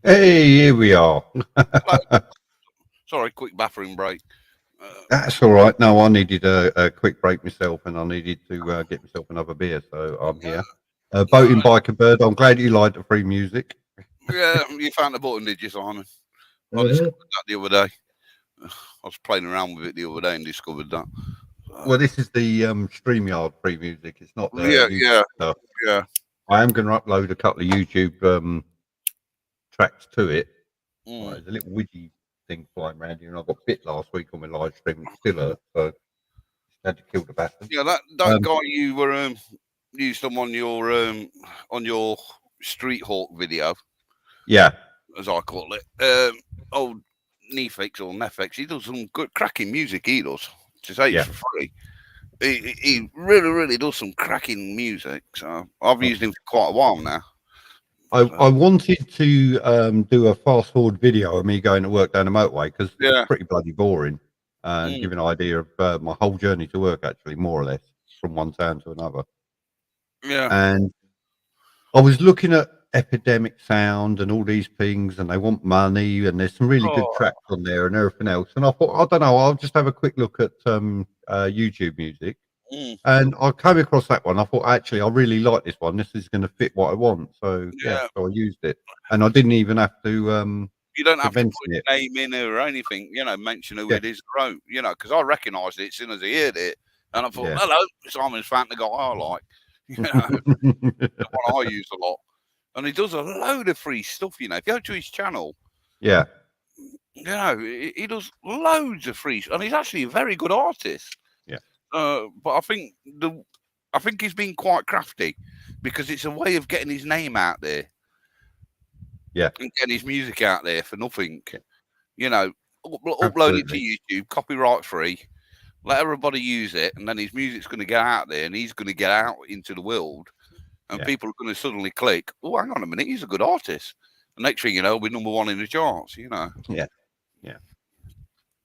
Hey, here we are. Sorry, quick bathroom break. That's all right. No, I needed a quick break myself, and I needed to get myself another beer, so I'm here. Boating, bike, and bird. I'm glad you liked the free music. Yeah, you found the button, did you, Simon? I discovered that the other day. I was playing around with it the other day and discovered that. Well, this is the StreamYard free music. It's not the YouTube stuff. Yeah. I am going to upload a couple of YouTube tracks to it. Mm. There's a little widget thing flying around here, and I got bit last week on my live stream. It's still hurt, so had to kill the bastard. Yeah, that guy you were used them on your Street Hawk video. Yeah, as I call it. Old Nefix or Nefix, he does some good cracking music. He does. To say it's for free. He really, really does some cracking music. So I've used him for quite a while now. I wanted to do a fast forward video of me going to work down the motorway because it's pretty bloody boring and give an idea of my whole journey to work, actually, more or less, from one town to another. Yeah. And I was looking at Epidemic Sound and all these things, and they want money, and there's some really good tracks on there and everything else. And I thought, I don't know, I'll just have a quick look at YouTube music. And I came across that one. I thought, actually, I really like this one. This is going to fit what I want. So so I used it, and I didn't even have to. You don't have to put your name in or anything. Mention who it is. Because I recognised it as soon as I heard it, and I thought, hello, Simon's Fanta guy I like. You know, the one I use a lot, and he does a load of free stuff. You know, if you go to his channel, Yeah. you know, he does loads of free, and he's actually a very good artist. Yeah. But I think he's been quite crafty because it's a way of getting his name out there. Yeah. And getting his music out there for nothing. Yeah. You know, upload it to YouTube, copyright free, let everybody use it, and then his music's going to get out there, and he's going to get out into the world, and people are going to suddenly click, oh, hang on a minute, he's a good artist. The next thing you know, we're #1 in the charts, you know. Yeah. Yeah.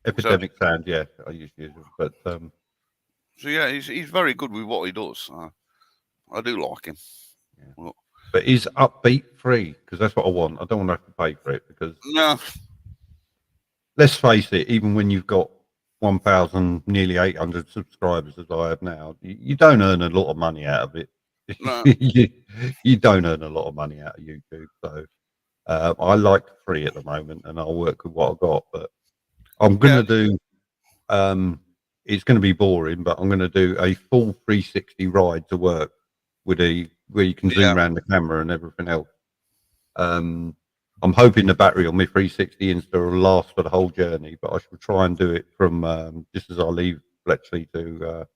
Epidemic Sound, yeah, I used to use it. But so yeah, he's very good with what he does. I do like him. Yeah. Well, but is Upbeat free? Because that's what I want. I don't want to have to pay for it because no. Let's face it, even when you've got 1,000, nearly 800 subscribers as I have now, you don't earn a lot of money out of it. No. you don't earn a lot of money out of YouTube. So I like free at the moment, and I'll work with what I've got. But I'm going to do. It's going to be boring, but I'm going to do a full 360 ride to work with where you can zoom around the camera and everything else. I'm hoping the battery on my 360 Insta will last for the whole journey, but I shall try and do it from just as I leave Bletchley to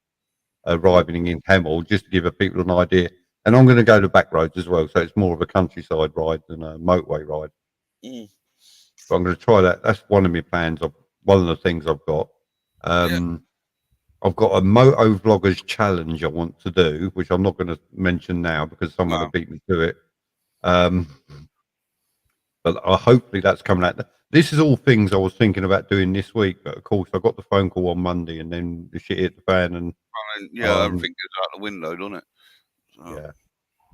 arriving in Hemel, just to give people an idea. And I'm going to go to back roads as well, so it's more of a countryside ride than a motorway ride. But I'm going to try that. That's one of my plans. One of the things I've got. I've got a moto vloggers challenge I want to do, which I'm not going to mention now because someone will beat me to it. But hopefully that's coming out. This is all things I was thinking about doing this week, but of course I got the phone call on Monday, and then the shit hit the fan, and everything goes out the window, doesn't it? So. Yeah,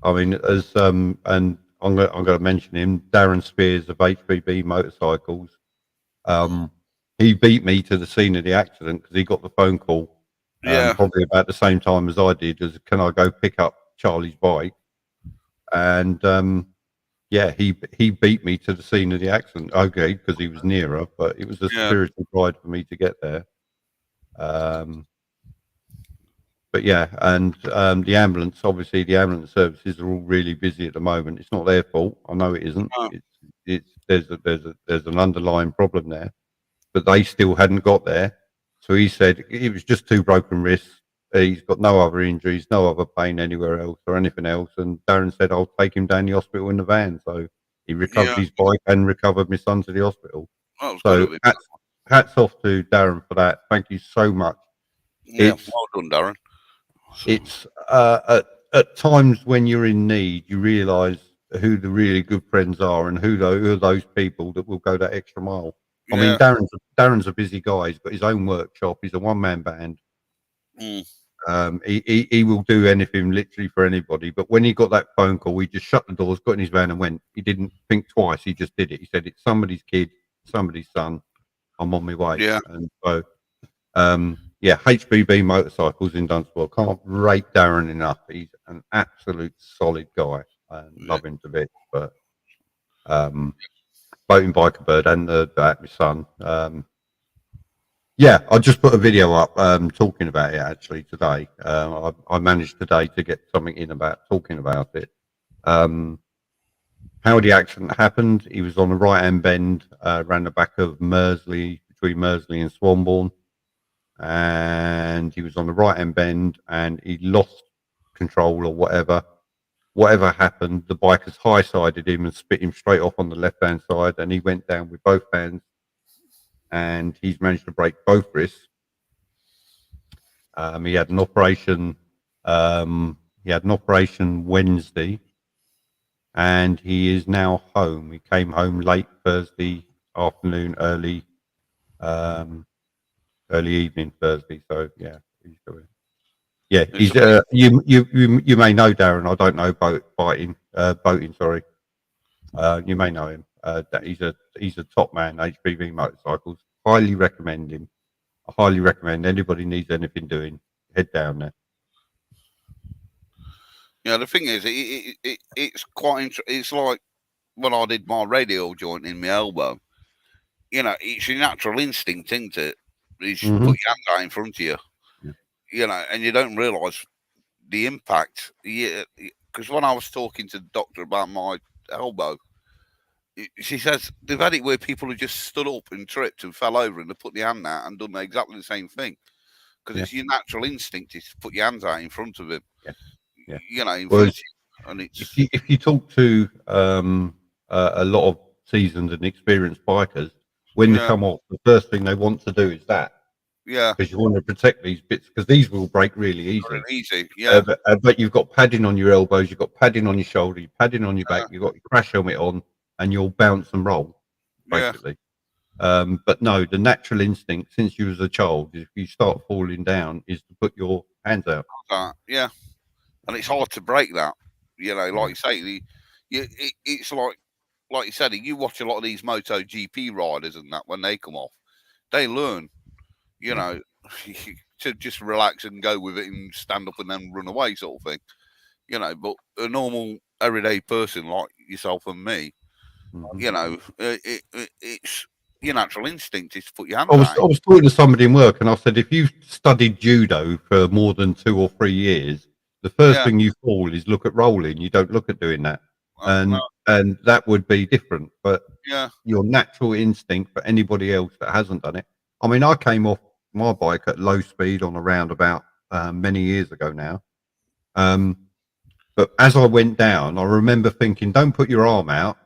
I mean, as and I'm going to mention him, Darren Spears of HBB Motorcycles. He beat me to the scene of the accident because he got the phone call, probably about the same time as I did. As can I go pick up Charlie's bike? And yeah, he beat me to the scene of the accident. Okay, because he was nearer, but it was a spiritual ride for me to get there. But yeah, and the ambulance, obviously, the ambulance services are all really busy at the moment. It's not their fault. I know it isn't. There's an underlying problem there, but they still hadn't got there. So he said it was just 2 broken wrists. He's got no other injuries, no other pain anywhere else or anything else. And Darren said, I'll take him down the hospital in the van. So he recovered his bike and recovered my son to the hospital. So hats off to Darren for that. Thank you so much. Yeah, well done, Darren. It's at times when you're in need, you realise who the really good friends are and who are those people that will go that extra mile. I mean, Darren's a busy guy. He's got his own workshop. He's a one-man band. He will do anything literally for anybody. But when he got that phone call, he just shut the doors, got in his van, and went. He didn't think twice. He just did it. He said, "It's somebody's kid, somebody's son. I'm on my way." Yeah. And so, yeah, HBB Motorcycles in Dunstable. Can't rate Darren enough. He's an absolute solid guy. And love him to bits. But boating biker bird and my son. Yeah, I just put a video up talking about it actually today. I managed today to get something in about talking about it. How the accident happened, he was on the right-hand bend, around the back of Mersley, between Mersley and Swanbourne. And he was on the right-hand bend and he lost control or whatever. Whatever happened, the bikers high-sided him and spit him straight off on the left-hand side, and he went down with both hands. And he's managed to break both wrists. He had an operation. Wednesday, and he is now home. He came home late Thursday afternoon, early evening Thursday. So yeah, he's doing. Yeah, he's. You may know Darren. I don't know boating. Sorry. You may know him. He's a top man. HBV Motorcycles. Highly recommend him. I highly recommend anybody needs anything doing. Head down there. Yeah, the thing is, it's quite interesting. It's like when I did my radial joint in my elbow. You know, it's your natural instinct, isn't it? You put your hand out in front of you. You know, and you don't realise the impact. Yeah, because when I was talking to the doctor about my elbow, she says they've had it where people have just stood up and tripped and fell over and they put the hand out and done exactly the same thing. Because it's your natural instinct is to put your hands out in front of him. Yeah. You know, in Whereas front of you. And it's if you talk to a lot of seasoned and experienced bikers, when they come off, the first thing they want to do is that. Yeah. Because you want to protect these bits, because these will break really easily. Yeah. But you've got padding on your elbows, you've got padding on your shoulder, you're padding on your back, you've got your crash helmet on, and you'll bounce and roll, basically. But no, the natural instinct since you was a child, if you start falling down, is to put your hands out. Yeah. And it's hard to break that. You know, like you say, it's like you said, you watch a lot of these MotoGP riders and that when they come off, they learn, you know, to just relax and go with it and stand up and then run away, sort of thing. You know, but a normal everyday person like yourself and me, you know, it's your natural instinct is to put your hands out. I was talking to somebody in work, and I said, if you've studied judo for more than 2 or 3 years, the first thing you fall is look at rolling. You don't look at doing that, and that would be different. But your natural instinct for anybody else that hasn't done it. I mean, I came off my bike at low speed on a roundabout many years ago now. But as I went down, I remember thinking, don't put your arm out,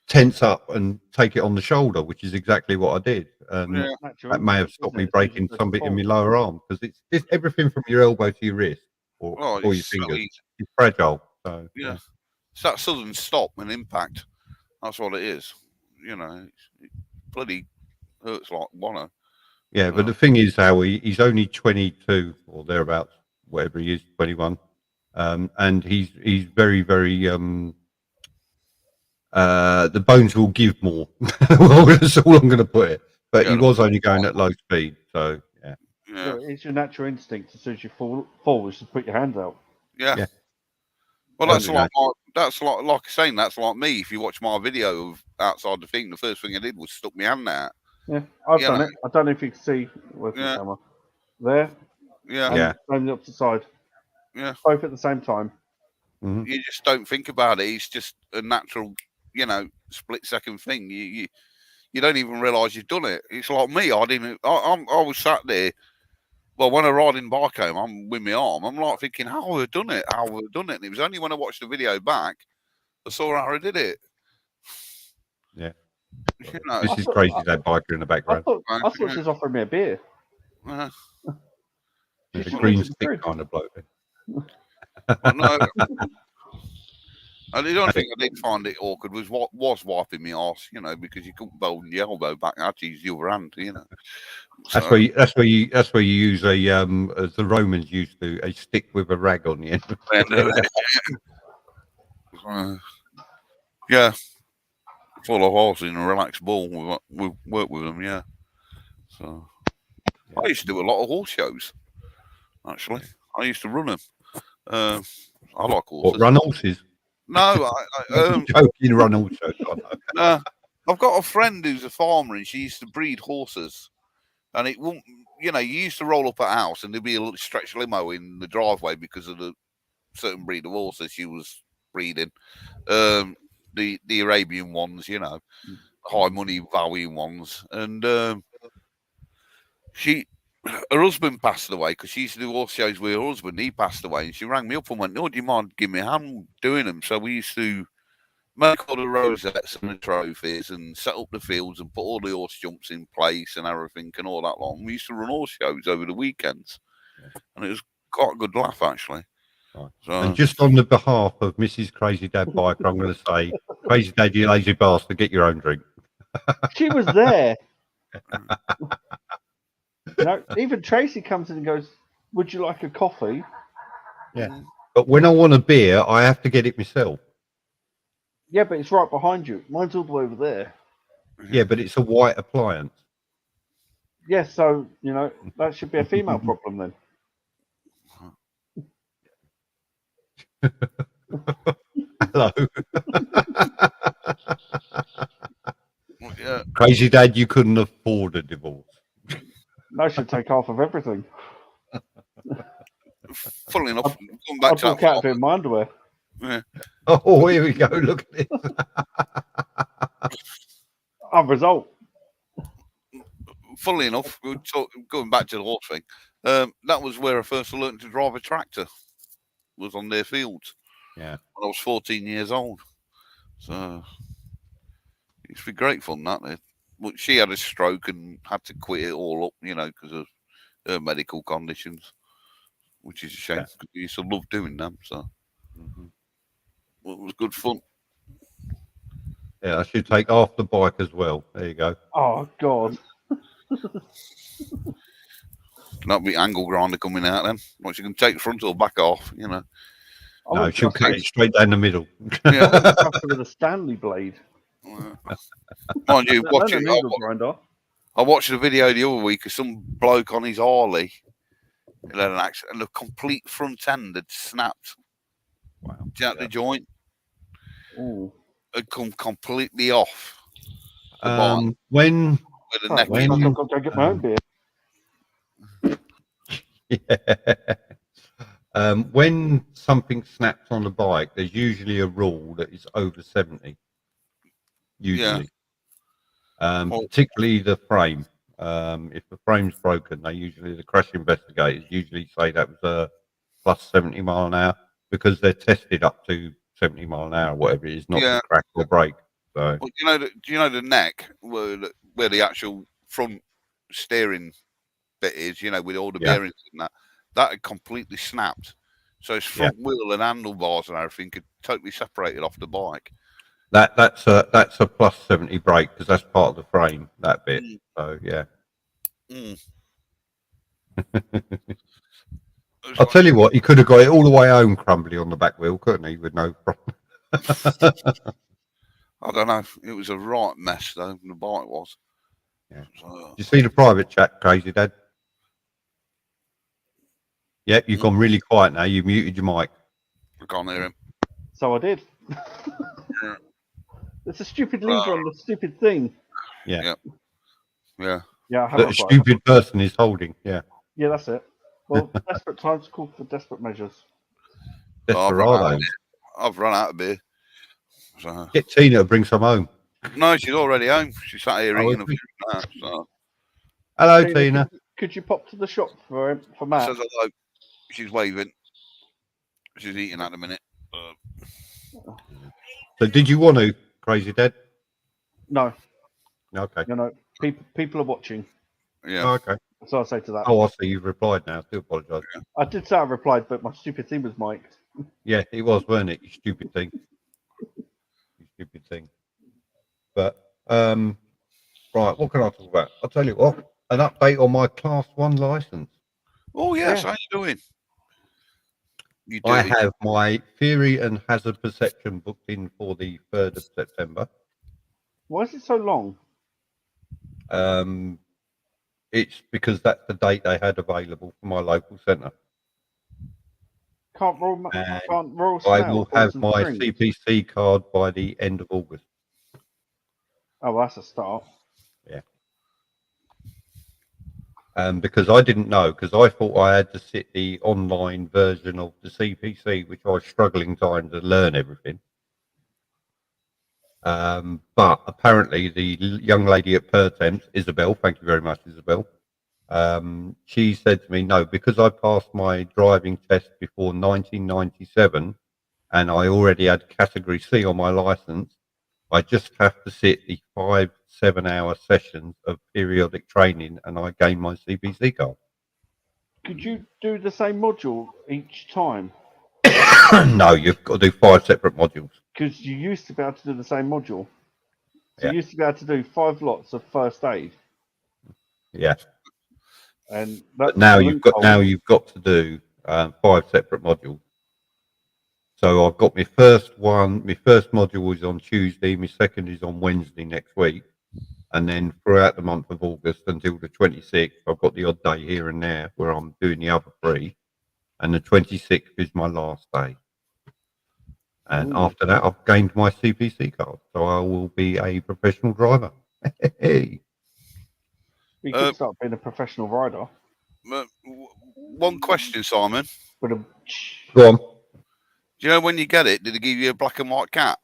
tense up and take it on the shoulder, which is exactly what I did. That may have stopped me breaking some bit in my lower arm, because it's everything from your elbow to your wrist or your fingers. It's fragile. So it's that sudden stop and impact. That's what it is. You know, it bloody hurts like wanna. Yeah, but the thing is, Howie, he's only 22 or thereabouts, whatever he is, 21, and he's very, very. The bones will give more. Well, that's all I'm going to put it. But he was only going at low speed, so yeah. It's your natural instinct as soon as you fall is to put your hands out. Yeah. Well, that's like I'm saying, that's like me. If you watch my video of outside the thing, the first thing I did was stuck my hand out. Yeah, I've done it. I don't know if you can see with the camera there. Yeah. And the opposite side. Yeah. Both at the same time. Mm-hmm. You just don't think about it. It's just a natural, you know, split second thing. You don't even realise you've done it. It's like me. I was sat there. Well, when I riding bike home, I'm with my arm. I'm like thinking, how have I done it? How have I done it? And it was only when I watched the video back, I saw how I did it. Yeah. You know, this is crazy. That biker in the background. I thought she was offering me a beer. There's a green stick kind of bloke. No. And the only thing I did find it awkward was wiping my arse, you know, because you couldn't bowl the elbow back. I had to use the other hand, you know. So, that's where you use a as the Romans used to, a stick with a rag on the end. Yeah, full of horse in a relaxed ball. We work with them, yeah. So I used to do a lot of horse shows. Actually, I used to run them. I like horses. What, run horses? No, I'm joking. Run horses. No, I've got a friend who's a farmer, and she used to breed horses. And it won't, you know, you used to roll up at a house, and there'd be a little stretch limo in the driveway because of the certain breed of horses she was breeding. The Arabian ones, you know, high money value ones, and her husband passed away because she used to do horse shows with her husband. He passed away, and she rang me up and went, "Oh, do you mind giving me a hand doing them?" So we used to make all the rosettes and the trophies and set up the fields and put all the horse jumps in place and everything and all that long. We used to run horse shows over the weekends, and it was quite a good laugh actually. Right. So, and just on the behalf of Mrs. Crazy Dad Biker, I'm going to say, Crazy Dad, you lazy bastard, get your own drink. She was there. No, even Tracy comes in and goes, "Would you like a coffee?" Yeah, but when I want a beer, I have to get it myself. Yeah, but it's right behind you. Mine's all the way over there. Yeah, but it's a white appliance. Yeah, so, you know, that should be a female problem then. Hello. Yeah. Crazy Dad, you couldn't afford a divorce. I should take half of everything. Funnily enough, back I'd to walk that. out of here in my underwear. Yeah. Oh, here we go. Look at this. Result. Funnily enough, going back to the horse thing, that was where I first learned to drive a tractor. Was on their fields. Yeah. When I was 14 years old. So it's been great fun, that. But she had a stroke and had to quit it all up, because of her medical conditions, which is a shame because we used to love doing them. So it was good fun. Yeah, I should take half the bike as well. There you go. Oh God. That'll be angle grinder coming out then. Once you can take the front or back off, No, she'll cut it straight down the middle. I wouldn't trust her with a Stanley blade. Mind you, I watched a video the other week of some bloke on his Harley. He had an accident and the complete front end had snapped. Wow. The joint Ooh. had come completely off. When with the neck I've got to get my own beer. Yeah. When something snaps on the bike, there's usually a rule that it's over 70. Usually. Particularly the frame. If the frame's broken, the crash investigators usually say that was a plus 70 mile an hour because they're tested up to 70 mile an hour, whatever it is, not to crack or break. So, well, do you know the neck where the actual front steering bit is, with all the bearings and that had completely snapped. So his front wheel and handlebars and everything could totally separated off the bike. That's a plus 70 brake because that's part of the frame, that bit. So yeah. I'll tell you what, he could have got it all the way home crumbly on the back wheel, couldn't he? With no problem. I don't know. It was a right mess though. The bike was. Yeah. Did you see the private chat, Crazy Dad? Yeah, you've gone really quiet now. You've muted your mic. I can't hear him. So I did. It's a stupid lever on the stupid thing. Yeah. Yeah. Yeah. That a stupid person is holding. Yeah. Yeah, that's it. Well, desperate times call for desperate measures. Desperados. I've run out of beer. So. Get Tina to bring some home. No, she's already home. She's sat here eating a few now. So. Hello, Tina. Could you pop to the shop for Matt? Says hello. She's waving. She's eating at the minute. So, did you want to, Crazy Dad? No. Okay. No. People are watching. Yeah. Oh, okay. So I say to that. Oh, I see. You've replied now. I do apologise. I did say I replied, but my stupid thing was mic'd. Yeah, it was, weren't it? You stupid thing. You stupid thing. But right, what can I talk about? I'll tell you what. An update on my Class 1 license. Oh yes, how you doing? I have my theory and hazard perception booked in for the 3rd of September. Why is it so long? It's because that's the date they had available for my local centre. I will have my CPC card by the end of August. Oh, well, that's a start. Yeah. Because I didn't know, because I thought I had to sit the online version of the CPC, which I was struggling trying to learn everything. But apparently the young lady at Pertemps, Isabel, thank you very much, Isabel, she said to me, no, because I passed my driving test before 1997 and I already had category C on my license, I just have to sit the 5-7 hour sessions of periodic training and I gain my CPC card. Could you do the same module each time? No, you've got to do 5 separate modules. Because you used to be able to do the same module. So Yeah. you used to be able to do 5 lots of first aid. Yeah. And now you've got to do 5 separate modules. So I've got my first module is on Tuesday, my second is on Wednesday next week, and then throughout the month of August until the 26th, I've got the odd day here and there where I'm doing the other 3, and the 26th is my last day. And after that, I've gained my CPC card, so I will be a professional driver. Hey. You could start being a professional rider. One question, Simon. Go on. Do you know when you get it, did they give you a black and white cat?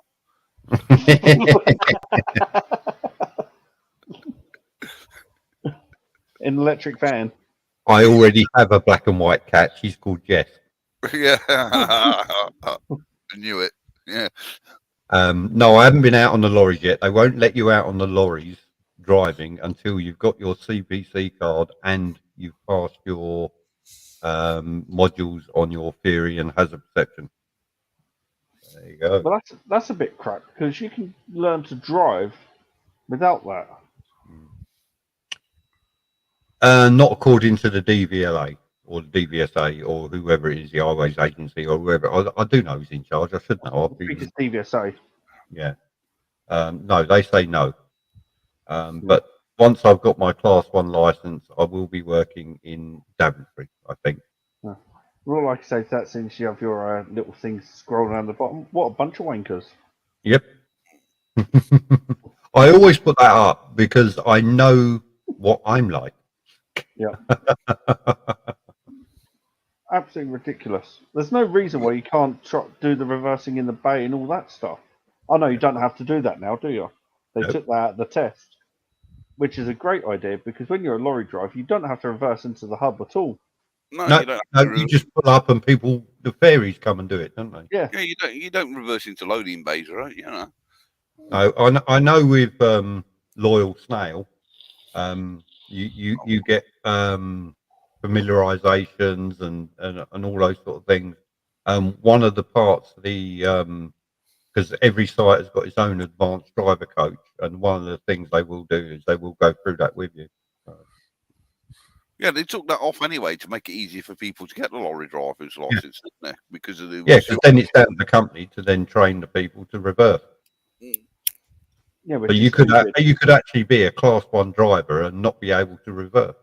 An electric fan. I already have a black and white cat. She's called Jess. Yeah. I knew it. Yeah. No, I haven't been out on the lorries yet. They won't let you out on the lorries driving until you've got your CPC card and you've passed your modules on your theory and hazard perception. There you go. But that's a bit crap because you can learn to drive without that. Not according to the DVLA or the DVSA or whoever it is, the Highways Agency or whoever. I do know who's in charge. I should know. I think it's DVSA. Yeah. No, they say no. But once I've got my Class 1 license, I will be working in Daventry, I think. Well, like I say, that since you have your little things scrolling around the bottom, what a bunch of wankers. Yep. I always put that up because I know what I'm like. Yeah. Absolutely ridiculous. There's no reason why you can't do the reversing in the bay and all that stuff. I know you don't have to do that now, do you? They took that out of the test, which is a great idea because when you're a lorry driver, you don't have to reverse into the hub at all. No, you don't. You just pull up and the ferries come and do it, don't they? Yeah. Yeah, you don't reverse into loading bays, right? You know. No, I know with Loyal Snail, you get familiarizations and all those sort of things. One of the parts, because every site has got its own advanced driver coach, and one of the things they will do is they will go through that with you. Yeah, they took that off anyway to make it easier for people to get the lorry driver's license, didn't they? Because of the because then it's down to the company to then train the people to reverse. Yeah, but you could actually be a Class 1 driver and not be able to reverse.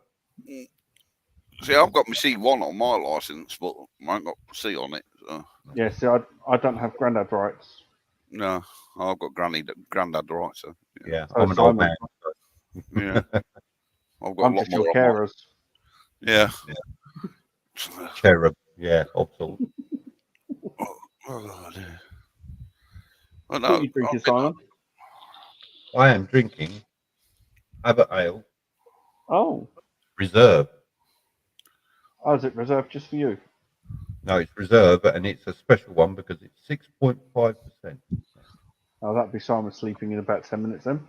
See, I've got my C1 on my license, but I ain't got C on it. So. Yeah, see, I don't have grandad rights. No, I've got granddad rights. So, yeah, I'm an old man. Yeah, I've got I'm just your carers. Yeah. Cherub. Yeah, absolutely. Oh, dear. What are you drinking, Simon? I am drinking Abbott Ale. Oh. Reserve. Oh, is it reserved just for you? No, it's reserve, and it's a special one because it's 6.5%. Oh, that'd be Simon sleeping in about 10 minutes then.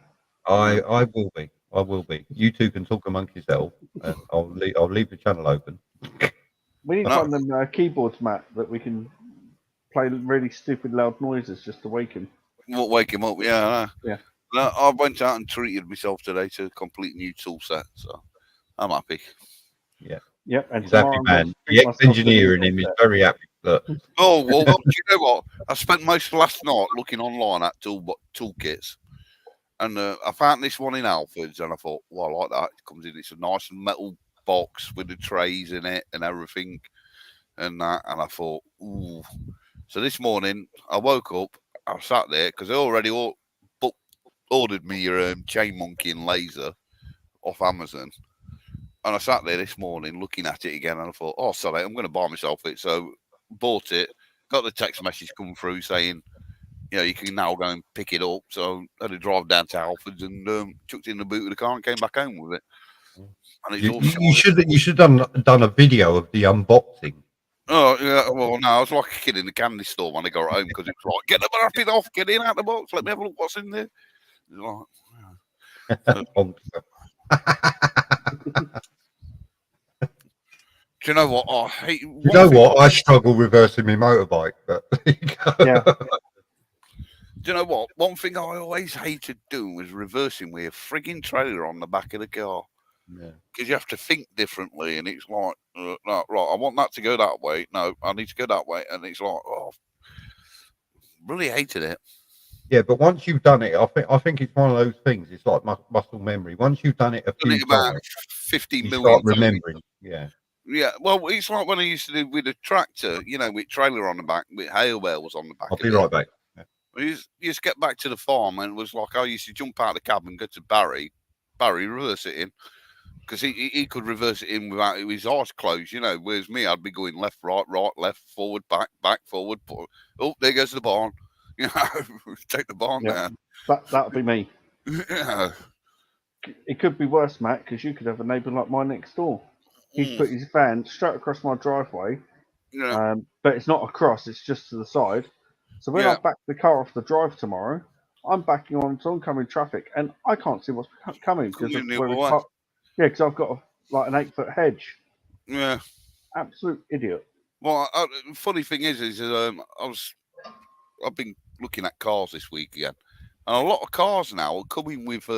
I will be. I will be. You two can talk amongst yourself, and I'll leave the channel open. We need to find them keyboards, Matt, that we can play really stupid loud noises just to wake him. What wake him up? Yeah. Yeah. No, I went out and treated myself today to a complete new tool set, so I'm happy. Yeah. Yep. And he's happy, man. The ex-engineer in him is very happy. Look. Oh well, do you know what? I spent most of last night looking online at toolkits. And I found this one in Alfred's, and I thought, well, I like that. It comes in, it's a nice metal box with the trays in it and everything, and that. And I thought, ooh. So this morning, I woke up, I sat there because I already ordered me your chain monkey and laser off Amazon, and I sat there this morning looking at it again, and I thought, oh, sorry, I'm going to buy myself it. So bought it, got the text message come through saying, you know, you can now go and pick it up. So I had to drive down to Alfred's and chucked it in the boot of the car and came back home with it. And it's you should have done a video of the unboxing. Oh yeah, well no, I was like a kid in the candy store when I got home because it was like, get the wrapping off, get in out the box, let me have a look what's in there. Like, do you know what? I hate. You know what? I struggle reversing my motorbike, but yeah. Do you know what? One thing I always hated doing was reversing with a frigging trailer on the back of the car. Yeah. Because you have to think differently, and it's like, no, right, I want that to go that way. No, I need to go that way, and it's like, oh, really hated it. Yeah, but once you've done it, I think it's one of those things. It's like muscle memory. Once you've done it a few times, 50 million. Start remembering. Yeah. Yeah, well, it's like when I used to do with a tractor, you know, with trailer on the back, with hay bales on the back. I'll be right back. You just get back to the farm, and it was like I used to jump out of the cab and go to Barry, reverse it in. because he could reverse it in without his eyes closed, you know. Whereas me, I'd be going left, right, left, forward, back, forward. Oh, there goes the barn. You know, take the barn down. That would be me. Yeah. It could be worse, Matt, because you could have a neighbour like mine next door. He'd put his van straight across my driveway, but it's not across; it's just to the side. So when I back the car off the drive tomorrow, I'm backing onto oncoming traffic, and I can't see what's coming because of where we parked. Yeah, because I've got an 8-foot hedge. Yeah, absolute idiot. Well, funny thing is I've been looking at cars this week again, and a lot of cars now are coming with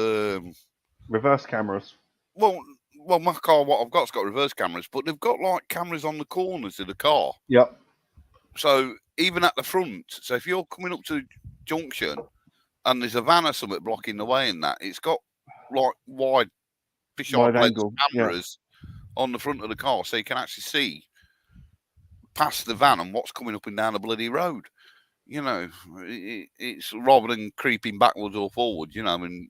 reverse cameras. Well, my car, what I've got's got reverse cameras, but they've got like cameras on the corners of the car. Yep. So even at the front, so if you're coming up to the junction and there's a van or something blocking the way in that, it's got like wide lens cameras on the front of the car, so you can actually see past the van and what's coming up and down the bloody road. You know, it's rather than creeping backwards or forwards, you know, and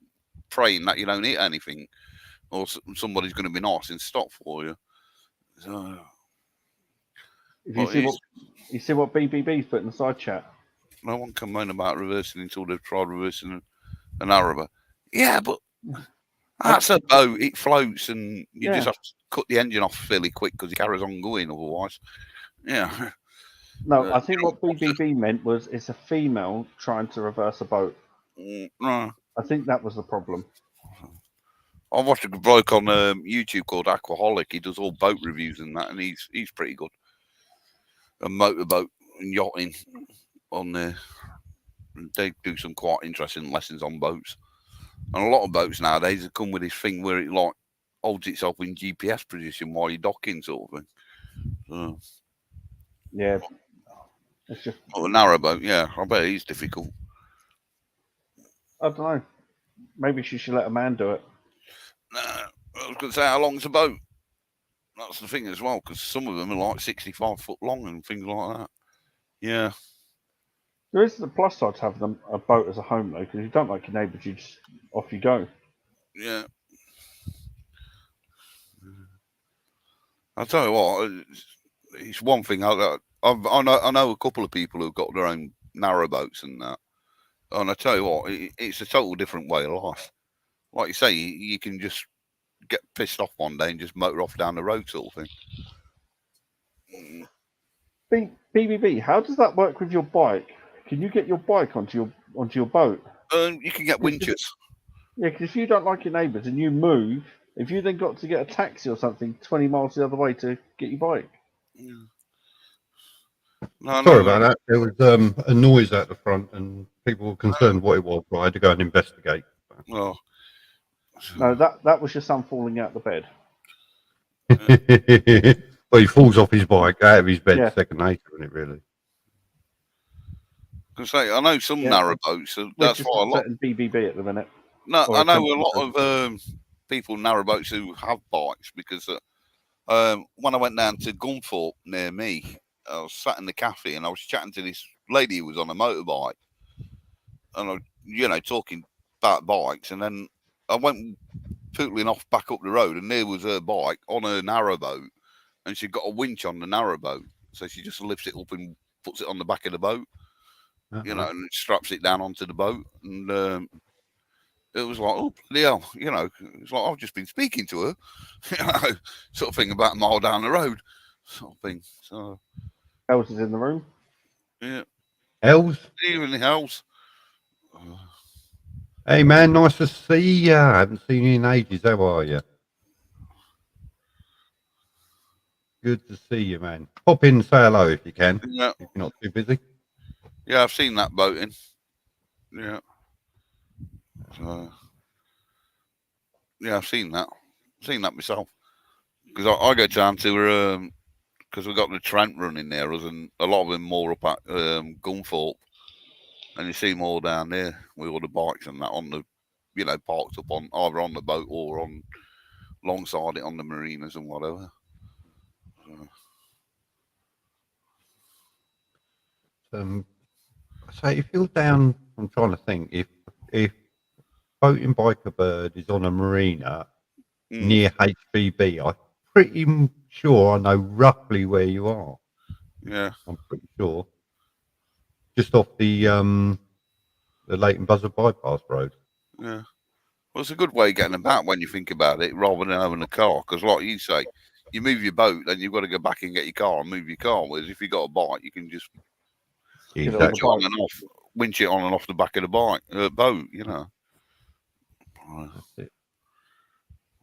praying that you don't hit anything or somebody's going to be nice and stop for you. So, if you see what BBB's put in the side chat. No one can moan about reversing until they've tried reversing an Narrowboat. Yeah, but that's a boat. It floats, and you just have to cut the engine off fairly quick because it carries on going otherwise. Yeah. No, I think what BBB meant was it's a female trying to reverse a boat. No. I think that was the problem. I watched a bloke on YouTube called Aquaholic. He does all boat reviews and that, and he's pretty good. A motorboat and yachting on there. They do some quite interesting lessons on boats. And a lot of boats nowadays have come with this thing where it like holds itself in GPS position while you're docking, sort of thing. So, yeah. It's just a narrowboat, yeah. I bet he's difficult. I don't know. Maybe she should let a man do it. Nah, I was going to say, how long's a boat? That's the thing as well, because some of them are like 65 foot long and things like that. Yeah. There is the plus side to have a boat as a home, though, because you don't like your neighbours, you just off you go. Yeah. I'll tell you what, it's one thing. I know a couple of people who've got their own narrowboats and that. And I tell you what, it's a total different way of life. Like you say, you can just get pissed off one day and just motor off down the road, sort of thing. BBB, how does that work with your bike? Can you get your bike onto your boat? You can get winches. Yeah, because if you don't like your neighbours and you move, if you then got to get a taxi or something 20 miles the other way to get your bike. Yeah. Sorry about that. There was a noise at the front and people were concerned what it was, but I had to go and investigate. Oh. No, that was your son falling out the bed. Well, he falls off his bike, out of his bed second nature, isn't it, really? I know some narrowboats, so that's why a lot BBB at the minute. No, I know a lot of people narrowboats who have bikes because when I went down to Gunthorpe near me, I was sat in the cafe and I was chatting to this lady who was on a motorbike, and I was, talking about bikes, and then I went pootling off back up the road, and there was her bike on her narrowboat, and she got a winch on the narrowboat, so she just lifts it up and puts it on the back of the boat, and straps it down onto the boat, and it was like, oh, bloody hell, it's like I've just been speaking to her, sort of thing, about a mile down the road, sort of thing. So, Els is in the room. Yeah. Els? Evening, Els. Hey, man, nice to see you. I haven't seen you in ages. How are you? Good to see you, man. Pop in and say hello if you can. Yeah. If you're not too busy. Yeah, I've seen that boating. Yeah. Yeah, I've seen that. Myself. Because I go down to because we've got the Trent running there, and a lot of them more up at Gunthorpe, and you see them all down there with all the bikes and that on the, parked up on either on the boat or on alongside it on the marinas and whatever. So if you're down, I'm trying to think if Boating Biker Bird is on a marina, near HVB. I'm pretty sure I know roughly where you are. Yeah, I'm pretty sure. Just off the Leighton Buzzard bypass road. yeah. Well, it's a good way of getting about when you think about it, rather than having a car. Because, like you say, you move your boat, then you've got to go back and get your car and move your car. Whereas if you got a bike, you can just Exactly. winch it on and off the back of the boat. You know. That's it.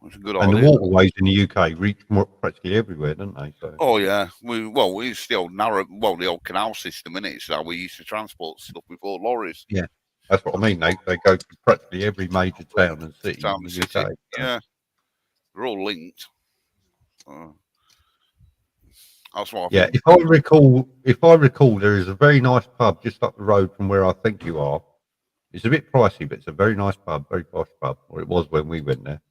It's a good And idea. the waterways in the UK reach practically everywhere, don't they? So. Oh yeah, we used the old the old canal system, innit? So we used to transport stuff before lorries. Yeah, that's what I mean. They go to practically every major town and city in the UK. So. Yeah, they're all linked. That's what I think. If I recall, there is a very nice pub just up the road from where I think you are. It's a bit pricey, but it's a very nice pub, very posh pub, or it was when we went there.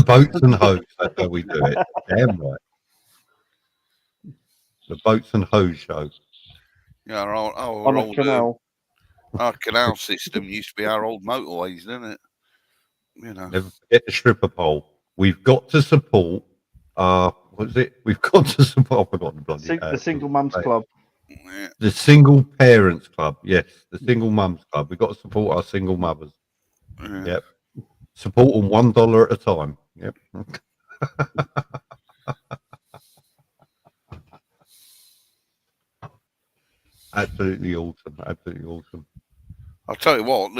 Boats and hose, that's how we do it. Damn right. The boats and hose show. Yeah, our on a old canal. Our canal system used to be our old motorways, didn't it? You know. Never forget the stripper pole. We've got to support. What is it? We've got to support. I've forgotten the bloody. The Single Mums Club. Yeah. The Single Parents Club. Yes, the Single Mums Club. We've got to support our single mothers. Yeah. Yep. Support them $1 at a time. Yep. Absolutely awesome. Absolutely awesome. I'll tell you what,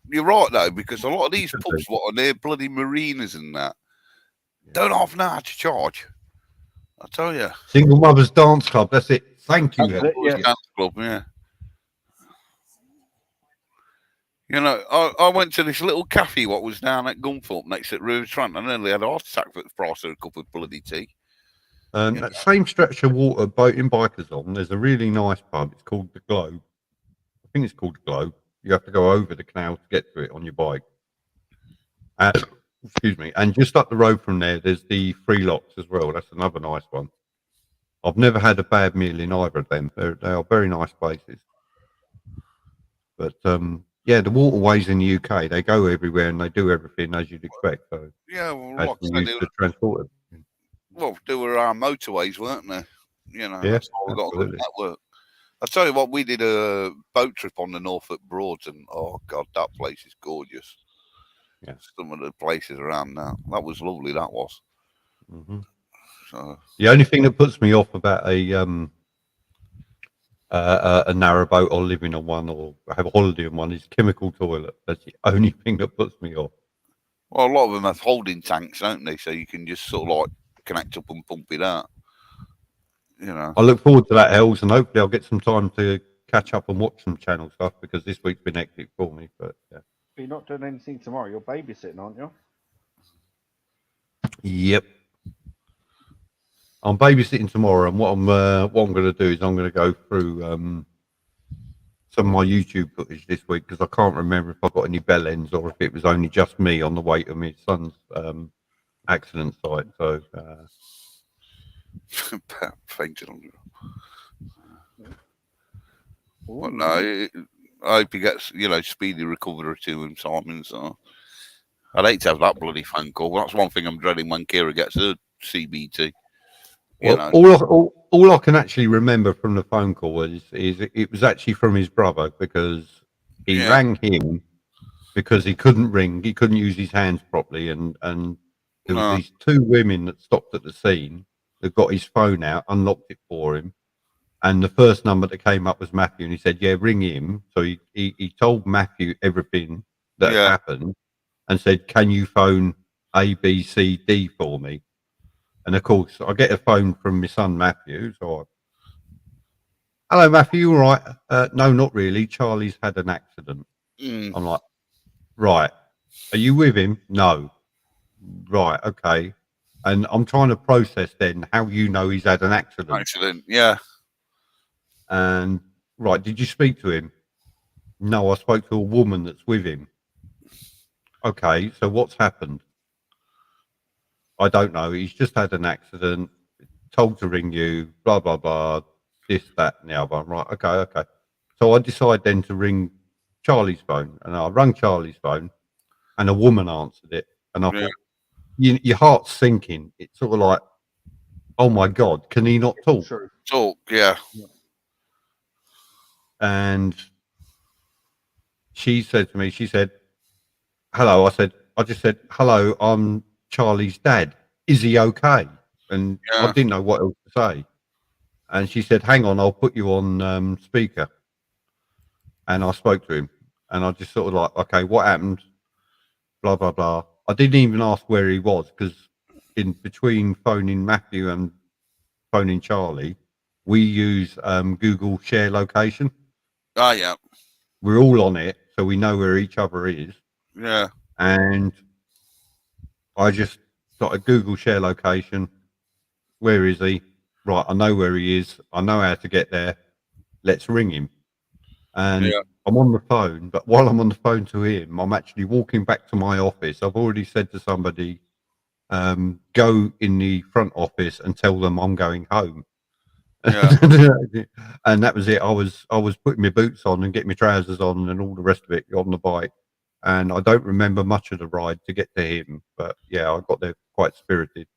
you're right though, because a lot of these pubs, what are near bloody marinas and that, don't often know how to charge. I tell you. Single Mothers Dance Club. That's it. Thank you. Dance club, yeah. You know, I went to this little cafe what was down at Gunthorpe next to River Trent, and nearly had a heart attack for the price of a cup of bloody tea. That same stretch of water boating bikers on, there's a really nice pub. It's called the Globe. I think it's called the Globe. You have to go over the canal to get to it on your bike. Excuse me. And just up the road from there, there's the Free Locks as well. That's another nice one. I've never had a bad meal in either of them. They are very nice places. But the waterways in the UK, they go everywhere and they do everything as you'd expect. So yeah, well, like to transport them. Well, they were our motorways, weren't they? You know, yeah, that's why we got a good network. I'll tell you what, we did a boat trip on the Norfolk Broads, and oh god, that place is gorgeous. Yeah, some of the places around that was lovely. That was. Mm-hmm. So the only thing that puts me off about a narrowboat or living on one or have a holiday on one is chemical toilet. That's the only thing that puts me off. Well, a lot of them have holding tanks, don't they? So you can just sort of like connect up and pump it out. You know. I look forward to that, Els, and hopefully I'll get some time to catch up and watch some channel stuff because this week's been hectic for me. But yeah. You're not doing anything tomorrow. You're babysitting, aren't you? Yep. I'm babysitting tomorrow, and what I'm going to do is I'm going to go through some of my YouTube footage this week because I can't remember if I got any bell ends or if it was only just me on the way to my son's accident site. So. Fainted on you. Well, no, I hope he gets, speedy recovery to him, Simon. So I'd hate to have that bloody phone call. That's one thing I'm dreading when Kira gets her CBT. All I can actually remember from the phone call is it was actually from his brother because he rang him because he couldn't ring, he couldn't use his hands properly, and there was these two women that stopped at the scene. They got his phone out, unlocked it for him, and the first number that came up was Matthew, and he said, "Yeah, ring him." So he told Matthew everything that happened, and said, "Can you phone A, B, C, D for me?" And of course, I get a phone from my son Matthew. So, hello, Matthew, you all right? No, not really. Charlie's had an accident. I'm like, right. Are you with him? No. Right. Okay. And I'm trying to process then how he's had an accident. Yeah. And right, did you speak to him? No, I spoke to a woman that's with him. Okay, so what's happened? I don't know. He's just had an accident. Told to ring you. Blah blah blah. This, that, and the other. I'm right. Okay. So I decide then to ring Charlie's phone, and I rang Charlie's phone, and a woman answered it, and I Yeah. thought, your heart's sinking. It's sort of like, oh my God, can he not talk? True. Talk, yeah. And she said to me, she said, hello. I just said, hello, I'm Charlie's dad. Is he okay? And I Yeah. didn't know what else to say. And she said, hang on, I'll put you on speaker. And I spoke to him, and I just sort of like, okay, what happened? Blah, blah, blah. I didn't even ask where he was, because in between phoning Matthew and phoning Charlie, we use Google Share Location. Oh, yeah. We're all on it, so we know where each other is. Yeah. And I just started Google Share Location. Where is he? Right, I know where he is. I know how to get there. Let's ring him. And Yeah. I'm on the phone, but while I'm on the phone to him, I'm actually walking back to my office. I've already said to somebody, go in the front office and tell them I'm going home. Yeah. And that was it. I was putting my boots on and getting my trousers on and all the rest of it on the bike. And I don't remember much of the ride to get to him, but yeah, I got there quite spirited.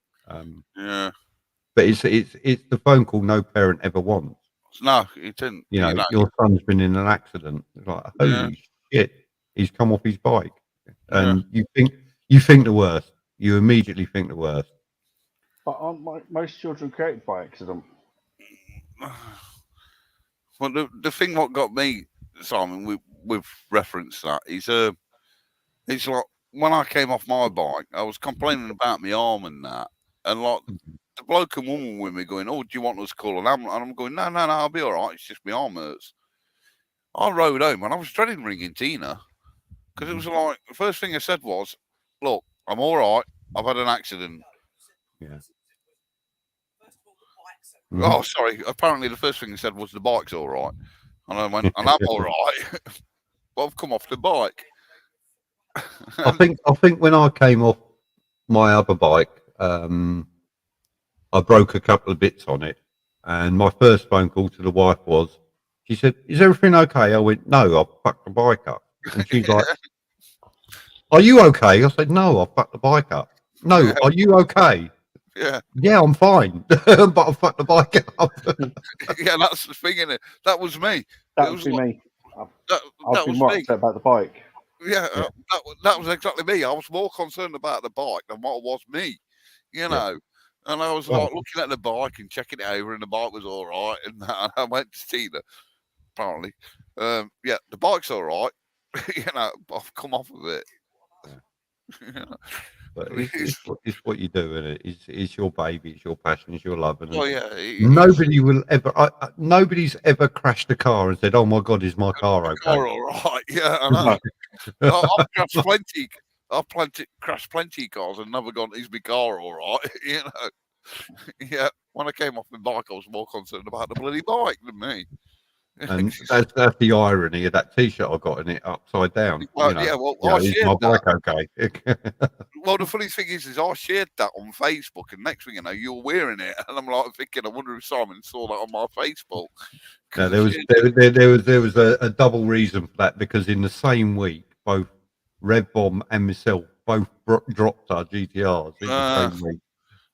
Yeah. But it's the phone call no parent ever wants. No, he didn't. You know, your son's been in an accident. It's like, holy shit, he's come off his bike, and you think the worst. You immediately think the worst. But aren't most children created by accident? Well, the thing what got me, Simon, with reference to that is, it's like when I came off my bike, I was complaining about my arm and that, and like the bloke and woman with me going, "Oh, do you want us to call an ambulance?" And I'm going, "No, I'll be all right. It's just my arm hurts." I rode home and I was dreading ringing Tina, because it was like the first thing I said was, "Look, I'm all right. I've had an accident." Yeah. Oh, sorry. Apparently, the first thing I said was the bike's all right, and I went, "And I'm all right." Well, I've come off the bike. I think when I came off my other bike, I broke a couple of bits on it, and my first phone call to the wife was, she said, "Is everything okay?" I went, "No, I fucked the bike up," and she's like, "Are you okay?" I said, "No, I fucked the bike up." "No, are you okay?" Yeah. "Yeah, I'm fine, but I fucked the bike up." Yeah, that's the thing, innit? That was me. That would be me. That was more me. upset about the bike. Yeah, that was exactly me. I was more concerned about the bike than what was me, you know. And I was like looking at the bike and checking it over, and the bike was all right. And I went to Tina, apparently. Yeah, the bike's all right. You know, I've come off of it. But it's what you do, and it's your baby, it's your passion, it's your love, and Oh yeah, nobody will ever. Nobody's ever crashed a car and said, "Oh my God, is my car okay?" Car all right. Yeah, I know. I've crashed plenty. Crashed plenty cars and never gone, "Is my car all right?" You know. Yeah. When I came off my bike, I was more concerned about the bloody bike than me. And that's the irony of that T-shirt I got in it upside down. Well, I is shared my that. bike okay? Well, the funny thing is I shared that on Facebook, and next thing you know, you're wearing it, and I'm like thinking, I wonder if Simon saw that on my Facebook. No, there was a double reason for that, because in the same week, both Red Bomb and myself both dropped our GTRs in the same week.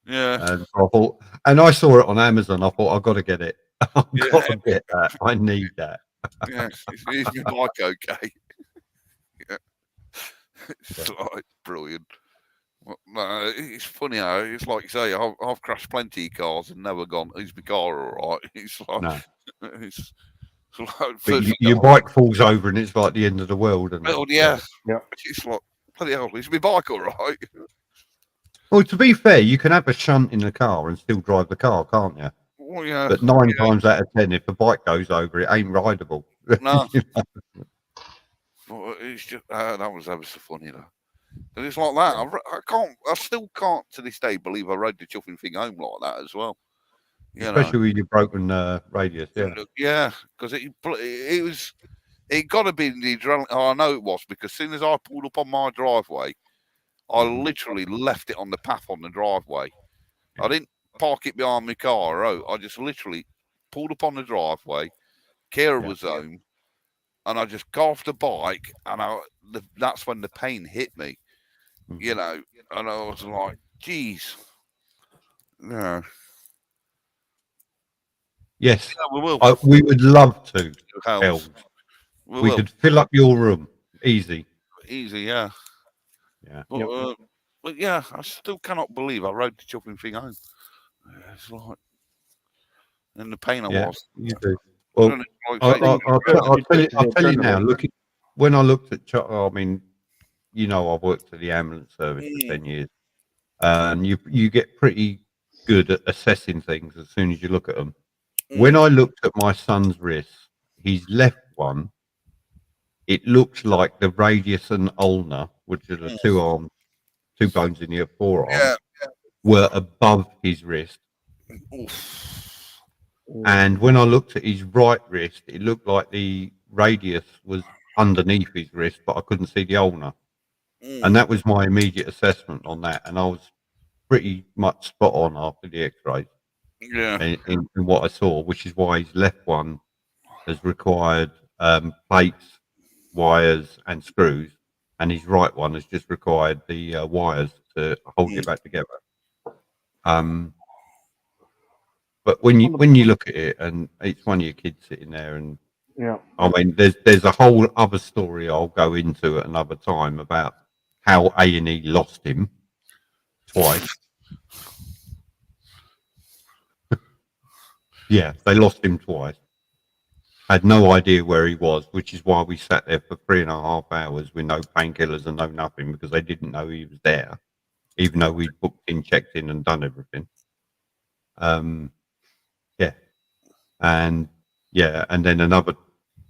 Yeah. And I thought, and I saw it on Amazon. I thought, I've got to get it. I've got to get that. I need that. Yes, is my bike okay? Yeah. It's like brilliant. Well, no, it's funny how it's like you say. I've crashed plenty of cars and never gone, "Is my car all right?" It's like No. it's like But your bike falls over and it's like the end of the world. And yeah, yeah. It's like, bloody hell, is my bike all right? Well, to be fair, you can have a shunt in the car and still drive the car, can't you? Well, yeah. But 9 times out of 10, if the bike goes over, it ain't rideable. No. Well, it's just that was ever so funny though. And it's like that. I still can't to this day believe I rode the chuffing thing home like that as well. Especially with your broken radius, yeah, because it got to be the adrenaline. Oh, I know it was, because as soon as I pulled up on my driveway, I literally left it on the path on the driveway. I didn't park it behind my car. I just literally pulled up on the driveway. Kira was home, and I just got off the bike, and that's when the pain hit me, you know, and I was like, geez, no. Yes, Yeah, we will. we would love to. Hells. We could fill up your room easy. Easy, yeah. Yeah. But yeah, I still cannot believe I rode the chopping thing home. It's like, and the pain I was. You do. Well, I'll tell you now. Look, when I looked at, I mean, you know, I've worked at the ambulance service for 10 years, and you get pretty good at assessing things as soon as you look at them. When I looked at my son's wrist, his left one, it looks like the radius and ulnar, which are the two bones in your forearm, were above his wrist. Oof. And when I looked at his right wrist, it looked like the radius was underneath his wrist, but I couldn't see the ulnar. And that was my immediate assessment on that. And I was pretty much spot on after the x-ray in what I saw, which is why his left one has required plates, wires, and screws, and his right one has just required the wires to hold it back together. But when you look at it, and it's one of your kids sitting there, and I mean, there's a whole other story I'll go into at another time about how A&E lost him twice. Yeah, they lost him twice. Had no idea where he was, which is why we sat there for 3.5 hours with no painkillers and no nothing, because they didn't know he was there, even though we'd booked in, checked in, and done everything. And then the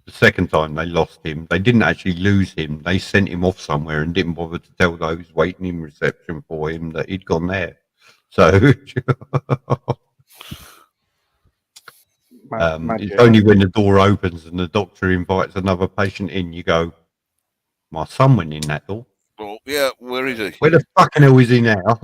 second time they lost him, they didn't actually lose him. They sent him off somewhere and didn't bother to tell those waiting in reception for him that he'd gone there. So it's only when the door opens and the doctor invites another patient in, you go, my son went in that door. Well, yeah, where is he? Where the fucking hell is he now?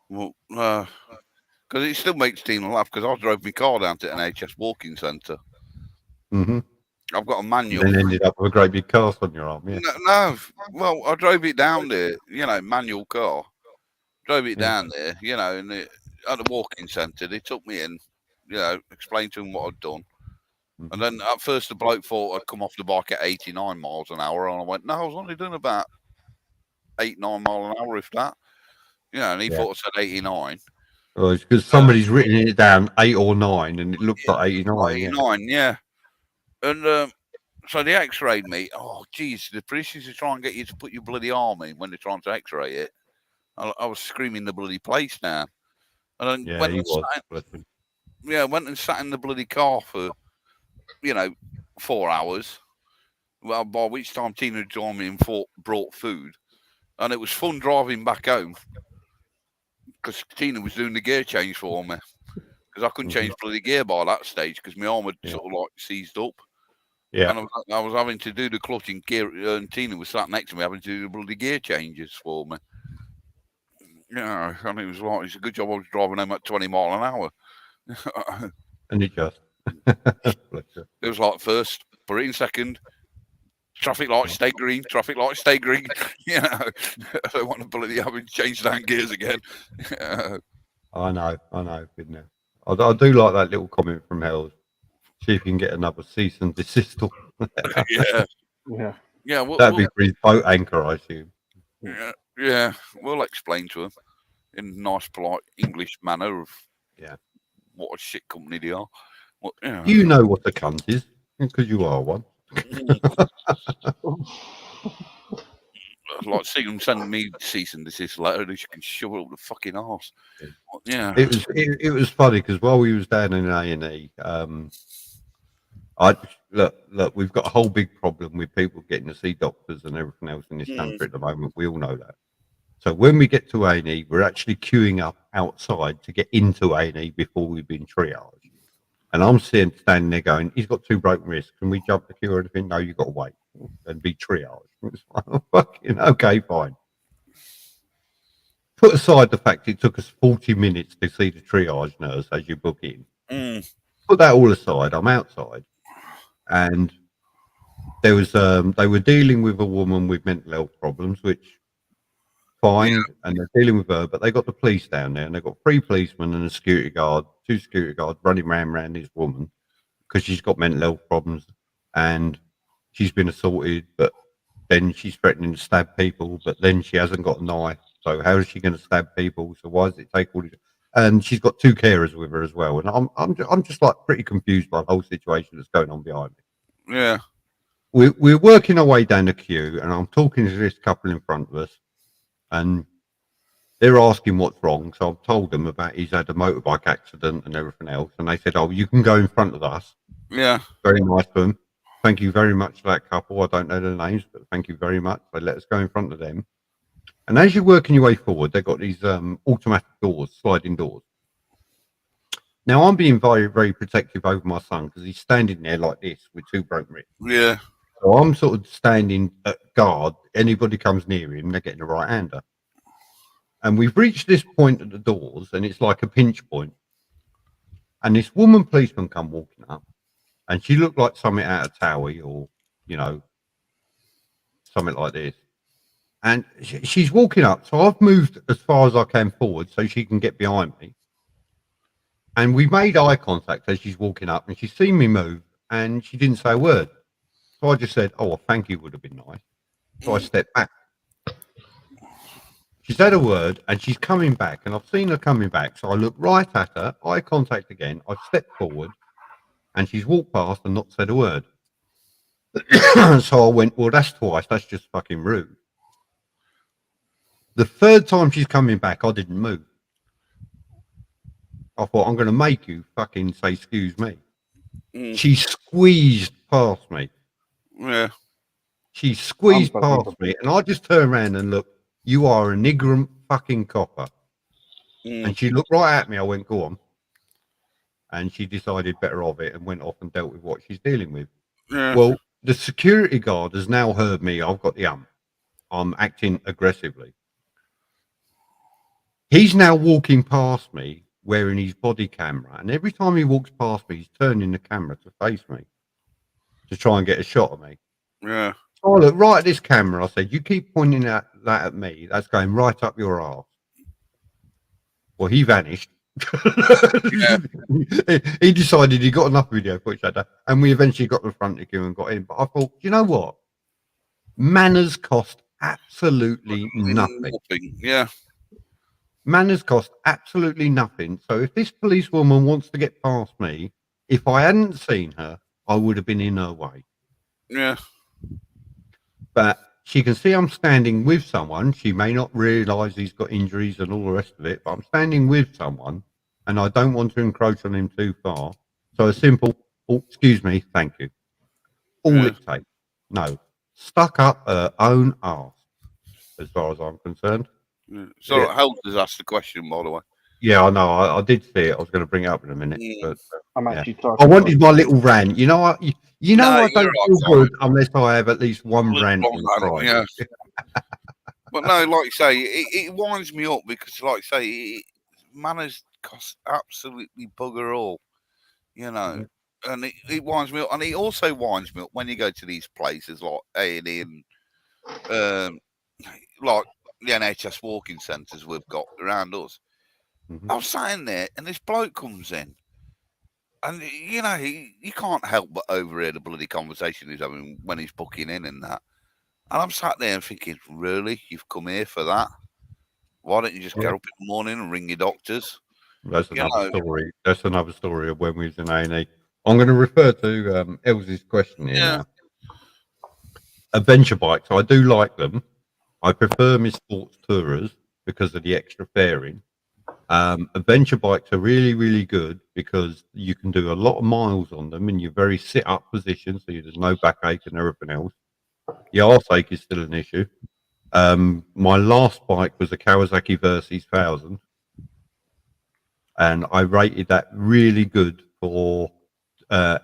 Well, because it still makes Tina laugh, because I drove my car down to NHS walking centre. I've got a manual. And then ended up with a great big cast on your arm, yeah. No, well, I drove it down there, you know, manual car. Drove it down there, you know, and at the walking centre, they took me in, you know, explained to them what I'd done. And then at first the bloke thought I'd come off the bike at 89 miles an hour, and I went, no, I was only doing about 8-9 miles an hour, if that. You know, and he thought I said 89. Well, it's because somebody's written it down 8 or 9, and it looks like 89. 89, yeah. And so they x-rayed me. Oh, geez, the police are trying to get you to put your bloody arm in when they're trying to x-ray it. I was screaming the bloody place down. And then went and sat in the bloody car for, you know, 4 hours. Well, by which time Tina had joined me and brought food. And it was fun driving back home, because Tina was doing the gear change for me, because I couldn't change bloody gear by that stage because my arm had sort of like seized up. Yeah. And I was having to do the clutch and gear, and Tina was sat next to me having to do the bloody gear changes for me. You know, and it was like, it's a good job I was driving home at 20 miles an hour. And it just. It was like first, put it in second. Traffic lights stay green. Traffic lights stay green. You know, I don't want to bloody having to change down gears again. I know, good now. I do like that little comment from Hells. See if you can get another cease and desist. Yeah. That'd be for his boat anchor, I assume. Yeah. We'll explain to him in a nice, polite English manner of what a shit company they are. Well, you know what a cunt is, because you are one. Like, see them sending me cease and desist letter, they can shove it up the fucking arse. Yeah, it was funny because while we was down in A&E, look, we've got a whole big problem with people getting to see doctors and everything else in this country at the moment. We all know that. So when we get to A&E, we're actually queuing up outside to get into A&E before we've been triaged. And I'm standing there going, he's got 2 broken wrists. Can we jump the queue or anything? No, you've got to wait and be triaged. It's like, oh, fucking okay, fine. Put aside the fact it took us 40 minutes to see the triage nurse as you book in. put that all aside. I'm outside, and there was they were dealing with a woman with mental health problems, which fine, and they're dealing with her, but they got the police down there, and they've got 3 policemen and a security guard, 2 security guards running around this woman because she's got mental health problems and she's been assaulted, but then she's threatening to stab people, but then she hasn't got a knife, so how is she going to stab people? So why does it take all these? And she's got 2 carers with her as well, and I'm just like pretty confused by the whole situation that's going on behind me. Yeah. We're working our way down the queue, and I'm talking to this couple in front of us, and they're asking what's wrong. So I've told them about he's had a motorbike accident and everything else, and they said, "Oh, you can go in front of us." Yeah. Very nice of them. Thank you very much for that couple. I don't know their names, but thank you very much. They let us go in front of them. And as you're working your way forward, they've got these automatic doors, sliding doors. Now, I'm being very, very protective over my son because he's standing there like this with 2 broken ribs. Yeah. So I'm sort of standing at guard. Anybody comes near him, they're getting a right-hander. And we've reached this point at the doors, and it's like a pinch point. And this woman policeman come walking up, and she looked like something out of Towie or, you know, something like this. And she's walking up, so I've moved as far as I can forward so she can get behind me. And we made eye contact as she's walking up, and she's seen me move, and she didn't say a word. So I just said, "Oh, well, thank you would have been nice." So I stepped back. She said a word, and she's coming back, and I've seen her coming back. So I look right at her, eye contact again. I've stepped forward, and she's walked past and not said a word. So I went, "Well, that's twice. That's just fucking rude." The 3rd time she's coming back, I didn't move. I thought, I'm going to make you fucking say, "Excuse me." She squeezed past me. Yeah. She squeezed past me, and I just turned around and looked. "You are an ignorant fucking copper." And she looked right at me. I went, "Go on." And she decided better of it and went off and dealt with what she's dealing with. Yeah. Well, the security guard has now heard me. I've got the I'm acting aggressively. He's now walking past me wearing his body camera, and every time he walks past me, he's turning the camera to face me to try and get a shot of me. Yeah. So I looked right at this camera. I said, "You keep pointing that at me. That's going right up your arse." Well, he vanished. Yeah. He decided he got enough video footage like that, and we eventually got the front of the queue and got in. But I thought, you know what? Manners cost absolutely nothing. Yeah. Manners cost absolutely nothing. So if this policewoman wants to get past me, if I hadn't seen her, I would have been in her way. Yeah. But she can see I'm standing with someone. She may not realise he's got injuries and all the rest of it, but I'm standing with someone, and I don't want to encroach on him too far. So a simple, "Oh, excuse me, thank you." All it takes. No, stuck up her own arse, as far as I'm concerned. So Help has asked the question, by the way. Yeah, I know. I did see it. I was going to bring it up in a minute, but I'm actually I wanted my little rant. You know what? You know, No, I don't feel good unless I have at least one rant in Friday. Yeah. But no, like you say, it winds me up because, like you say, manners cost absolutely bugger all, you know. And it winds me up, and it also winds me up when you go to these places like A&E and like the NHS walking centres we've got around us. I was sitting there, and this bloke comes in, and you know you can't help but overhear the bloody conversation he's having when he's booking in and that. And I'm sat there and thinking, really, you've come here for that? Why don't you just get up in the morning and ring your doctors? That's another story. That's another story of when we was in A&E. I'm going to refer to Elsie's question here now. Adventure bikes, I do like them. I prefer my sports tourers because of the extra fairing. Adventure bikes are really, really good because you can do a lot of miles on them in your very sit-up position, so there's no backache and everything else. The arse ache is still an issue. My last bike was a Kawasaki Versys 1000, and I rated that really good for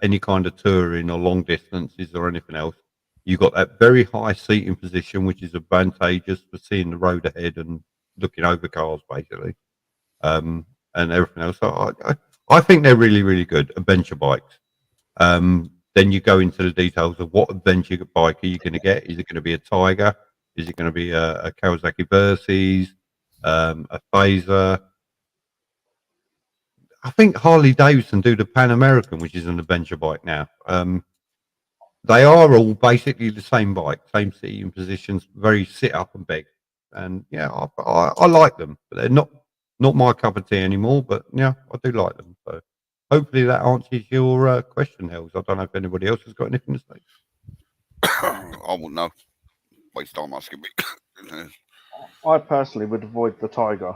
any kind of touring or long distances or anything else. You got that very high seating position, which is advantageous for seeing the road ahead and looking over cars, basically, and everything else. So I think they're really, really good adventure bikes. Then you go into the details of what adventure bike are you going to get? Is it going to be a Tiger? Is it going to be a Kawasaki Versys? A Phaser? I think Harley Davidson do the Pan American, which is an adventure bike now. They are all basically the same bike, same seating positions, very sit up and beg. And yeah, I like them, but they're not my cup of tea anymore. But yeah, I do like them. So hopefully that answers your question, Hells. I don't know if anybody else has got anything to say. I wouldn't know. Waste time asking me. I personally would avoid the Tiger.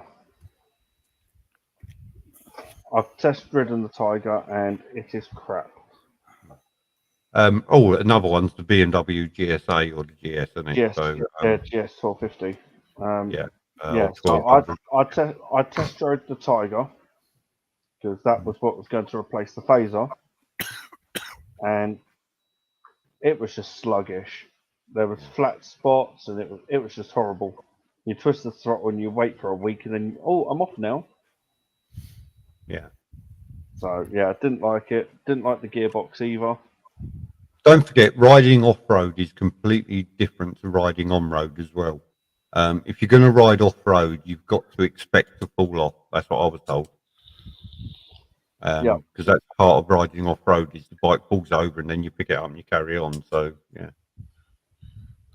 I've test ridden the Tiger and it is crap. Another one's the BMW GSA or the GS, isn't it? GS, So, GS 1250. yeah. So 1200. I test drove the Tiger because that was what was going to replace the Phaser, and it was just sluggish. There was flat spots, and it was just horrible. You twist the throttle and you wait for a week, and then I'm off now. Yeah. So yeah, I didn't like it. Didn't like the gearbox either. Don't forget, riding off road is completely different to riding on road as well. If you're going to ride off road, you've got to expect to fall off. That's what I was told. Because that's part of riding off road is the bike falls over and then you pick it up and you carry on. So yeah.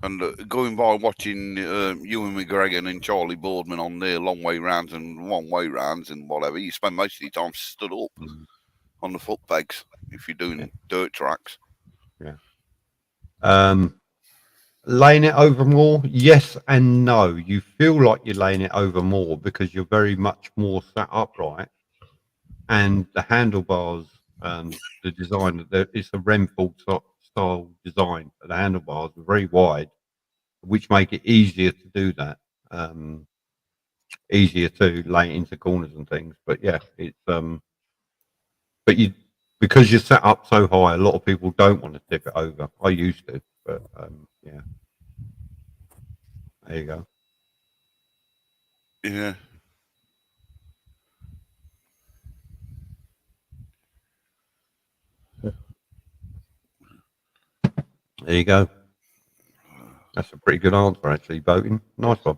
And going by watching Ewan McGregor and Charlie Boardman on their long way rounds and one way rounds and whatever, you spend most of your time stood up on the foot pegs if you're doing dirt tracks. Yeah. Laying it over more, yes and no. You feel like you're laying it over more because you're very much more sat upright, and the handlebars, the design, it's a Renford style design. The handlebars are very wide, which make it easier to do that. Easier to lay into corners and things. But yeah, it's but because you're set up so high, a lot of people don't want to tip it over. I used to, but yeah. There you go. Yeah. There you go. That's a pretty good answer, actually, Boating. Nice one.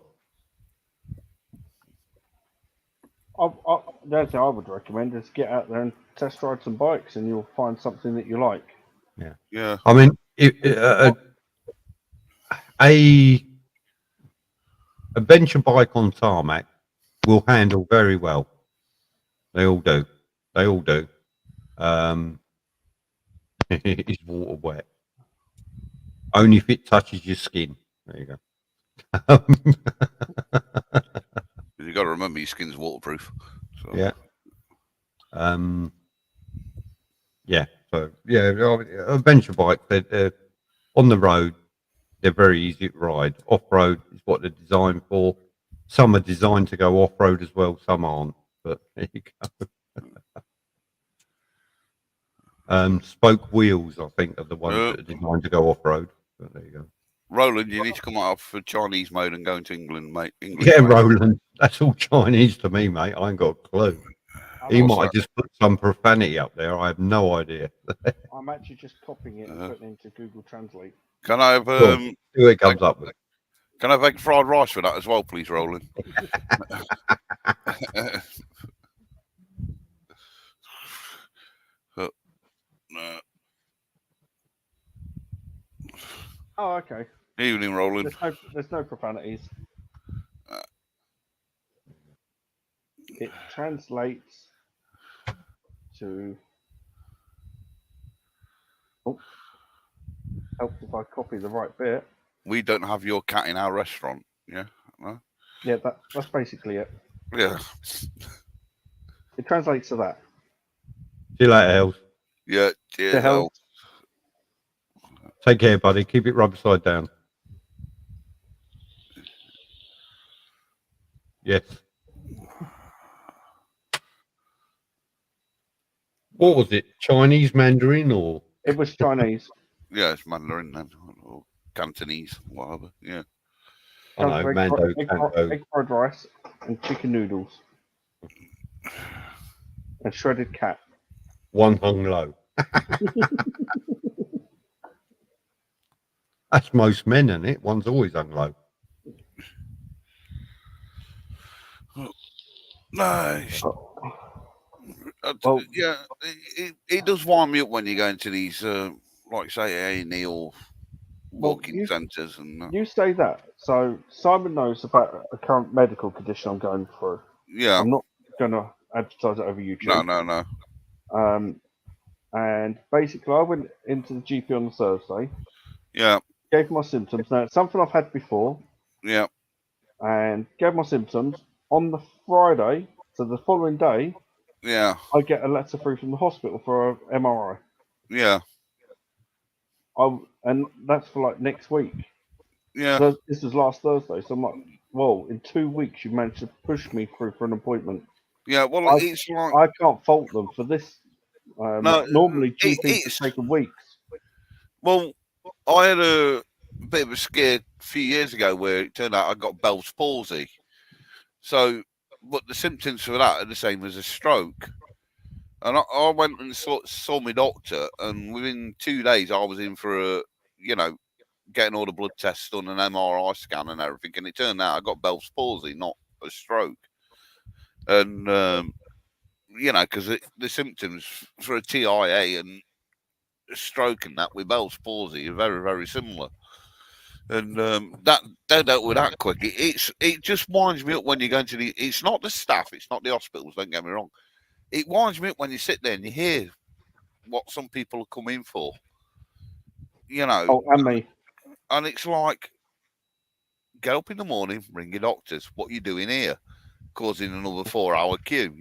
The only thing I would recommend is get out there and test ride some bikes, and you'll find something that you like. Yeah. Yeah. I mean, a adventure bike on tarmac will handle very well. They all do. They all do. It's water wet. Only if it touches your skin. There you go. You got to remember your skin's waterproof. So. Yeah. Yeah. So yeah, adventure bikes. They're on the road. They're very easy to ride. Off road is what they're designed for. Some are designed to go off road as well. Some aren't. But there you go. Spoke wheels, I think, are the ones that are designed to go off road. But there you go. Roland, you need to come out for Chinese mode and go into England, mate. English, yeah, mate. Roland. That's all Chinese to me, mate. I ain't got a clue. He might have just put some profanity up there. I have no idea. I'm actually just copying it and putting it into Google Translate. Can I have see what it comes up with. Can I have egg fried rice for that as well, please, Roland? Oh, okay. Evening, Roland. There's no profanities. It translates to. Oh, helps if I copy the right bit. We don't have your cat in our restaurant. Yeah. No? Yeah, that's basically it. Yeah. It translates to that. See you later, Hells. Yeah. Cheers, To hell. Take care, buddy. Keep it rubber side down. Yes. What was it? Chinese, Mandarin, or? It was Chinese. Yeah, it's Mandarin then, or Cantonese, whatever. Yeah. I know, Mando, egg fried rice and chicken noodles. And shredded cat. One hung low. That's most men, isn't it? One's always hung low. No. Well, Yeah, it does wind me up when you go into these, like say, A&E or walking centres. And you say that. So Simon knows about a current medical condition I'm going through. yeah, I'm not going to advertise it over YouTube. No. And basically, I went into the GP on the Thursday. Yeah. Gave my symptoms. Now, it's something I've had before. Yeah. And gave my symptoms. On the Friday, so the following day, yeah, I get a letter through from the hospital for an MRI. Yeah. And that's for like next week. Yeah. So this was last Thursday. So I'm like, well, in 2 weeks, you managed to push me through for an appointment. Yeah, well, it's like... I can't fault them for this. No, normally, GPs have taken weeks. Well, I had a bit of a scare a few years ago where it turned out I got Bell's palsy. So, but the symptoms for that are the same as a stroke. And I went and saw my doctor, and within 2 days, I was in for a, getting all the blood tests done, an MRI scan and everything. And it turned out I got Bell's palsy, not a stroke. And, because the symptoms for a TIA and a stroke and that with Bell's palsy are very, very similar. And that they dealt with that quick. It just winds me up when you go into the... It's not the staff, it's not the hospitals, don't get me wrong. It winds me up when you sit there and you hear what some people have come in for. Oh, and me. And it's like, get up in the morning, ring your doctors. What are you doing here? Causing another 4-hour queue,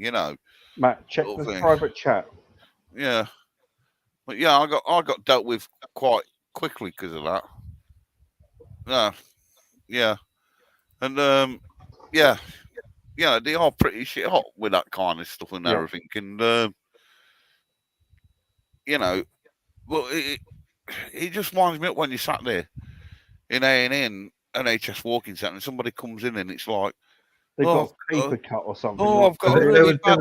Matt, check the private chat. Yeah. But yeah, I got dealt with quite quickly because of that. Yeah. And they are pretty shit hot with that kind of stuff and everything. And well, it just winds me up when you sat there in A&E and NHS walking centre and somebody comes in and it's like, they got paper cut or something. Oh, I've got really bad...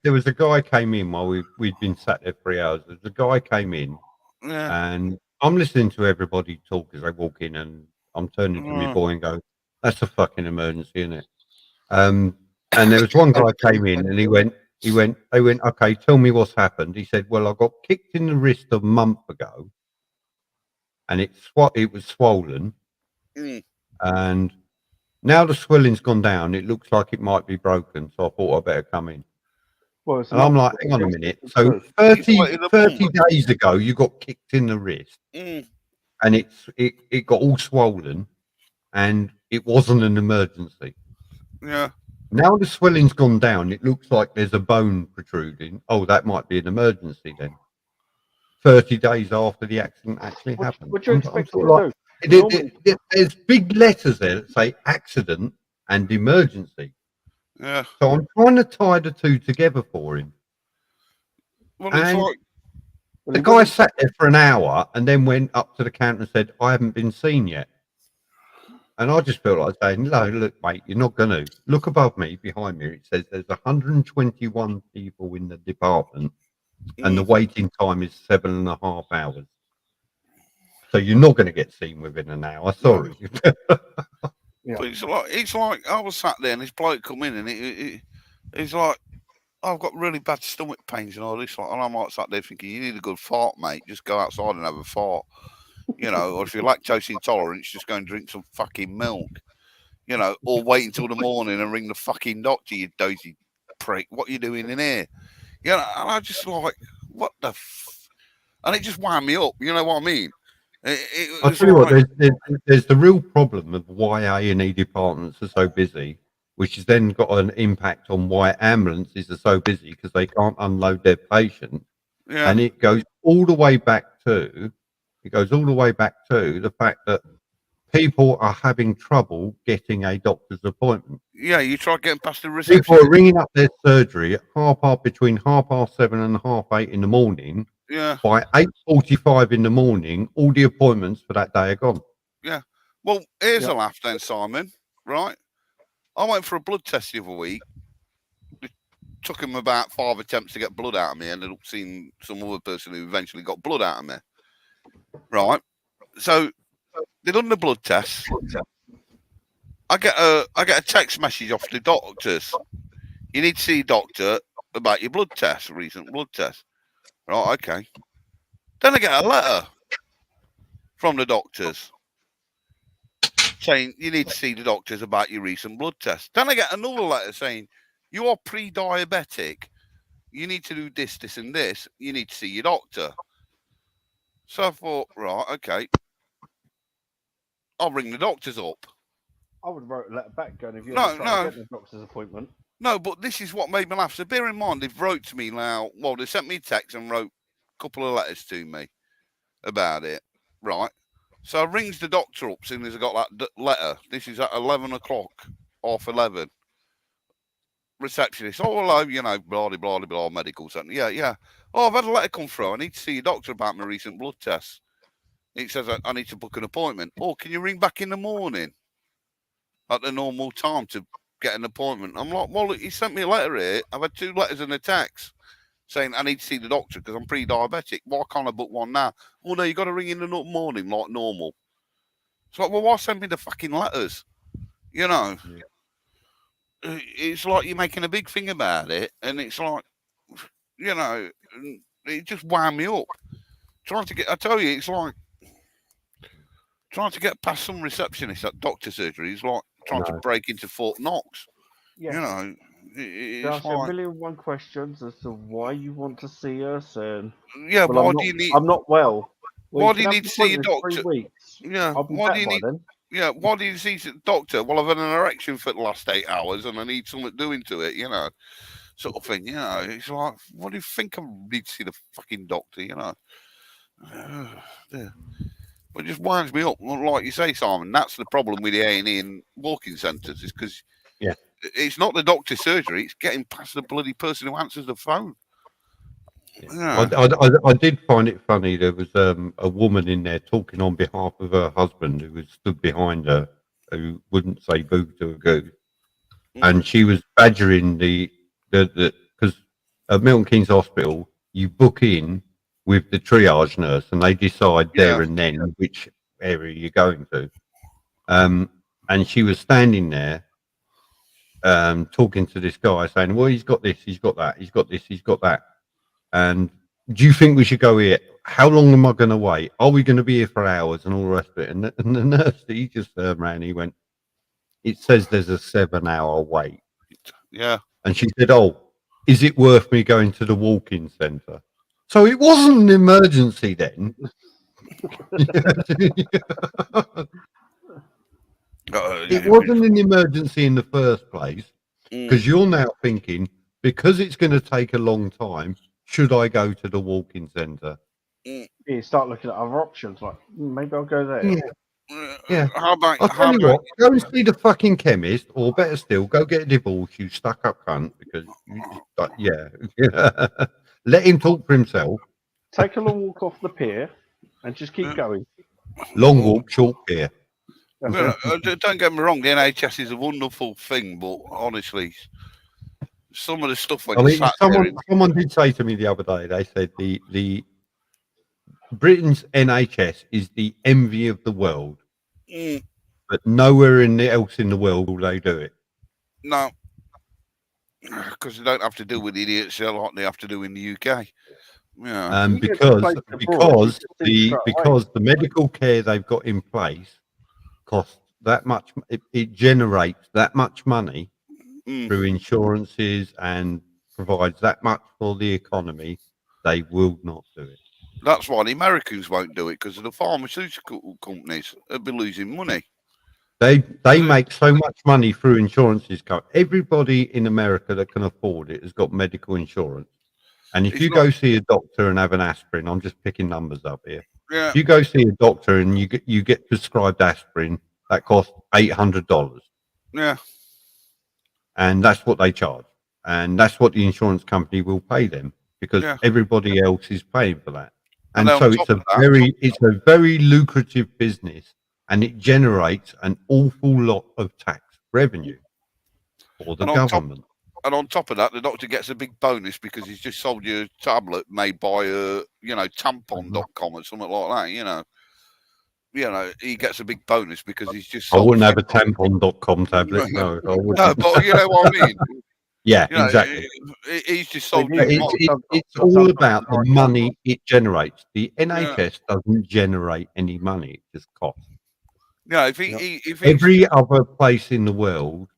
There was a guy came in while we'd been sat there 3 hours. There was a guy came in, and I'm listening to everybody talk as they walk in, and I'm turning to my boy and go, "That's a fucking emergency, isn't it?" And there was one guy came in, and they went, "Okay, tell me what's happened." He said, "Well, I got kicked in the wrist a month ago, and it was swollen, and now the swelling's gone down. It looks like it might be broken, so I thought I'd better come in." Well, and I'm like, hang on a minute. So 30 days ago, you got kicked in the wrist, and it got all swollen, and it wasn't an emergency. Yeah. Now the swelling's gone down. It looks like there's a bone protruding. Oh, that might be an emergency then. 30 days after the accident actually happened. What do you expect to do? There's big letters there that say accident and emergency. Yeah. So I'm trying to tie the two together for him. Well, and the guy sat there for an hour and then went up to the counter and said, "I haven't been seen yet." And I just felt like saying, "No, look, mate, you're not going to. Look above me, behind me. It says there's 121 people in the department and the waiting time is 7.5 hours. So you're not going to get seen within an hour. Sorry." Yeah. But it's like I was sat there and this bloke come in and he's like, "I've got really bad stomach pains and all this." And I'm like sat there thinking, "You need a good fart, mate. Just go outside and have a fart. Or if you're lactose intolerant, just go and drink some fucking milk. Or wait until the morning and ring the fucking doctor, you dozy prick. What are you doing in here?" And I just like, what the and it just wound me up. You know what I mean? I'll tell you what, there's the real problem of why A&E departments are so busy, which has then got an impact on why ambulances are so busy because they can't unload their patient. Yeah. And it goes all the way back to the fact that people are having trouble getting a doctor's appointment. Yeah, you try getting past the reception. People are ringing up their surgery at between 7:30 and 8:30 in the morning. Yeah. By 8:45 in the morning, all the appointments for that day are gone. Yeah. Well, here's a laugh then, Simon. Right? I went for a blood test the other week. took him about 5 attempts to get blood out of me. Ended up seeing some other person who eventually got blood out of me. Right. So they done the blood test. I get a text message off the doctors. You need to see a doctor about your blood test, recent blood test. Right, okay. Then I get a letter from the doctors saying you need to see the doctors about your recent blood test. Then I get another letter saying you are pre-diabetic. You need to do this, this, and this. You need to see your doctor. So I thought, right, okay. I'll ring the doctors up. I would have wrote a letter back going, if you're trying to get the doctor's appointment. No, but this is what made me laugh. So bear in mind, they've wrote to me now. Well, they sent me a text and wrote a couple of letters to me about it. Right. So I rings the doctor up as soon as I got that letter. This is at 11 o'clock, half 11. Receptionist, oh, hello, you know, blah, blah, blah, blah, medical center. Yeah. Oh, I've had a letter come through. I need to see your doctor about my recent blood tests. It says I need to book an appointment. Oh, can you ring back in the morning at the normal time to get an appointment? I'm like, well, he sent me a letter here. I've had 2 letters and a text saying I need to see the doctor because I'm pre-diabetic. Why can't I book one now? Oh, no, you got to ring in the morning like normal. So, well, why send me the fucking letters? You know? Yeah. It's like you're making a big thing about it, and it's like, you know, it just wound me up. I tell you, it's like trying to get past some receptionist at doctor surgery is like trying to break into Fort Knox. Yeah. You know, it's ask like, 1,000,001 questions as to why you want to see us, and yeah, well, why do you need? I'm not well. Why do you need to see a doctor? 3 weeks. Yeah, why do you need? Then. Yeah, why do you see a doctor? Well, I've had an erection for the last 8 hours and I need something doing to it, you know, sort of thing, you know. It's like, what do you think I need to see the fucking doctor, you know? But it just winds me up. Like you say, Simon, that's the problem with the A&E and walking centres is because it's not the doctor's surgery, it's getting past the bloody person who answers the phone. Yeah. I did find it funny. There was a woman in there talking on behalf of her husband who was stood behind her, who wouldn't say boo to a goose, and she was badgering the because at Milton Keynes Hospital you book in with the triage nurse and they decide there and then which area you're going to, and she was standing there talking to this guy saying, well, he's got this, he's got that, he's got this, he's got that. And do you think we should go here? How long am I going to wait? Are we going to be here for hours and all the rest of it? And the nurse, he just turned around and he went, it says there's a 7-hour wait. Yeah. And she said, oh, is it worth me going to the walk-in centre? So it wasn't an emergency then. It wasn't an emergency in the first place because you're now thinking, because it's going to take a long time, should I go to the walk-in centre? You start looking at other options, like maybe I'll go there. Yeah. I'll tell you what, go and see the fucking chemist, or better still, go get a divorce, you stuck-up cunt, because let him talk for himself. Take a long walk off the pier and just keep going. Long walk, short pier. Don't get me wrong, the NHS is a wonderful thing, but honestly, some of the stuff someone did say to me the other day, they said the Britain's NHS is the envy of the world, but nowhere else in the world will they do it. No, because they don't have to deal with idiots like they have to do in the UK. Yeah, because the medical care they've got in place costs that much. It generates that much money through insurances and provides that much for the economy. They will not do it. That's why the Americans won't do it, because the pharmaceutical companies will be losing money. They make so much money through insurances. Everybody in America that can afford it has got medical insurance. And if you go see a doctor and have an aspirin, I'm just picking numbers up here. Yeah. If you go see a doctor and you get prescribed aspirin, that costs $800. Yeah. And that's what they charge. And that's what the insurance company will pay them, because everybody else is paying for that. And so it's a very lucrative business, and it generates an awful lot of tax revenue for the government. And on top of that, the doctor gets a big bonus because he's just sold you a tablet made by, tampon.com or something like that, he gets a big bonus because he's just I sold. wouldn't have a tampon.com tablet. No, I wouldn't. No, but you know what I mean? Yeah, exactly. He's just sold But you. It's all about the money it generates. The NHS doesn't generate any money; it just costs. Yeah, if he's Every other place in the world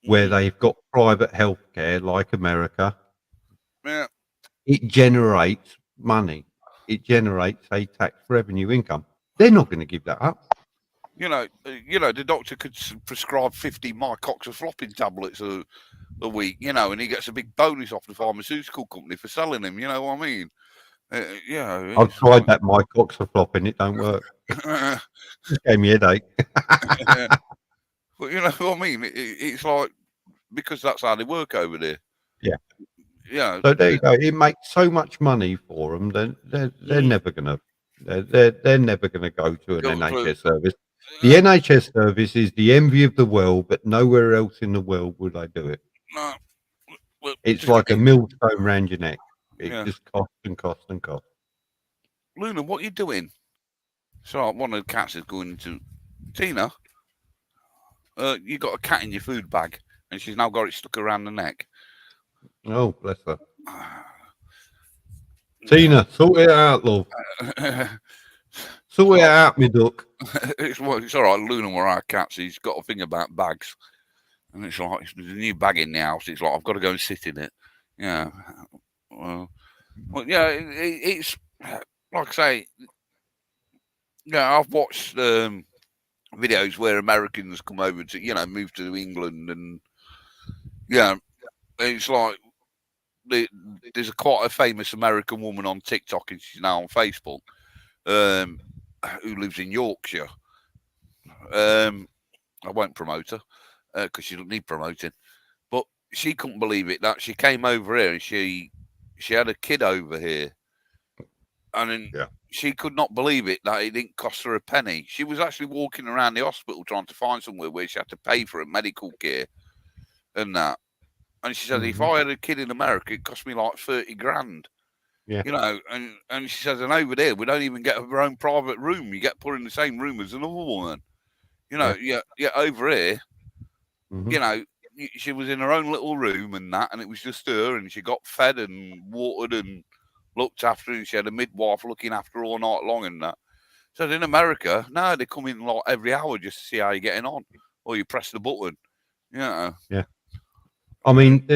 where they've got private healthcare, like America, yeah, it generates money. It generates a tax revenue income. They're not going to give that up. the doctor could prescribe 50 mycoxaflopin tablets a week, and he gets a big bonus off the pharmaceutical company for selling them. You know what I mean? I've tried that mycoxaflopin, it don't work. It gave me a headache. But you know what I mean? It's like, because that's how they work over there. Yeah. Yeah. So there you go. It makes so much money for them. They're never gonna they're never gonna go to an NHS service. The NHS service is the envy of the world, but nowhere else in the world would they do it. No. Well, It's like a millstone round your neck. It just costs and costs and costs. Luna, what are you doing? So one of the cats is going to Tina. You got a cat in your food bag, and she's now got it stuck around the neck. Oh, bless her. Tina, sort it out, love. Sort it out, me duck. It's all right. Luna were our cats. He's got a thing about bags, and it's like there's a new bag in the house. It's like I've got to go and sit in it. Yeah. Well, yeah. It's like I say. Yeah, I've watched videos where Americans come over to move to England, and it's like there's quite a famous American woman on TikTok, and she's now on Facebook, who lives in Yorkshire. I won't promote her because she doesn't need promoting, but she couldn't believe it that she came over here and she had a kid over here, and then she could not believe it that it didn't cost her a penny. She was actually walking around the hospital trying to find somewhere where she had to pay for her medical care and that. And she said, if I had a kid in America, it cost me like 30 grand. Yeah. And she says, and over there, we don't even get our own private room. You get put in the same room as another woman. Over here, she was in her own little room and that, and it was just her, and she got fed and watered and looked after, and she had a midwife looking after her all night long and that. So in America, now they come in like every hour just to see how you're getting on, or you press the button. Yeah. I mean,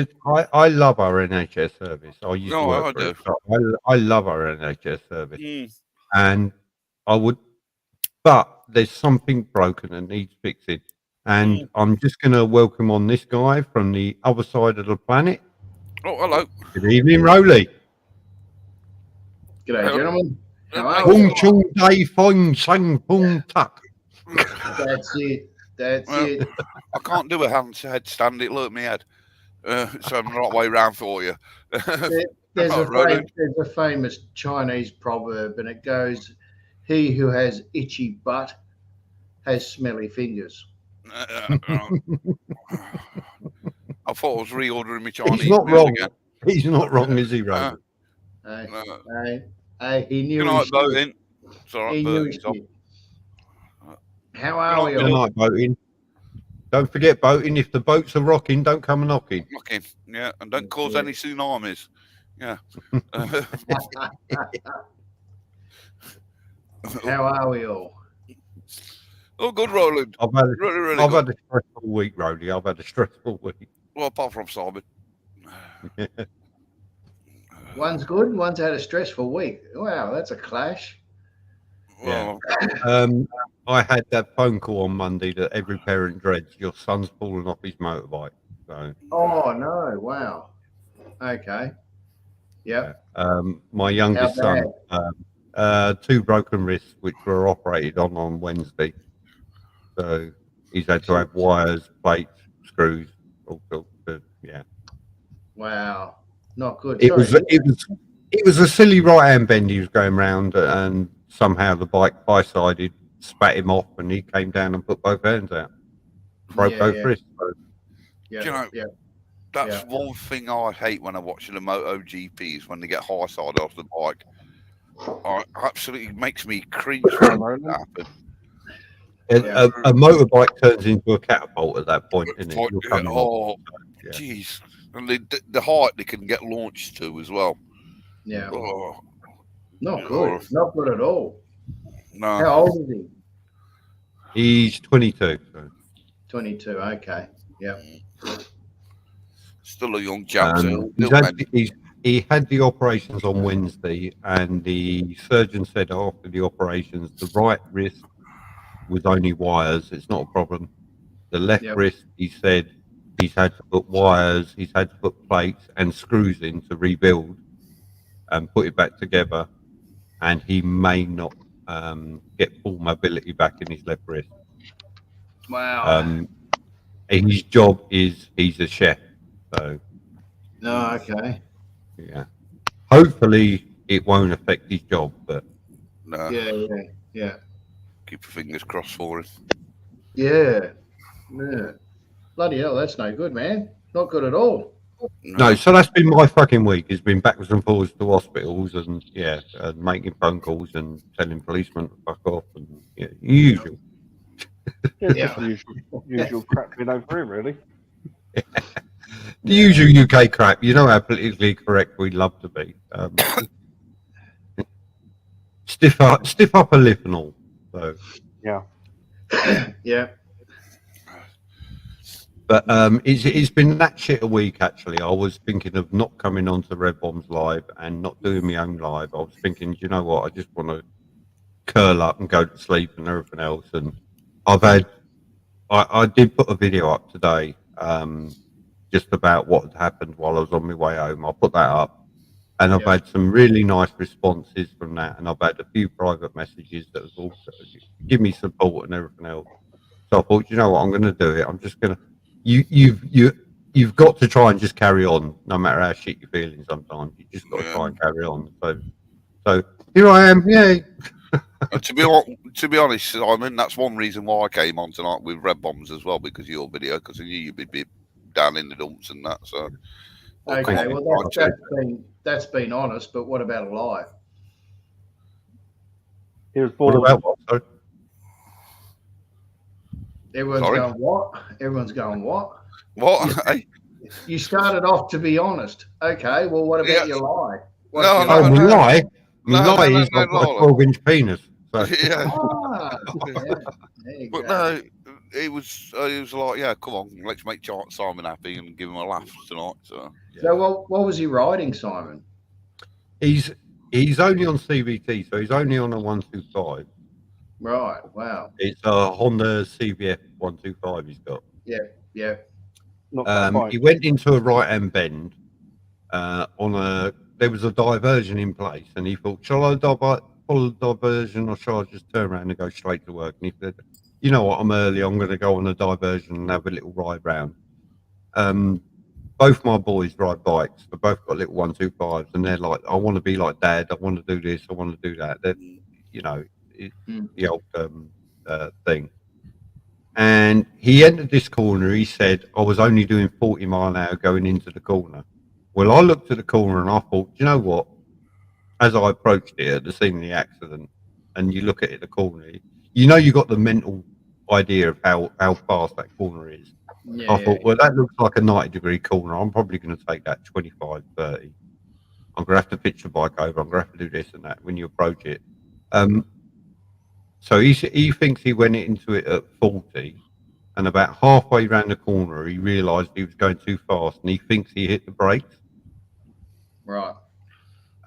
I love our NHS service. I used to work for it. So I love our NHS service, and but there's something broken and needs fixing. And I'm just going to welcome on this guy from the other side of the planet. Oh, hello. Good evening, Rowley. G'day, gentlemen. Pung chung day fong sang pung tuck. That's it. That's it. I can't do a headstand. It hurt me head. So I'm the right way round for you. There's a famous Chinese proverb, and it goes, "He who has itchy butt has smelly fingers." I thought I was reordering my Chinese. He's not wrong. Again. He's not wrong, is he, Rowan? He knew. Good night, boating. It's all right, boating. How are we? Good night, boating. Don't forget, boating. If the boats are rocking, don't come knocking. Knocking, yeah, and don't cause any tsunamis. Yeah. How are we all? Oh, good, Roland. I've had a stressful week, Rowley. I've had a stressful week. Well, apart from Simon. One's good, one's had a stressful week. Wow, that's a clash. Yeah. I had that phone call on Monday that every parent dreads. Your son's fallen off his motorbike. So. Oh no! Wow. Okay. Yep. My youngest son, 2 broken wrists, which were operated on Wednesday. So he's had to have wires, plates, screws, all sorts of, yeah. Wow. Not good. It was a silly right hand bend he was going round, and somehow the bike bisided, spat him off, and he came down and put both hands out. Broke both wrists. So. Yeah. That's one thing I hate when I watch the MotoGP is when they get high side off the bike. It absolutely makes me cringe for it to happen. A motorbike turns into a catapult at that point, isn't it? You're coming jeez. And the height they can get launched to as well. Yeah. Oh. Not good. Not good at all. No. How old is he? He's 22. So. 22. Okay. Yeah. Still a young chap. He had the operations on Wednesday, and the surgeon said after the operations, the right wrist was only wires. It's not a problem. The left wrist, he said, he's had to put wires, he's had to put plates and screws in to rebuild and put it back together. And he may not get full mobility back in his left wrist. Wow. His job is he's a chef. So. Oh, okay. Yeah. Hopefully it won't affect his job, but. No. Yeah. Keep your fingers crossed for him. Yeah. Bloody hell, that's no good, man. Not good at all. No, so that's been my fucking week. It's been backwards and forwards to hospitals and making phone calls and telling policemen to fuck off and usual. Usual crap been over here, really. The usual UK crap. You know how politically correct we love to be. Stiff upper lip and all. So yeah. But it's been that shit a week, actually. I was thinking of not coming on to Red Bombs Live and not doing my own live. I was thinking, you know what, I just want to curl up and go to sleep and everything else. And I did put a video up today just about what had happened while I was on my way home. I'll put that up. And I've had some really nice responses from that. And I've had a few private messages that have also give me support and everything else. So I thought, you know what, I'm going to do it. I'm just going to... You've got to try and just carry on, no matter how shit you're feeling. Sometimes you just got to try and carry on. So here I am, yay! To be honest, Simon, that's one reason why I came on tonight with Red Bombs as well, because of your video, because I knew you'd be down in the dumps and that. So okay, well that's been honest, but what about a lie? He was born about what? Sorry? Everyone's going what? Everyone's going what? What? You started off to be honest. Okay, well, what about your lie? Lie? My lie is I've got a 12-inch penis. So. But no, it was like, yeah, come on, let's make Simon happy and give him a laugh tonight. So what was he riding, Simon? He's only on CVT, so he's only on a 125. Right, wow. It's a Honda CVF 125 he's got. Yeah. He went into a right-hand bend there was a diversion in place, and he thought, shall I follow the diversion or shall I just turn around and go straight to work? And he said, you know what, I'm early, I'm going to go on a diversion and have a little ride round. Both my boys ride bikes. They both got little 125s, and they're like, I want to be like Dad, I want to do this, I want to do that. They're, the old thing. And he entered this corner. He said, I was only doing 40 mile an hour going into the corner. Well, I looked at the corner and I thought, you know what? As I approached it at the scene of the accident, and you look at it, the corner, you got the mental idea of how fast that corner is. I thought, well, that looks like a 90-degree corner. I'm probably going to take that 25, 30. I'm going to have to pitch the bike over. I'm going to have to do this and that when you approach it. So he thinks he went into it at 40, and about halfway around the corner, he realised he was going too fast, and he thinks he hit the brakes. Right.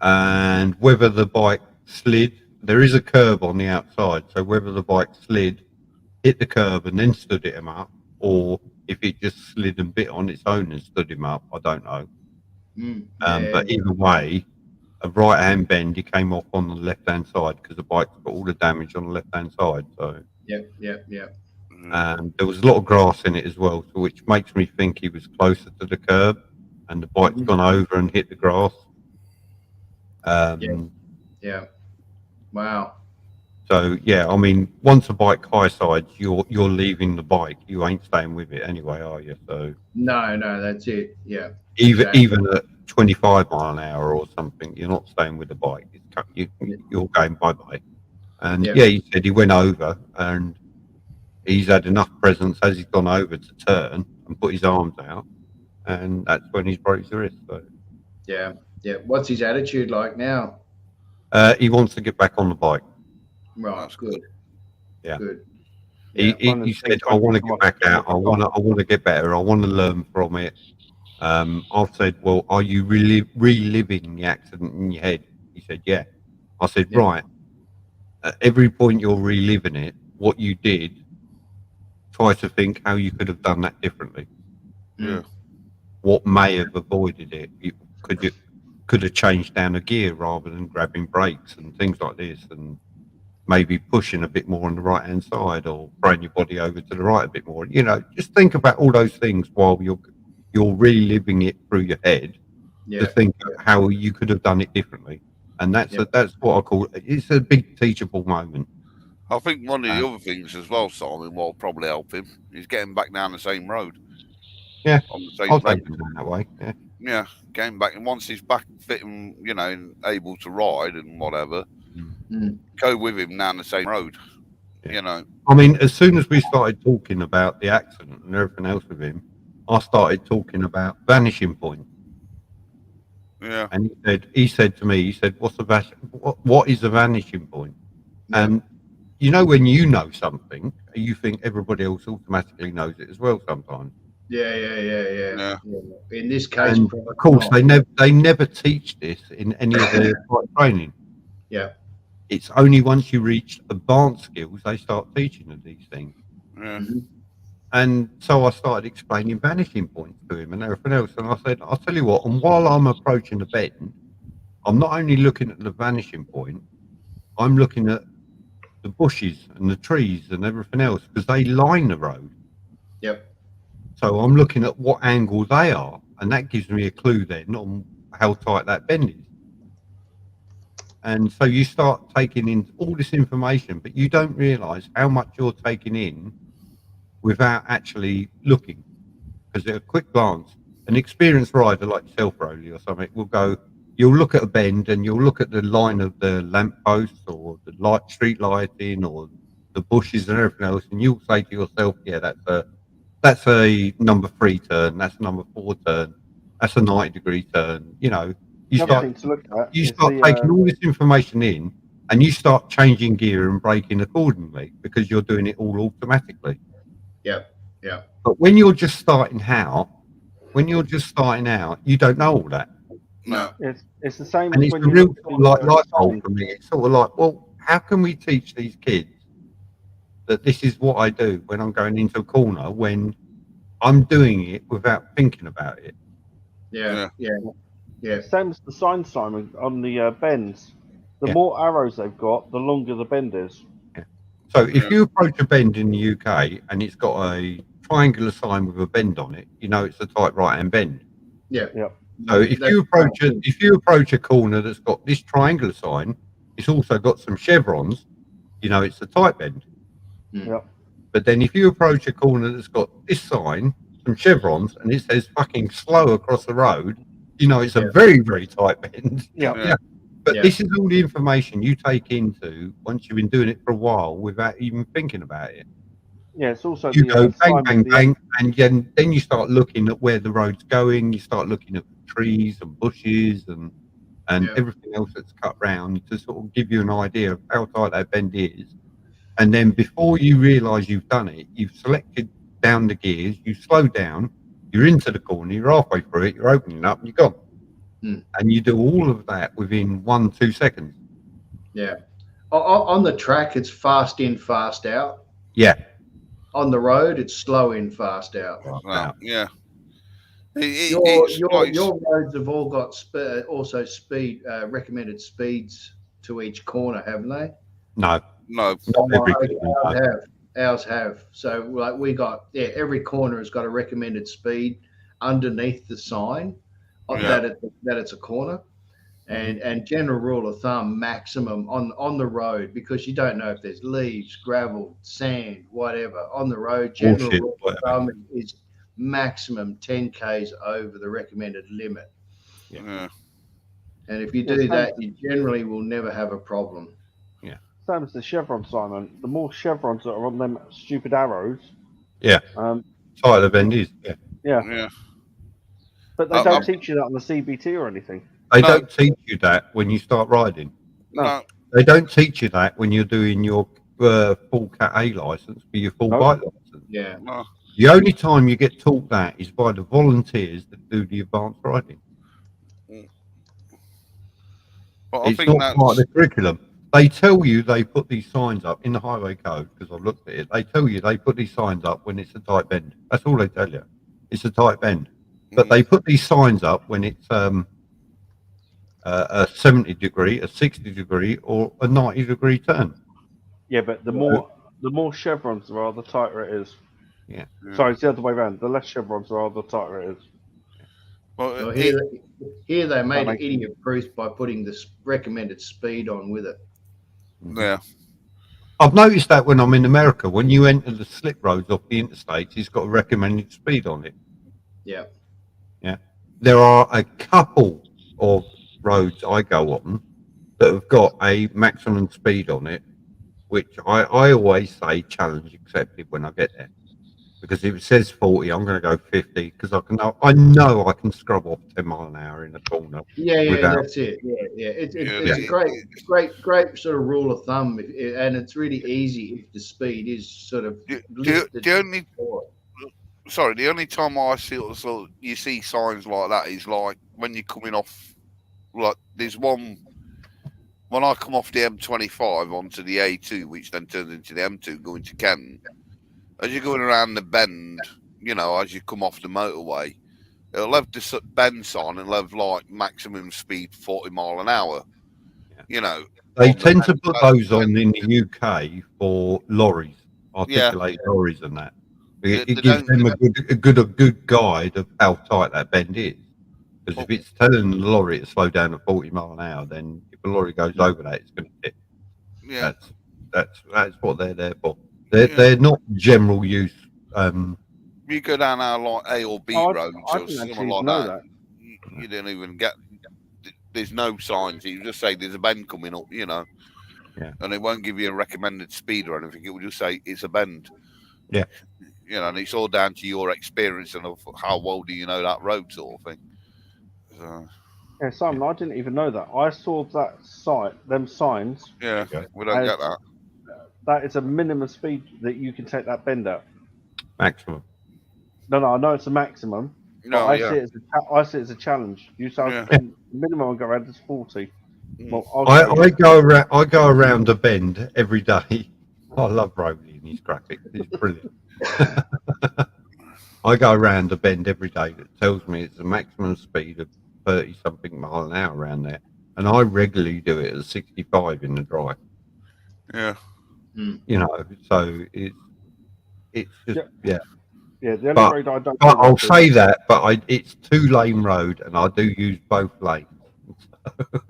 And whether the bike slid, there is a curb on the outside, so whether the bike slid, hit the curb, and then stood him up, or if it just slid and bit on its own and stood him up, I don't know. But either way, a right-hand bend, he came off on the left-hand side because the bike's got all the damage on the left-hand side. So and there was a lot of grass in it as well, so which makes me think he was closer to the curb, and the bike's gone over and hit the grass. Wow. So yeah, I mean, once a bike high sides, you're leaving the bike. You ain't staying with it anyway, are you? So No, that's it. Yeah. even Exactly. even at 25 mile an hour or something, you're not staying with the bike. You're going bye bye. And Yeah. yeah, he said he went over and he's had enough presence as he's gone over to turn and put his arms out, and that's when he's broke his wrist. So Yeah. What's his attitude like now? he wants to get back on the bike. Right. That's Good. Yeah. Good. He said, "I want to get back out. I want to get better. I want to learn from it." I've said, "Well, are you really reliving the accident in your head?" He said, "Yeah." I said, Yeah. "Right. At every point you're reliving it, what you did, try to think how you could have done that differently. Yeah. What may have avoided it? You could have changed down a gear rather than grabbing brakes and things like this, and maybe pushing a bit more on the right hand side or throwing your body over to the right a bit more. You know, just think about all those things while you're reliving it through your head to think how you could have done it differently." And that's what I call it. It's a big teachable moment. I think one of the other things as well, Simon, will probably help him is getting back down the same road. Yeah, on the same I'll road. take it that way. Yeah. Yeah, getting back, and once he's back fit and and able to ride and whatever, go with him down the same road. Yeah. I mean, as soon as we started talking about the accident and everything else with him, I started talking about vanishing point. Yeah. And he said to me, "What's what is a vanishing point?" Yeah. And when you know something, you think everybody else automatically knows it as well sometimes. Yeah. In this case, And of course, they never teach this in any of their training. Yeah. It's only once you reach advanced skills they start teaching them these things. Yeah. And so I started explaining vanishing points to him and everything else. And I said, "I'll tell you what, and while I'm approaching the bend, I'm not only looking at the vanishing point, I'm looking at the bushes and the trees and everything else because they line the road. Yep. So I'm looking at what angle they are, and that gives me a clue then on how tight that bend is. And so you start taking in all this information, but you don't realize how much you're taking in without actually looking. Because at a quick glance, an experienced rider like yourself, Rolly, or something, will go, you'll look at a bend and you'll look at the line of the lampposts or the street lighting or the bushes and everything else, and you'll say to yourself, "Yeah, that's a number 3 turn, that's a number 4 turn, that's a 90-degree turn." You start taking all this information in, and you start changing gear and braking accordingly because you're doing it all automatically. Yeah. But when you're just starting out, you don't know all that. No. It's the same And as it's when a you real look light bulb for me. It's sort of like, well, how can we teach these kids that this is what I do when I'm going into a corner when I'm doing it without thinking about it? Yeah. Same as the sign, Simon, on the bends. The more arrows they've got, the longer the bend is. Yeah. So if you approach a bend in the UK and it's got a triangular sign with a bend on it, it's a tight right-hand bend. Yeah. So if you approach a corner that's got this triangular sign, it's also got some chevrons, it's a tight bend. Yeah. But then if you approach a corner that's got this sign, some chevrons, and it says fucking slow across the road, it's a very, very tight bend. Yeah. But this is all the information you take into once you've been doing it for a while without even thinking about it. Yeah, it's also You go bang, Simon, bang, bang, and then you start looking at where the road's going. You start looking at trees and bushes and everything else that's cut round to sort of give you an idea of how tight that bend is. And then before you realise you've done it, you've selected down the gears, you slow down, you're into the corner, you're halfway through it, you're opening up, and you're gone. And you do all of that within 1-2 seconds. Yeah. On the track, it's fast in, fast out. Yeah. On the road, it's slow in, fast out. Yeah. Your roads have all got also speed recommended speeds to each corner, haven't they? No. Ours have. So like we got every corner has got a recommended speed underneath the sign that it's a corner. And general rule of thumb, maximum on the road, because you don't know if there's leaves, gravel, sand, whatever on the road. General Bullshit, rule of whatever. thumb is maximum 10 k's over the recommended limit. Yeah. And if you do that, you generally will never have a problem. Same as the chevron, Simon. The more chevrons that are on them stupid arrows, tighter the bend is. Yeah. But they don't teach you that on the CBT or anything. They don't teach you that when you start riding. No. They don't teach you that when you're doing your full Cat A license for your full bike license. Yeah. No. The only time you get taught that is by the volunteers that do the advanced riding. But It's not part of the curriculum. They tell you they put these signs up in the highway code, because I've looked at it. They tell you they put these signs up when it's a tight bend. That's all they tell you. It's a tight bend. But they put these signs up when it's a 70 degree, a 60 degree, or a 90 degree turn. Yeah, but the more chevrons there are, the tighter it is. Yeah. Sorry, it's the other way around. The less chevrons there are, the tighter it is. Well, here they made it idiot proof by putting the recommended speed on with it. Yeah. I've noticed that when I'm in America, when you enter the slip roads off the interstates, it's got a recommended speed on it. Yeah. Yeah. There are a couple of roads I go on that have got a maximum speed on it, which I always say challenge accepted when I get there. Because if it says 40, I'm going to go 50, because I know I can scrub off 10 mile an hour in a corner. Yeah, that's it. Yeah. It's a great sort of rule of thumb, and it's really easy if the speed is sort of lifted. The only time I see you see signs like that is like when you're coming off. Like there's one when I come off the M25 onto the A2, which then turns into the M2 going to Kent. As you're going around the bend, as you come off the motorway, it'll have the bend sign and it'll have like maximum speed 40 mile an hour. They tend to put those on in the UK for lorries, articulated lorries and that. It gives them a good guide of how tight that bend is. Because if it's telling the lorry to slow down at 40 mile an hour, then if a lorry goes over that, it's going to hit. Yeah, that's what they're there for. They're not general use. You go down our like A or B roads or something like that. You don't even get. There's no signs. You just say there's a bend coming up, and it won't give you a recommended speed or anything. It will just say it's a bend. Yeah, and it's all down to your experience and of how well do you know that road sort of thing. So. Yeah, Simon, I didn't even know that. I saw them signs. Yeah, we don't get that. That is a minimum speed that you can take that bend at. Maximum. No, I know it's a maximum. No, I see it as a challenge. You say the minimum I go around is 40. Well, I go around a bend every day. I love Rowley and his graphics. He's brilliant. I go around a bend every day that tells me it's a maximum speed of 30 something mile an hour around there, and I regularly do it at 65 in the drive. Yeah. So it's just Yeah, the only road I don't. But I'll say that, but it's 2-lane road, and I do use both lanes.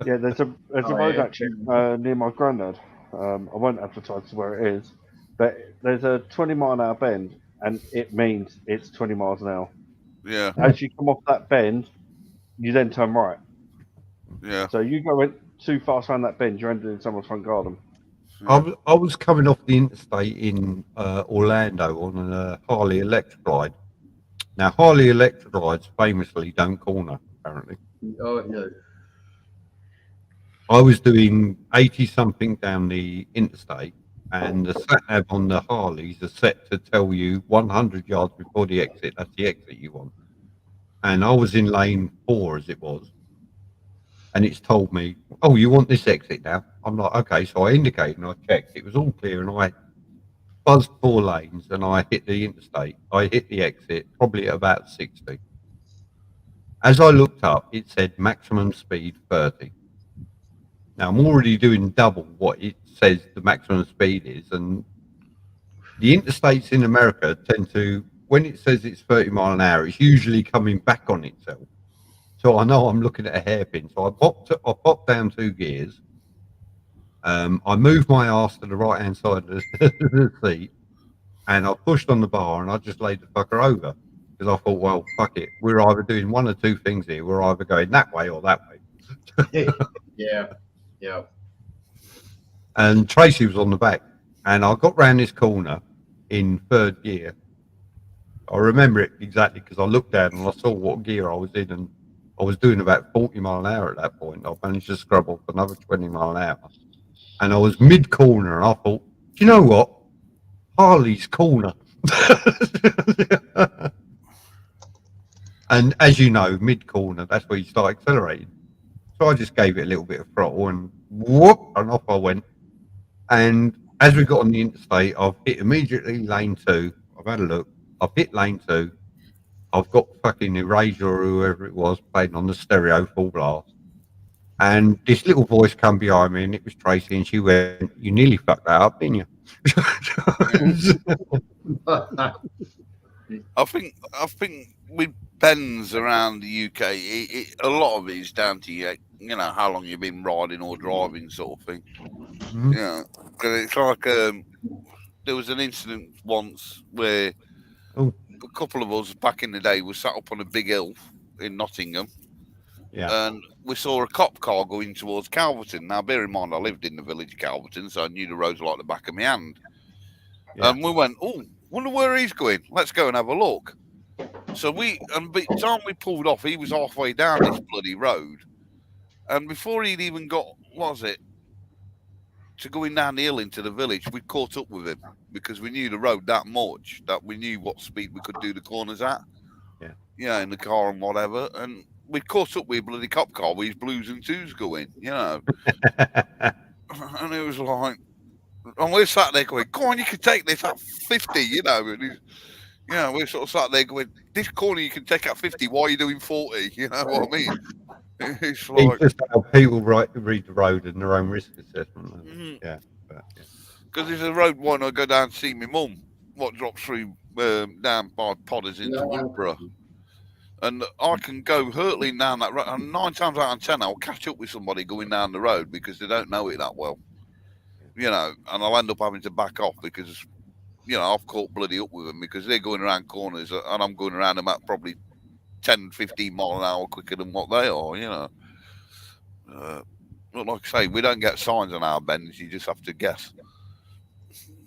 Yeah, there's a road actually near my granddad. I won't advertise where it is, but there's a 20 mile an hour bend, and it means it's 20 miles an hour. Yeah. As you come off that bend, you then turn right. Yeah. So you go too fast around that bend, you're ending in someone's front garden. I was coming off the interstate in Orlando on a Harley electric ride. Now, Harley electric rides famously don't corner, apparently. Oh, no. I was doing 80 something down the interstate, and the sat nav on the Harleys are set to tell you 100 yards before the exit, that's the exit you want. And I was in lane 4 as it was. And it's told me, oh, you want this exit now? I'm like, okay. So I indicated and I checked. It was all clear, and I buzzed 4 lanes and I hit the interstate. I hit the exit probably at about 60. As I looked up, it said maximum speed 30. Now I'm already doing double what it says the maximum speed is, and the interstates in America tend to, when it says it's 30 mile an hour, it's usually coming back on itself. So I know I'm looking at a hairpin. So I popped down 2 gears. I moved my ass to the right hand side of the seat, and I pushed on the bar, and I just laid the fucker over because I thought, well, fuck it, we're either doing one or two things here. We're either going that way or that way. Yeah. And Tracy was on the back, and I got round this corner in 3rd gear. I remember it exactly because I looked down and I saw what gear I was in, and I was doing about 40 mile an hour at that point. I managed to scrub off another 20 mile an hour, and I was mid corner, and I thought, do you know what? Harley's corner. And as you know, mid corner, that's where you start accelerating. So I just gave it a little bit of throttle, and whoop, and off I went. And as we got on the interstate, I've hit immediately lane 2. I've had a look. I've hit lane 2. I've got fucking Erasure or whoever it was playing on the stereo full blast. And this little voice come behind me, and it was Tracy, and she went, "You nearly fucked that up, didn't you?" I think with bends around the UK, a lot of it is down to you know how long you've been riding or driving, sort of thing. Mm-hmm. Yeah, because it's like there was an incident once where a couple of us back in the day were sat up on a big hill in Nottingham. Yeah. And we saw a cop car going towards Calverton. Now, bear in mind, I lived in the village of Calverton, so I knew the roads like the back of my hand. Yeah. And we went, oh, wonder where he's going. Let's go and have a look. So by the time we pulled off, he was halfway down this bloody road. And before he'd even got, to going down the hill into the village, we caught up with him because we knew the road that much that we knew what speed we could do the corners at. Yeah, in the car and whatever. And we caught up with a bloody cop car with his blues and twos going, you know. And it was like, and we're sat there going, go on, you can take this at 50, you know. And he's, you know, we're sort of sat there going, this corner you can take at 50, why are you doing 40? You know what I mean? It's like, it's just how people read the road and their own risk assessment. Yeah. Because there's a road one I go down to see my mum, what drops through down by Podders into Woodborough. And I can go hurtling down that road, and 9 times out of 10, I'll catch up with somebody going down the road because they don't know it that well, you know, and I'll end up having to back off because, you know, I've caught bloody up with them because they're going around corners and I'm going around them at probably 10, 15 mile an hour quicker than what they are, you know. But like I say, we don't get signs on our bends, you just have to guess.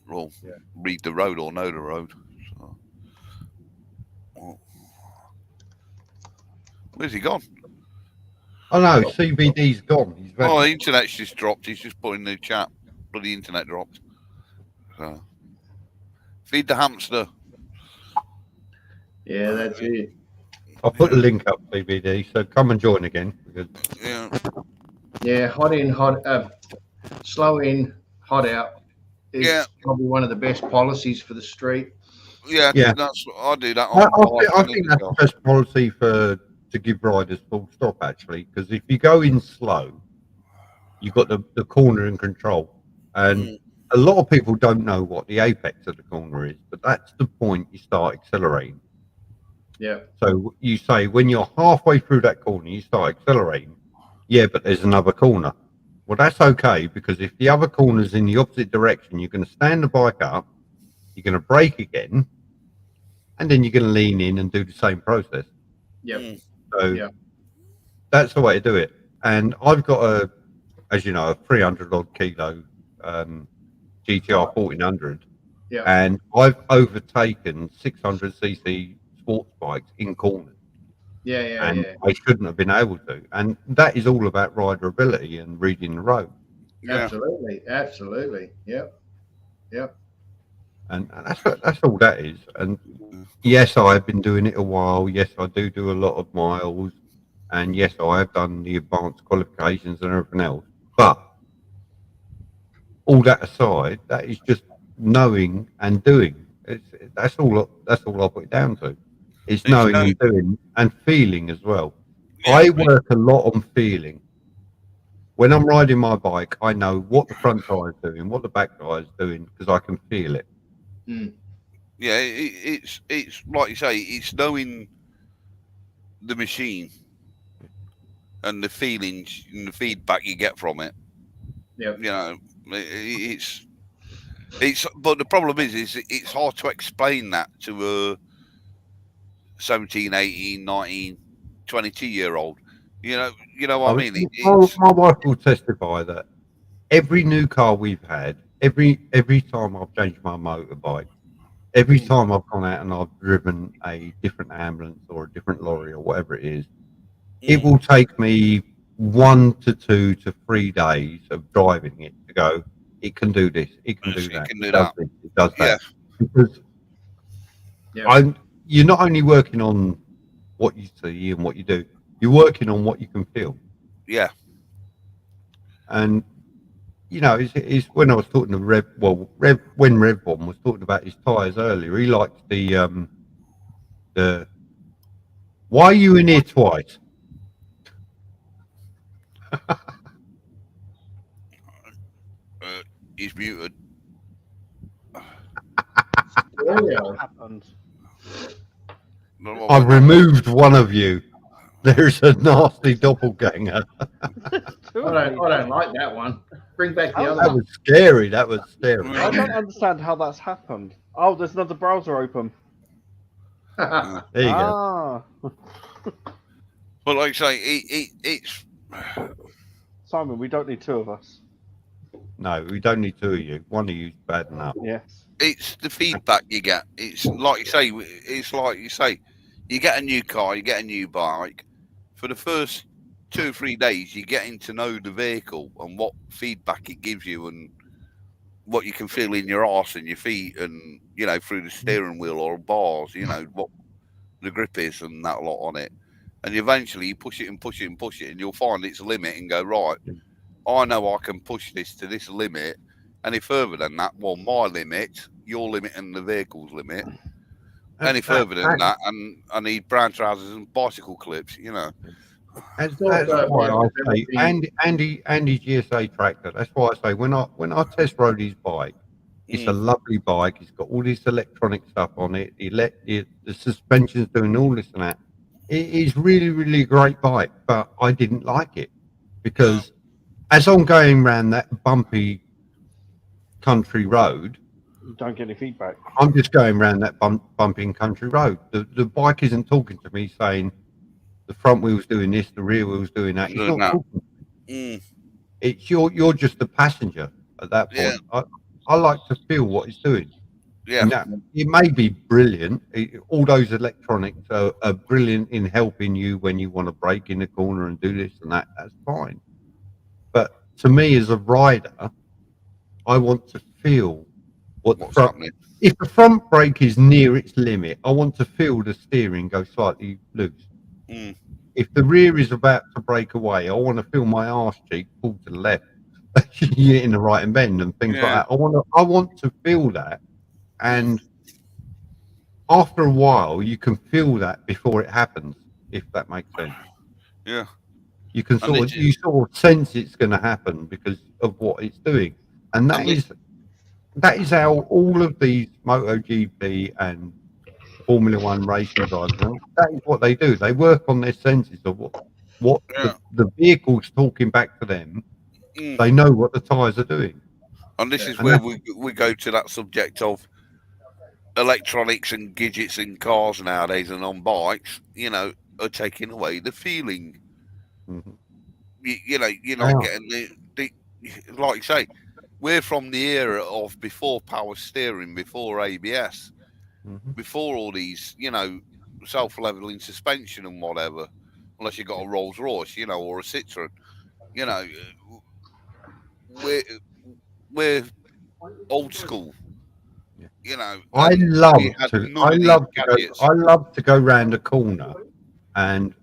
Well, read the road or know the road. So. Well. Where's he gone? Oh no, CBD's gone. He's back. Oh, the internet's just dropped. He's just put in the chat. Bloody internet dropped. So. Feed the hamster. Yeah, that's it. I'll put the link up, CBD, so come and join again. Yeah, hot in, slow in, hot out is probably one of the best policies for the street. Yeah. That's I do that. I think that's the best policy to give riders full stop, actually, because if you go in slow, you've got the corner in control, and a lot of people don't know what the apex of the corner is, but that's the point you start accelerating. Yeah. So you say when you're halfway through that corner, you start accelerating. Yeah, but there's another corner. Well, that's okay, because if the other corner's in the opposite direction, you're going to stand the bike up, you're going to brake again, and then you're going to lean in and do the same process. Yeah. So that's the way to do it. And I've got as you know, a 300 odd kilo GTR 1400. Yeah. And I've overtaken 600cc sports bikes in corners. I shouldn't have been able to. And that is all about riderability and reading the road. Absolutely. Yep. And that's all that is. And yes, I've been doing it a while. Yes, I do a lot of miles. And yes, I have done the advanced qualifications and everything else. But all that aside, that is just knowing and doing. That's all I put it down to. It's knowing and doing and feeling as well. I work a lot on feeling. When I'm riding my bike, I know what the front tire is doing, what the back tire is doing, because I can feel it. Yeah, it's like you say, it's knowing the machine. and the feelings and the feedback you get from it. Yeah. You know, it's. But the problem is it's hard to explain that to a 17, 18, 19, 22-year-old. You know what I mean? My wife will testify that every new car we've had, every time I've changed my motorbike, every time I've gone out and I've driven a different ambulance or a different lorry or whatever it is, it will take me 1 to 2 to 3 days of driving it to go, it can do this, it can do that, it does this, it does that. Because you're not only working on what you see and what you do, you're working on what you can feel. Yeah. And you know, it's when I was talking to when Revbon was talking about his tyres earlier, he likes the why are you in here twice? He's muted. I've removed one of you. There's a nasty doppelganger. I don't like that one. Bring back the other one. That was scary. That was scary. I don't understand how that's happened. Oh, there's another browser open. There you go. But like I say, it's... Simon, we don't need 2 of us. No, we don't need 2 of you. 1 of you's bad enough. Yes. It's the feedback you get. It's like you say, you get a new car, you get a new bike. For the first 2 or 3 days, you're getting to know the vehicle and what feedback it gives you and what you can feel in your arse and your feet and, you know, through the steering wheel or bars, you know, what the grip is and that lot on it. And eventually you push it and push it and push it and you'll find its limit and go, right, I know I can push this to this limit. Any further than that, well, my limit, your limit and the vehicle's limit. Any further than that, and I need brown trousers and bicycle clips, you know. That's why I say, Andy's GSA tractor. That's why I say when I test rode his bike, it's a lovely bike. It's got all this electronic stuff on it. The suspension's doing all this and that. It is really, really a great bike, but I didn't like it because as I'm going around that bumpy country road, you don't get any feedback. I'm just going around that bumping country road. The bike isn't talking to me saying the front wheel's doing this, the rear wheel's doing that. It's not talking to me. It's you're just the passenger at that point. Yeah. I like to feel what it's doing. Yeah. And it may be brilliant. All those electronics are brilliant in helping you when you want to brake in the corner and do this and that. That's fine. But to me as a rider, I want to feel what's happening. If the front brake is near its limit, I want to feel the steering go slightly loose. If the rear is about to break away, I want to feel my arse cheek pull to the left. You're in the right and bend and things like that. I want to feel that, and after a while, you can feel that before it happens. If that makes sense. Yeah. You can sort of sense it's going to happen because of what it's doing, and that is how all of these MotoGP and Formula One racing drivers, that is what they do. They work on their senses of what the vehicle's talking back to them. They know what the tyres are doing. And this is where we go to that subject of electronics and gadgets in cars nowadays and on bikes, you know, are taking away the feeling. You know, you're not getting the like you say, we're from the era of before power steering, before ABS, before all these, you know, self-leveling suspension and whatever, unless you got a Rolls Royce, you know, or a Citroen, you know, we're old school. You know, I love to go round a corner, and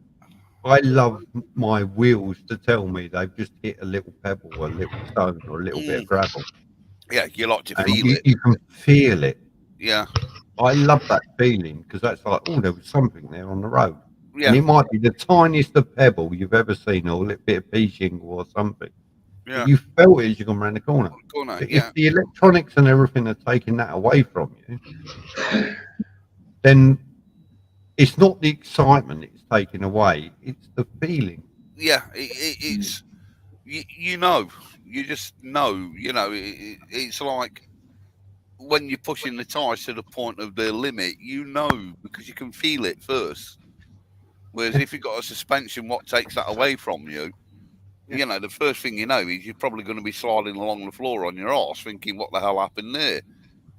I love my wheels to tell me they've just hit a little pebble or a little stone or a little bit of gravel. Yeah, you like to feel it. You can feel it. Yeah. I love that feeling because that's like, oh, there was something there on the road. Yeah. And it might be the tiniest of pebble you've ever seen or a little bit of pea shingle or something. Yeah. But you felt it as you come around the corner. If the electronics and everything are taking that away from you, then it's not the excitement it's taken away, it's the feeling. yeah, it's you know, you just know, it's like when you're pushing the tires to the point of their limit, because you can feel it first. Whereas if you've got a suspension, what takes that away from you? The first thing you know is you're probably going to be sliding along the floor on your arse, thinking, "What the hell happened there?"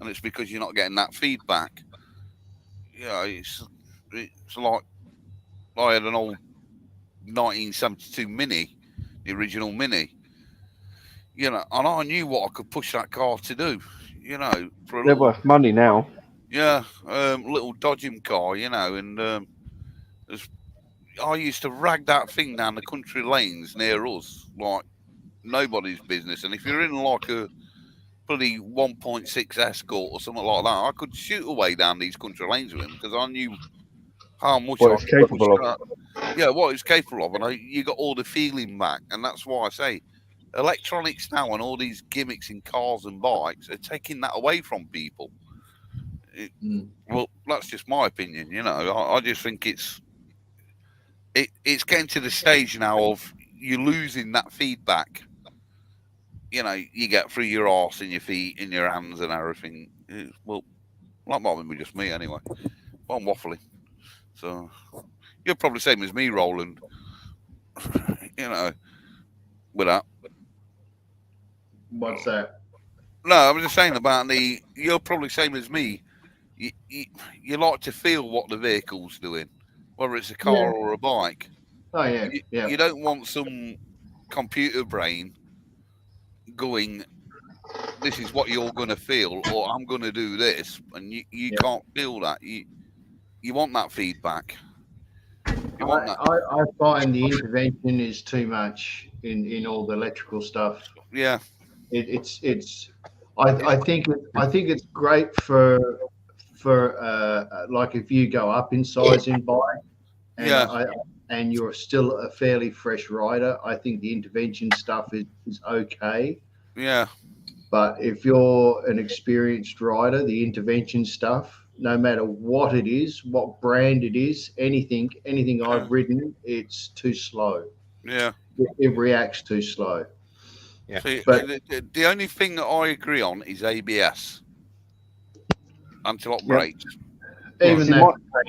And it's because you're not getting that feedback. It's like I had an old 1972 Mini, the original Mini. And I knew what I could push that car to do. For a They're little, worth money now. little dodging car. And I used to rag that thing down the country lanes near us like nobody's business. And if you're in like a bloody 1.6 Escort or something like that, I could shoot away down these country lanes with him because I knew how much What I it's could push capable of. that. Yeah, what it's capable of, and you got all the feeling back, and that's why I say electronics now and all these gimmicks in cars and bikes are taking that away from people. Well, that's just my opinion. I just think it's getting to the stage now of you're losing that feedback. You get through your arse and your feet and your hands and everything. Well, that might be just me anyway. But I'm waffling. So you're probably the same as me, Roland. With that. What's that? No, I was just saying about you're probably the same as me. You like to feel what the vehicle's doing, whether it's a car or a bike. Oh, yeah. You don't want some computer brain going, this is what you're going to feel, or I'm going to do this, and you can't feel that. You want that feedback. I find the intervention is too much in all the electrical stuff. Yeah, I think it's great for like if you go up in size in bike, and you're still a fairly fresh rider. I think the intervention stuff is okay. Yeah. But if you're an experienced rider, the intervention stuff, no matter what it is, what brand it is, anything I've ridden, it's too slow. Yeah. It reacts too slow. Yeah. See, but the only thing that I agree on is ABS. Anti-lock brakes. Even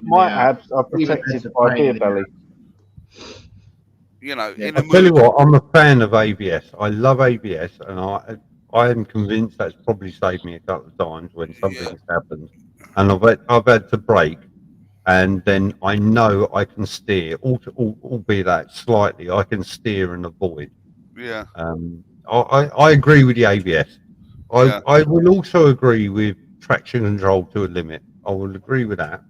my abs are protected by beer belly. In I'll tell you what, I'm a fan of ABS. I love ABS, and I am convinced that's probably saved me a couple of times when something's happened, and I've had to brake, and then I know I can steer, albeit that slightly, I can steer and avoid. Yeah. I agree with the ABS. I will also agree with traction control to a limit. I will agree with that.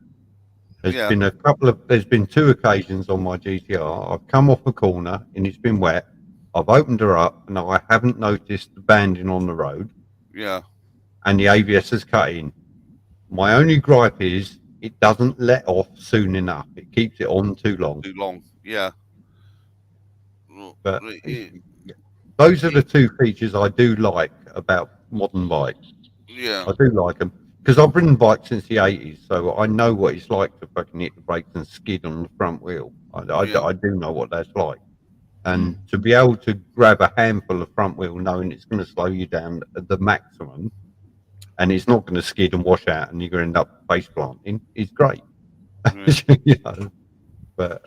There's been two occasions on my GTR. I've come off a corner and it's been wet. I've opened her up and I haven't noticed the banding on the road. Yeah. And the ABS has cut in. My only gripe is it doesn't let off soon enough. It keeps it on too long. Too long. Yeah. But those are the two features I do like about modern bikes. Yeah. I do like them. Because I've ridden bikes since the 80s, so I know what it's like to fucking hit the brakes and skid on the front wheel. I do know what that's like. And to be able to grab a handful of front wheel knowing it's going to slow you down at the maximum and it's not going to skid and wash out and you're going to end up face planting is great. But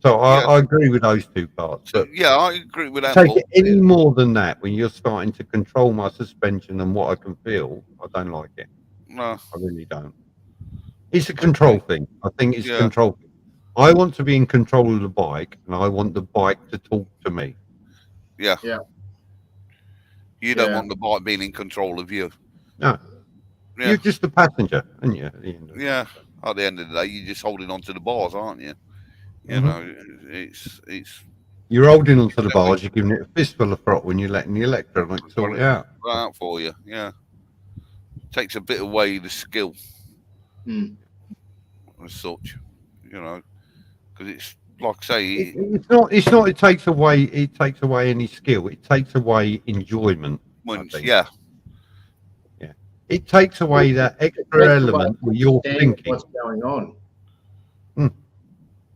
so I agree with those two parts. But I agree with that. Take it any more than that when you're starting to control my suspension and what I can feel, I don't like it. No, I really don't. It's a control thing. I think it's a control thing. I want to be in control of the bike, and I want the bike to talk to me. Yeah. Yeah. You don't want the bike being in control of you. No. Yeah. You're just the passenger, aren't you? At the end of the day. At the end of the day, you're just holding on to the bars, aren't you? You know, it's. You're holding onto the bars. You're giving it a fistful of throttle when you're letting the electronics sort it out. Out for you, yeah. Takes a bit away the skill as such, because it's like I say, it's not. It takes away any skill. It takes away enjoyment. Yeah. It takes away that extra element where you're thinking what's going on.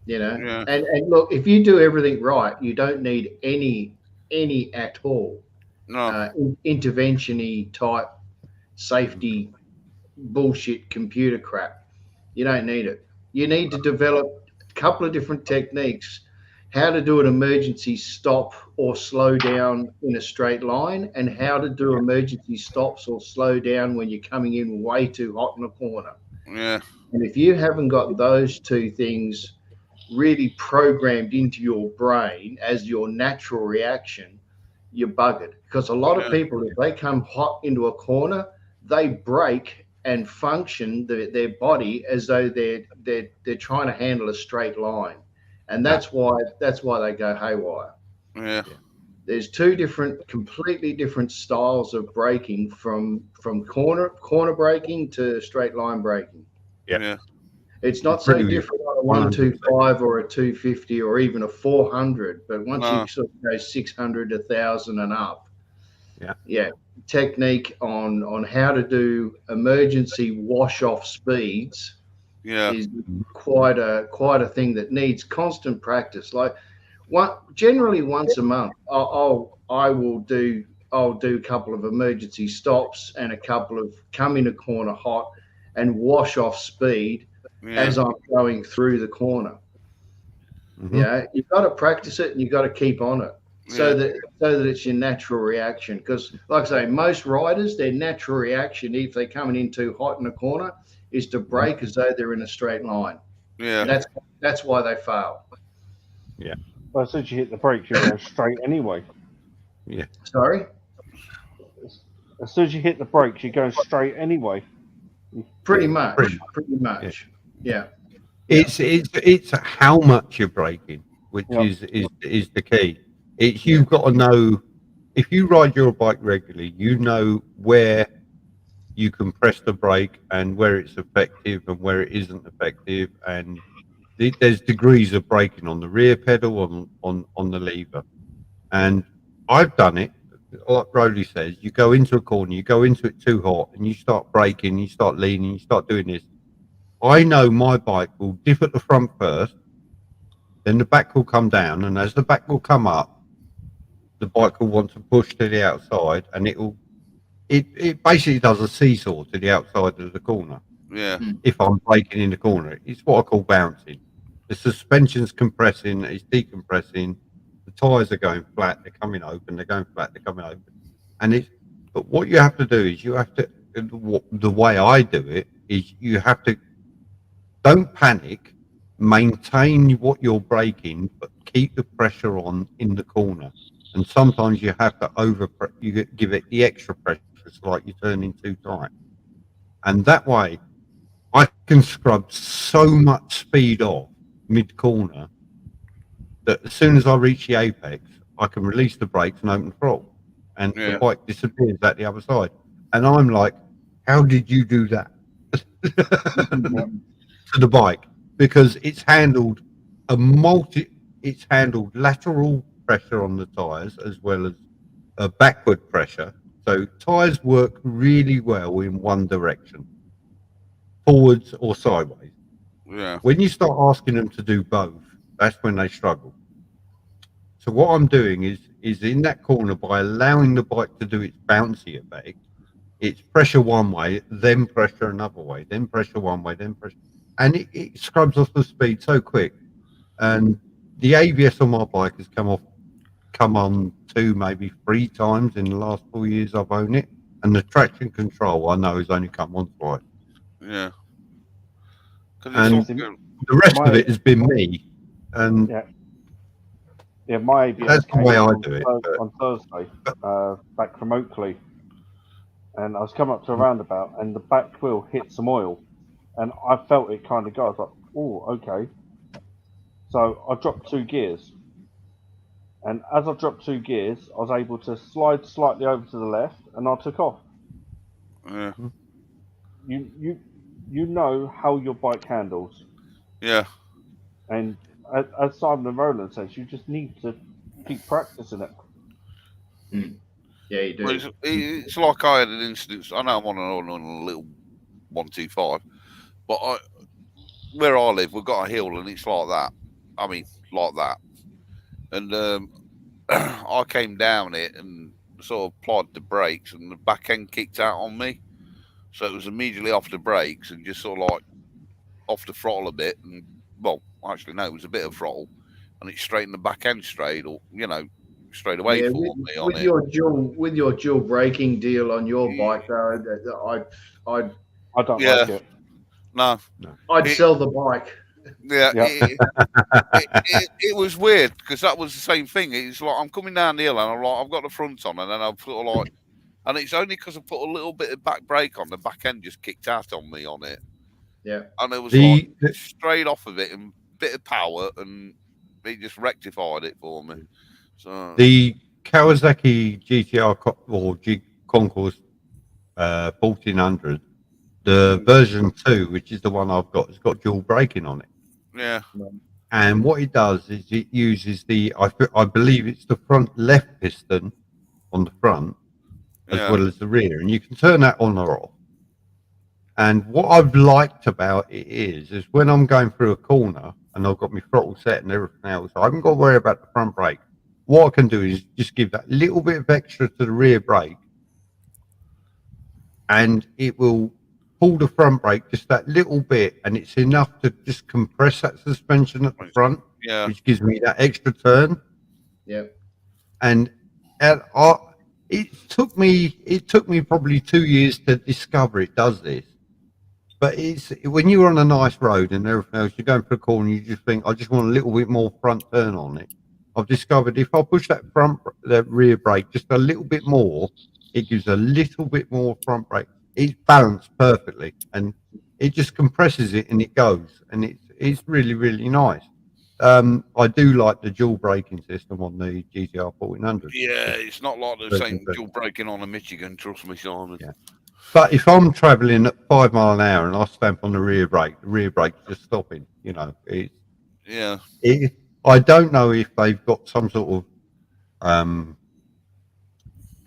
You know, Yeah. and look, if you do everything right, you don't need any at all No. intervention-y type safety bullshit computer crap. You don't need it. You need to develop a couple of different techniques, how to do an emergency stop or slow down in a straight line, and how to do emergency stops or slow down when you're coming in way too hot in a corner. Yeah. And if you haven't got those two things really programmed into your brain as your natural reaction, you're buggered. Because a lot of people, if they come hot into a corner, they break and function their body as though they're trying to handle a straight line, and that's why they go haywire. Yeah. There's two completely different styles of braking from corner braking to straight line braking. Yeah. It's not so different on a 125 or a 250 or even a 400, but once you sort of go 600, 1,000 and up, technique on how to do emergency wash off speeds is quite a thing that needs constant practice. Like generally once a month, I'll do a couple of emergency stops and a couple of come in a corner hot and wash off speed as I'm going through the corner. Yeah, you've got to practice it and you've got to keep on it so that it's your natural reaction. Because, like I say, most riders, their natural reaction, if they're coming in too hot in a corner, is to brake as though they're in a straight line. Yeah, and that's why they fail. Yeah. Well, as soon as you hit the brakes, you're going straight anyway. Yeah. Sorry. As soon as you hit the brakes, you're going straight anyway. Pretty much. Yeah. It's how much you're braking, which is the key. It's you've got to know, if you ride your bike regularly, you know where you can press the brake and where it's effective and where it isn't effective, and there's degrees of braking on the rear pedal, on the lever. And I've done it, like Rowley says, you go into a corner, you go into it too hot, and you start braking, you start leaning, you start doing this. I know my bike will dip at the front first, then the back will come down, and as the back will come up, the bike will want to push to the outside, and it basically does a seesaw to the outside of the corner. Yeah. If I'm braking in the corner, it's what I call bouncing. The suspension's compressing, it's decompressing, the tyres are going flat, they're coming open, they're going flat, they're coming open. But what you have to do is the way I do it is you have to, don't panic, maintain what you're braking, but keep the pressure on in the corner. And sometimes you have to you give it the extra pressure, it's like you're turning too tight. And that way, I can scrub so much speed off mid-corner that as soon as I reach the apex, I can release the brakes and open the throttle. And the bike disappears at the other side. And I'm like, how did you do that? To the bike, because it's handled lateral pressure on the tires as well as a backward pressure. So tires work really well in one direction, forwards or sideways. Yeah. When you start asking them to do both, that's when they struggle. So what I'm doing is in that corner, by allowing the bike to do its bouncy effect, it's pressure one way, then pressure another way, then pressure one way, then pressure, and it scrubs off the speed so quick. And the ABS on my bike has come on 2, maybe 3 times in the last 4 years I've owned it, and the traction control I know has only come on twice. Yeah. And the rest of it has been me. And my ABS that's the way I do it. On Thursday, back from Oakley, and I was coming up to a roundabout, and the back wheel hit some oil, and I felt it kind of go. I was like, "Oh, okay." So I dropped 2 gears, and as I dropped 2 gears, I was able to slide slightly over to the left, and I took off. Yeah. You know how your bike handles. Yeah. And as Simon and Roland says, you just need to keep practicing it. Yeah, you do. Well, it's like I had an instance. I know I'm on a little 125, but where I live, we've got a hill, and it's like that. I mean, like that. And I came down it and sort of applied the brakes, and the back end kicked out on me. So it was immediately off the brakes and just sort of like off the throttle a bit. And well, actually, no, it was a bit of throttle, and it straightened the back end straight, or straight away for me on it. With your dual braking deal on your bike, though, I don't like it. No, I'd sell the bike. Yeah, it was weird because that was the same thing. It's like I'm coming down the hill and I'm like, I've got the front on, and then I've sort of like, and it's only because I put a little bit of back brake on, the back end just kicked out on me on it. Yeah, and it was like straight off of it and bit of power, and it just rectified it for me. So the Kawasaki GTR or G Concourse 1400, the version 2, which is the one I've got, has got dual braking on it. Yeah. And what it does is it uses I believe it's the front left piston on the front as well as the rear, and you can turn that on or off. And what I've liked about it is when I'm going through a corner and I've got my throttle set and everything else, I haven't got to worry about the front brake. What I can do is just give that little bit of extra to the rear brake, and it will pull the front brake just that little bit, and it's enough to just compress that suspension at the front, which gives me that extra turn. Yeah. And it took me probably 2 years to discover it does this. But it's when you're on a nice road and everything else, you're going for a corner, and you just think, I just want a little bit more front turn on it. I've discovered if I push the rear brake just a little bit more, it gives a little bit more front brake. It's balanced perfectly, and it just compresses it and it goes, and it's really, really nice. I do like the dual braking system on the GTR 1400. Yeah, it's not like the same dual braking on a Michigan, trust me, Simon. Yeah. But if I'm traveling at 5 miles an hour and I stamp on the rear brake's just stopping. I don't know if they've got some sort of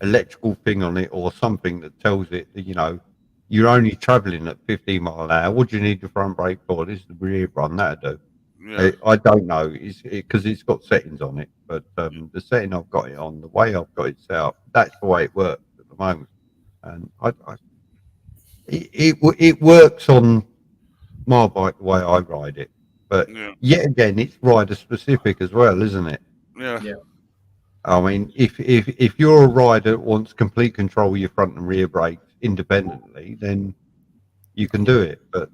electrical thing on it or something that tells it that you're only traveling at 15 miles an hour. What do you need the front brake for? This is the rear one, that'll do. Yeah. I don't know, because it's got settings on it, but the setting I've got it on, the way I've got it set up, that's the way it works at the moment, and it works on my bike the way I ride it. But yet again, it's rider specific as well, isn't it? Yeah. I mean, if you're a rider that wants complete control of your front and rear brakes independently, then you can do it. But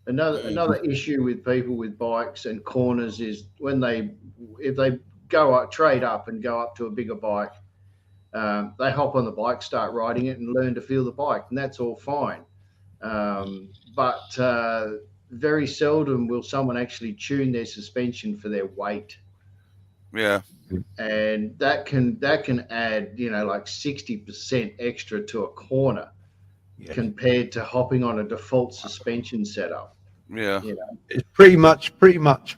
another issue with people with bikes and corners is if they trade up and go up to a bigger bike, they hop on the bike, start riding it, and learn to feel the bike, and that's all fine. But very seldom will someone actually tune their suspension for their weight. Yeah. And that can add, like 60% extra to a corner compared to hopping on a default suspension setup. Yeah. It's pretty much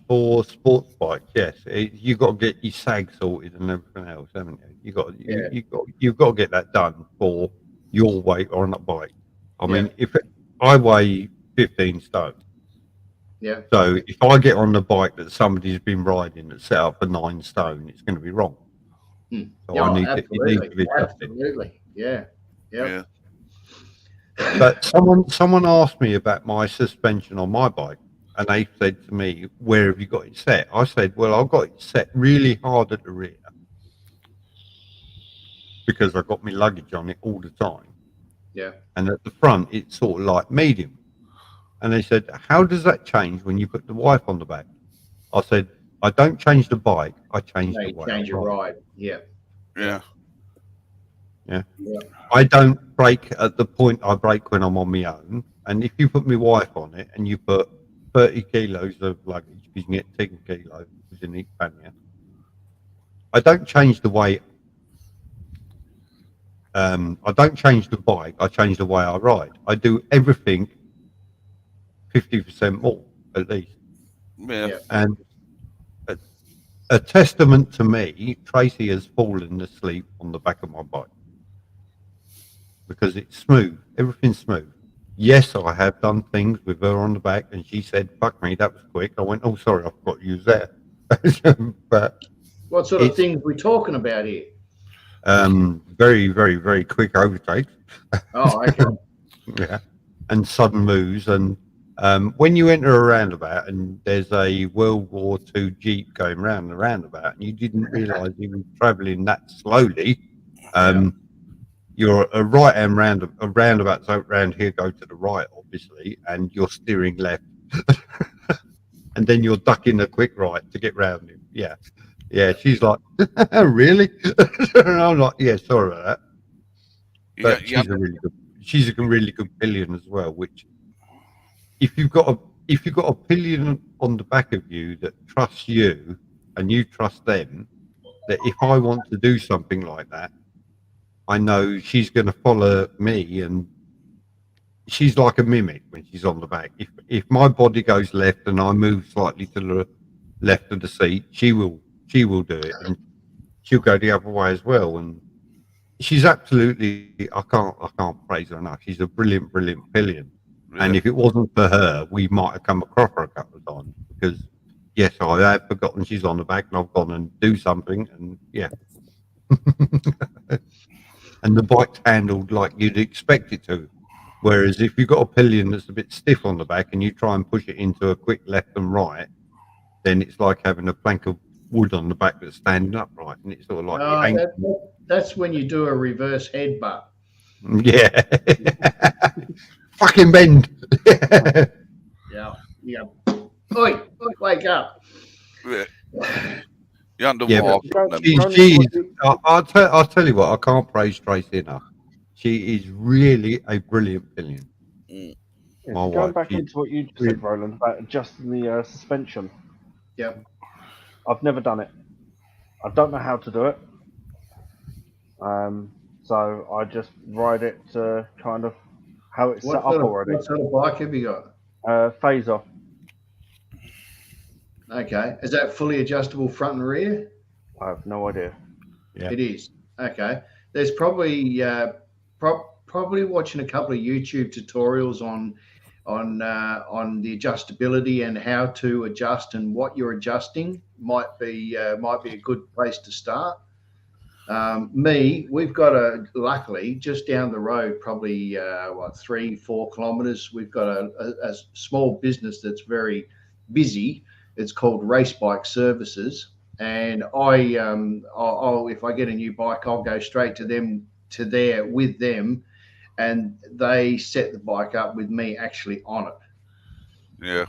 for sports bikes. Yes, you've got to get your sag sorted and everything else, haven't you? You've got to get that done for your weight on that bike. I mean, if I weigh 15 stone. Yeah. So if I get on the bike that somebody's been riding that's set up for 9 stone, it's going to be wrong. So I need to be adjusted. Absolutely. Yeah. But someone asked me about my suspension on my bike, and they said to me, "Where have you got it set?" I said, "Well, I've got it set really hard at the rear because I've got my luggage on it all the time. Yeah. And at the front, it's sort of like medium." And they said, "How does that change when you put the wife on the back?" I said, "I don't change the bike. I change the way change your ride." Yeah. I don't brake at the point I brake when I'm on my own. And if you put my wife on it and you put 30 kilos of luggage, you can get 10 kilos in each pannier. I don't change the way. I don't change the bike. I change the way I ride. I do everything 50% more at least. Yeah. And a testament to me, Tracy has fallen asleep on the back of my bike because it's smooth. Everything's smooth. Yes, I have done things with her on the back, and she said, "Fuck me, that was quick." I went, "Oh, sorry, I forgot to use that." But What sort of things we talking about here? very, very, very quick overtakes. Oh, okay. Yeah, and sudden moves. And when you enter a roundabout and there's a World War II Jeep going round the roundabout, and you didn't realise you were travelling that slowly, you're a right-hand roundabout round here, go to the right, obviously, and you're steering left, and then you're ducking a quick right to get round him. Yeah, yeah. She's like, "Really?" And I'm like, "Yeah, sorry about that." But she's a really good pillion as well. Which, if you've got a pillion on the back of you that trusts you and you trust them, that if I want to do something like that, I know she's going to follow me, and she's like a mimic when she's on the back. If my body goes left and I move slightly to the left of the seat, she will do it, and she'll go the other way as well. And she's absolutely, I can't praise her enough. She's a brilliant pillion. Yeah. And if it wasn't for her, we might have come across her a couple of times, because yes, I have forgotten she's on the back and I've gone and do something, and yeah. And the bike's handled like you'd expect it to. Whereas if you've got a pillion that's a bit stiff on the back and you try and push it into a quick left and right, then it's like having a plank of wood on the back that's standing upright, and it's sort of like that's when you do a reverse headbutt. Yeah. Fucking bend. Yeah. Oi, wake up. Yeah. You're underwater. I'll tell you what, I can't praise Tracy enough. She is really a brilliant pillion. Yeah, so going back into what you just said, Roland, about adjusting the suspension. Yeah. I've never done it. I don't know how to do it. So I just ride it to kind of how it's set up already. What sort of bike have you got? Phaser. Okay. Is that fully adjustable front and rear? I have no idea. Yeah. It is. Okay. There's probably probably watching a couple of YouTube tutorials on the adjustability and how to adjust and what you're adjusting might be a good place to start. We've got luckily just down the road, probably 3-4 kilometers, we've got a small business that's very busy. It's called Race Bike Services, and I'll if I get a new bike, I'll go straight to there with them, and they set the bike up with me actually on Yeah.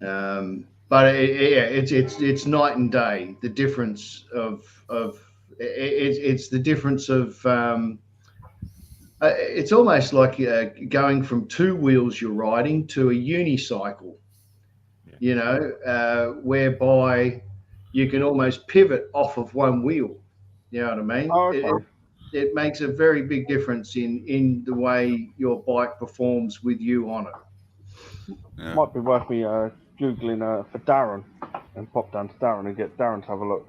it. But it's night and day. The difference it's the difference of it's almost like going from two wheels you're riding to a unicycle. You know, whereby you can almost pivot off of one wheel. You know what I mean? Oh, okay. It makes a very big difference in the way your bike performs with you on it. Yeah. Might be worth me Googling for Darren and pop down to Darren and get Darren to have a look.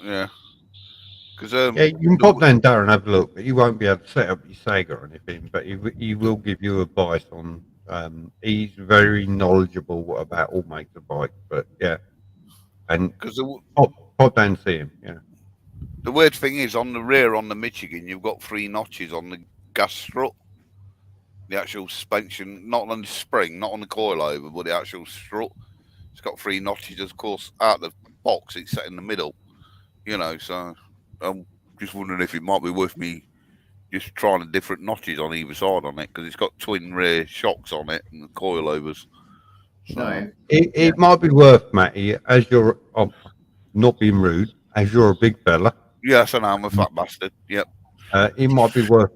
Yeah. Because you can pop down Darren and have a look, but you won't be able to set up your Sega or anything. But he will give you advice on. He's very knowledgeable about all makes of bikes. But yeah, and because pop down and see him. Yeah. The weird thing is, on the rear, on the Michigan, you've got 3 notches on the gas strut. The actual suspension, not on the spring, not on the coilover, but the actual strut. It's got 3 notches. Of course, out the box, it's set in the middle. You know, so I'm just wondering if it might be worth me just trying the different notches on either side on it, because it's got twin rear shocks on it and the coilovers. So, no, it might be worth, Matty, as you're not being rude, as you're a big fella. Yes, I know, I'm a fat bastard. Yep. It might be worth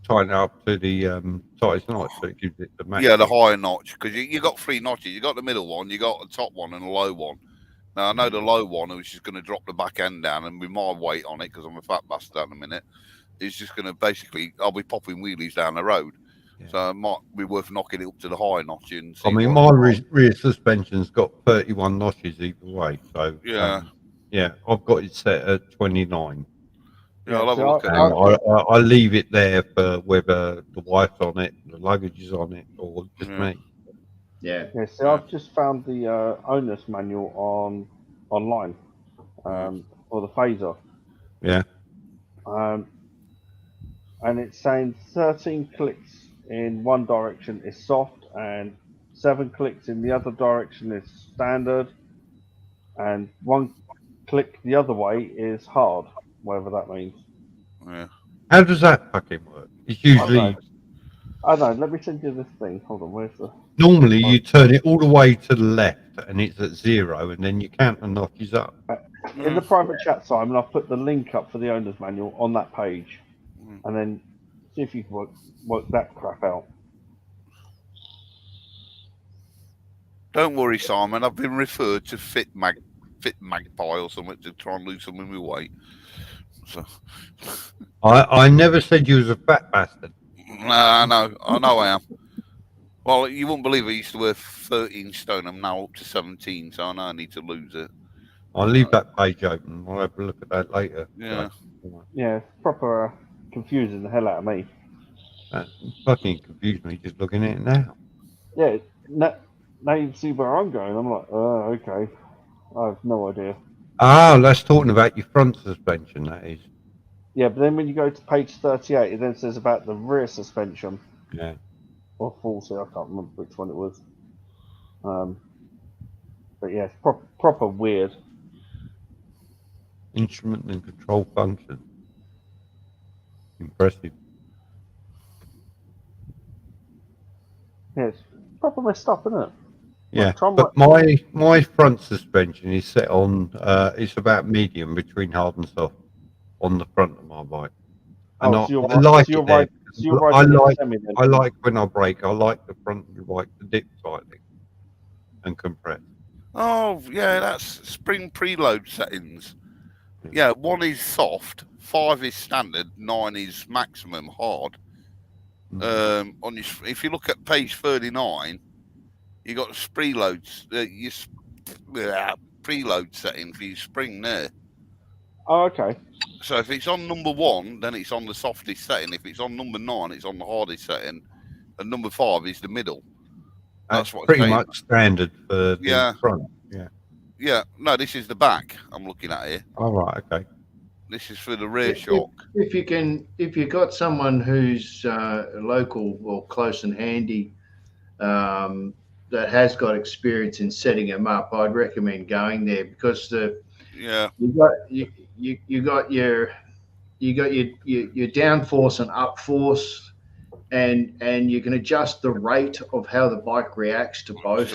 tying it up to the tightest notch, so it gives it the max. Yeah, the higher notch, because you got 3 notches. You got the middle one, you got the top one, and the low one. Now I know the low one, which is going to drop the back end down, and with my weight on it, because I'm a fat bastard at the minute, it's just going to basically, I'll be popping wheelies down the road. Yeah. So it might be worth knocking it up to the high notch. And I mean, my rear suspension's got 31 notches either way. So yeah, yeah, I've got it set at 29. Yeah, I'll have a look at it. I leave it there for whether the wife's on it, the luggage is on it, or just me. Yeah. Yeah. So I've just found the owner's manual online for the phaser. Yeah. And it's saying 13 clicks in one direction is soft, and 7 clicks in the other direction is standard, and 1 click the other way is hard, whatever that means. Yeah. How does that fucking work? It's usually I don't know. Let me send you this thing. Hold on. Where's the? normally you turn it all the way to the left and it's at 0, and then you count the notches up. In the private chat, Simon, I've put the link up for the owner's manual on that page, and then see if you can work that crap out. Don't worry, Simon. I've been referred to Fit Magpie or something to try and lose some of my weight. So I never said you was a fat bastard. I know I am. Well, you wouldn't believe I used to weigh 13 stone. I'm now up to 17, so I know I need to lose it. I'll leave that page open. I'll have a look at that later. Yeah. Yeah, it's proper confusing the hell out of me. That fucking confused me just looking at it now. Yeah, now you see where I'm going. I'm like, okay. I have no idea. Ah, that's talking about your front suspension, that is. Yeah, but then when you go to page 38, it then says about the rear suspension. Yeah. Or 40, I can't remember which one it was. But yeah, it's proper weird. Instrument and control function. Impressive. Yeah, it's proper messed up, isn't it? Yeah, but my front suspension is set on, it's about medium between hard and soft on the front of my bike. And I like it there. I like when I brake, I like the front of the bike to dip slightly and compress. Oh, yeah, that's spring preload settings. Yeah, 1 is soft, 5 is standard, 9 is maximum hard. If you look at page 39, you got preloads. Preload setting for your spring there. Oh, okay. So if it's on number 1, then it's on the softest setting. If it's on number 9, it's on the hardest setting, and number 5 is the middle. That's what pretty much standard for the front. Yeah. Yeah. No, this is the back I'm looking at here. Oh, right. Okay. This is for the rear shock. If you've got someone who's local or close and handy that has got experience in setting them up, I'd recommend going there because you got your downforce and upforce, and you can adjust the rate of how the bike reacts to both.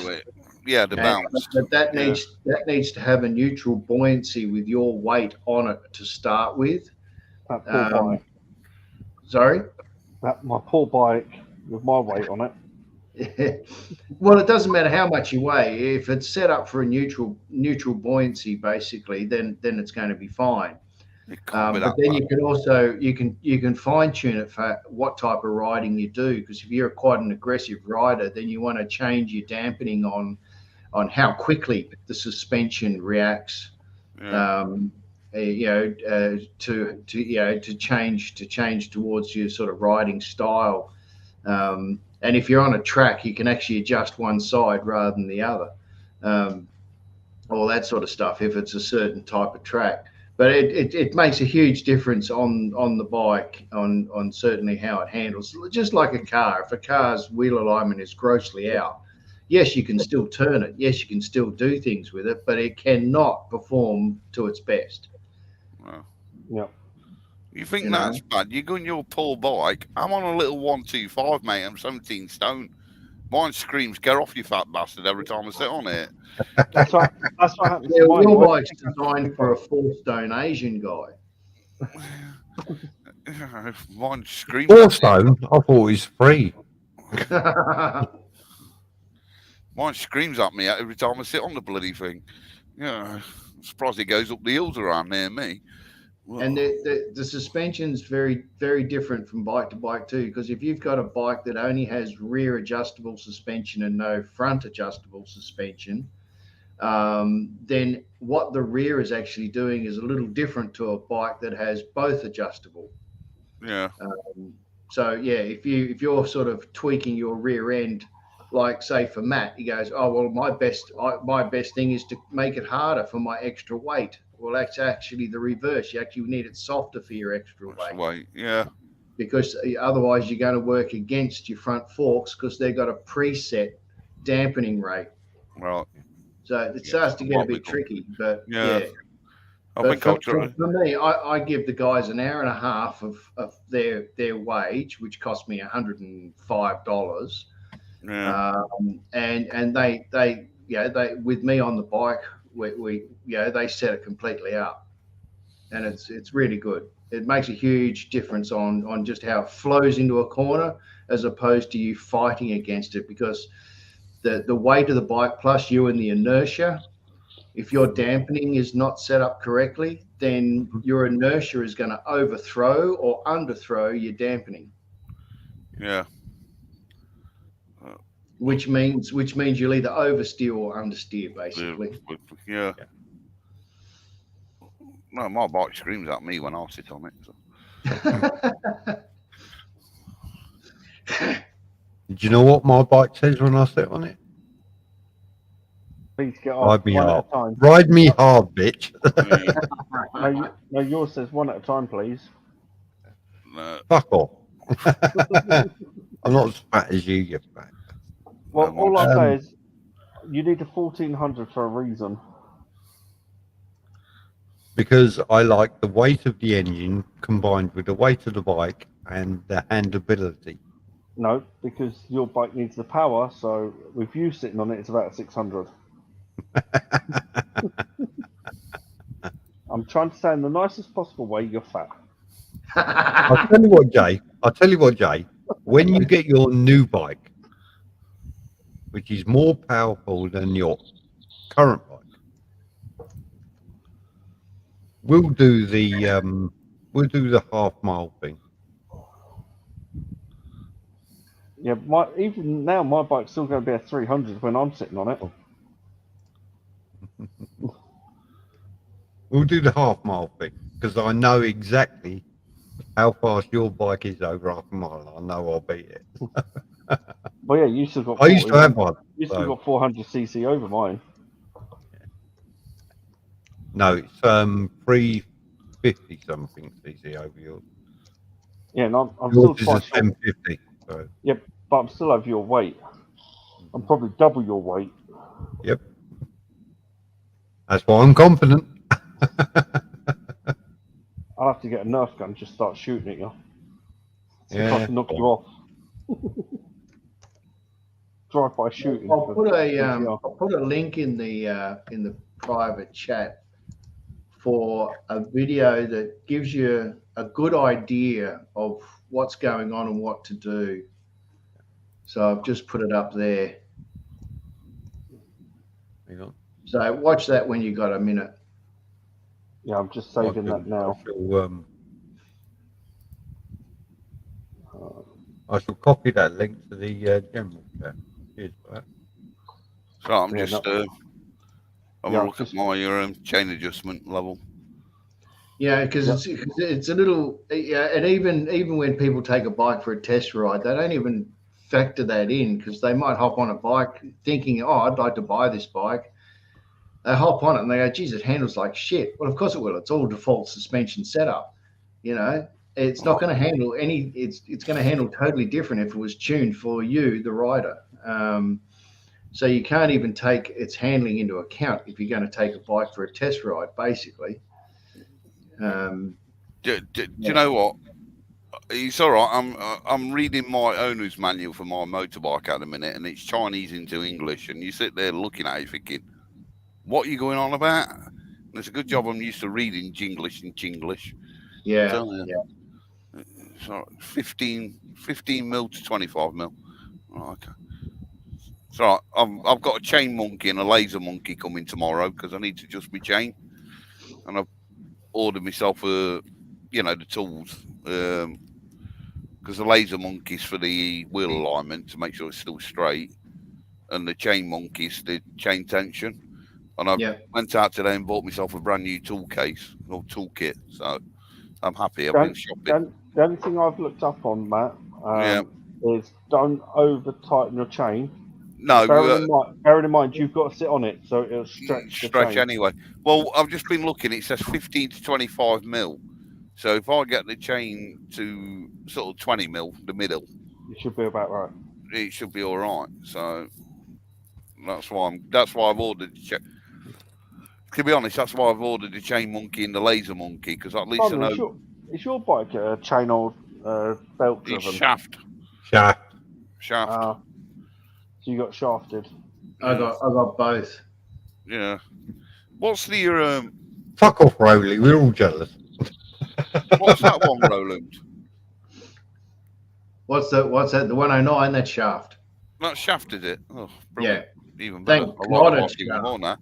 Yeah, the bounce. But that needs to have a neutral buoyancy with your weight on it to start with. That poor bike. Sorry? My poor bike with my weight on it. Well, it doesn't matter how much you weigh. If it's set up for a neutral buoyancy, basically, then it's going to be fine. But then you can also you can fine tune it for what type of riding you do. Because if you're quite an aggressive rider, then you want to change your dampening on how quickly the suspension reacts. To change towards your sort of riding style. And if you're on a track, you can actually adjust one side rather than the other. All that sort of stuff if it's a certain type of track. But it makes a huge difference on the bike, on certainly how it handles. Just like a car. If a car's wheel alignment is grossly out, yes, you can still turn it. Yes, you can still do things with it, but it cannot perform to its best. Wow. Yeah. You think that's bad? You're going your poor bike. I'm on a little 125, mate. I'm 17 stone. Mine screams, "Get off, you fat bastard!" every time I sit on it. That's what happens. Yeah, your bike's designed for a 4-stone Asian guy. Mine screams. 4 stone? I thought it was 3. Mine screams at me every time I sit on the bloody thing. Yeah, I'm surprised it goes up the hills around near me. Whoa. And the suspension's very, very different from bike to bike too, because if you've got a bike that only has rear adjustable suspension and no front adjustable suspension, then what the rear is actually doing is a little different to a bike that has both adjustable. Yeah. So yeah, if you're sort of tweaking your rear end, like say for Matt, he goes, oh well, my best thing is to make it harder for my extra weight. Well, that's actually the reverse. You actually need it softer for your extra weight. Yeah. Because otherwise you're going to work against your front forks because they've got a preset dampening rate. Right. So it starts to get a bit tricky, but yeah. I think for me, I give the guys an hour and a half of their wage, which cost me $105. Yeah. And they with me on the bike, we they set it completely up, and it's really good. It makes a huge difference on just how it flows into a corner as opposed to you fighting against it, because the weight of the bike plus you and the inertia, if your dampening is not set up correctly, then your inertia is going to overthrow or underthrow your dampening. Yeah. Which means you'll either oversteer or understeer, basically. Yeah. No, my bike screams at me when I sit on it. So. Do you know what my bike says when I sit on it? Please get off. Ride me one hard. at a time. Ride me hard, bitch. No, yours says one at a time, please. Fuck off. I'm not as fat as you fat. Well, all I say is you need a 1400 for a reason. Because I like the weight of the engine combined with the weight of the bike and the handleability. No, because your bike needs the power, so with you sitting on it, it's about 600. I'm trying to say in the nicest possible way, you're fat. I'll tell you what, Jay. When you get your new bike, which is more powerful than your current bike, we'll do the half mile thing. Yeah, even now my bike's still going to be a 300 when I'm sitting on it. We'll do the half mile thing because I know exactly how fast your bike is over half a mile. I know I'll beat it. Well, yeah, you still got. I used to have one. You still got 400cc over mine. No, it's 350 something cc over yours. Yeah, and I'm yours still is a 1050. So. Yep, but I'm still over your weight. I'm probably double your weight. Yep. That's why I'm confident. I'll have to get a Nerf gun and just start shooting at you. See if I can knock you off. Drive by shooting. I'll put a link in the private chat for a video that gives you a good idea of what's going on and what to do. So I've just put it up there. Hang on. So watch that when you got a minute. Yeah, I'm just saving that now. I shall copy that link to the general chat. Cheers for that. So I'm just having a look at my chain adjustment level. Yeah, because it's a little, and even when people take a bike for a test ride, they don't even factor that in, because they might hop on a bike thinking, oh, I'd like to buy this bike. They hop on it and they go, geez, it handles like shit. Well, of course it will. It's all default suspension setup. You know, it's not going to handle it's going to handle totally different if it was tuned for you, the rider. So you can't even take its handling into account if you're going to take a bike for a test ride, basically. Do you know what? It's all right. I'm reading my owner's manual for my motorbike at the minute, and it's Chinese into English, and you sit there looking at it thinking, what are you going on about? And it's a good job I'm used to reading Jinglish and Chinglish. Yeah. So 15 mil to 25 mil. Oh, okay. So I've got a chain monkey and a laser monkey coming tomorrow because I need to adjust my chain, and I've ordered myself the tools because the laser monkey's for the wheel alignment to make sure it's still straight, and the chain monkey's the chain tension. And I went out today and bought myself a brand new tool case or toolkit. So I'm happy. I've been shopping. The only thing I've looked up on, Matt, is don't over tighten your chain. No, bearing in mind you've got to sit on it, so it'll stretch the chain. Anyway. Well, I've just been looking. It says 15 to 25 mil. So if I get the chain to sort of 20 mil, the middle, it should be about right. It should be all right. So that's why I've ordered. To be honest, that's why I've ordered the chain monkey and the laser monkey, because at least I know. Is your bike a chain or belt driven? It's shaft. So you got shafted. I got both. Yeah. What's the Fuck off, Rowley. We're all jealous. What's that one, Roland? What's that? The 109? That's shaft. That's shaft, is it? Oh, yeah. Even better. Thank God it's shaft. More now.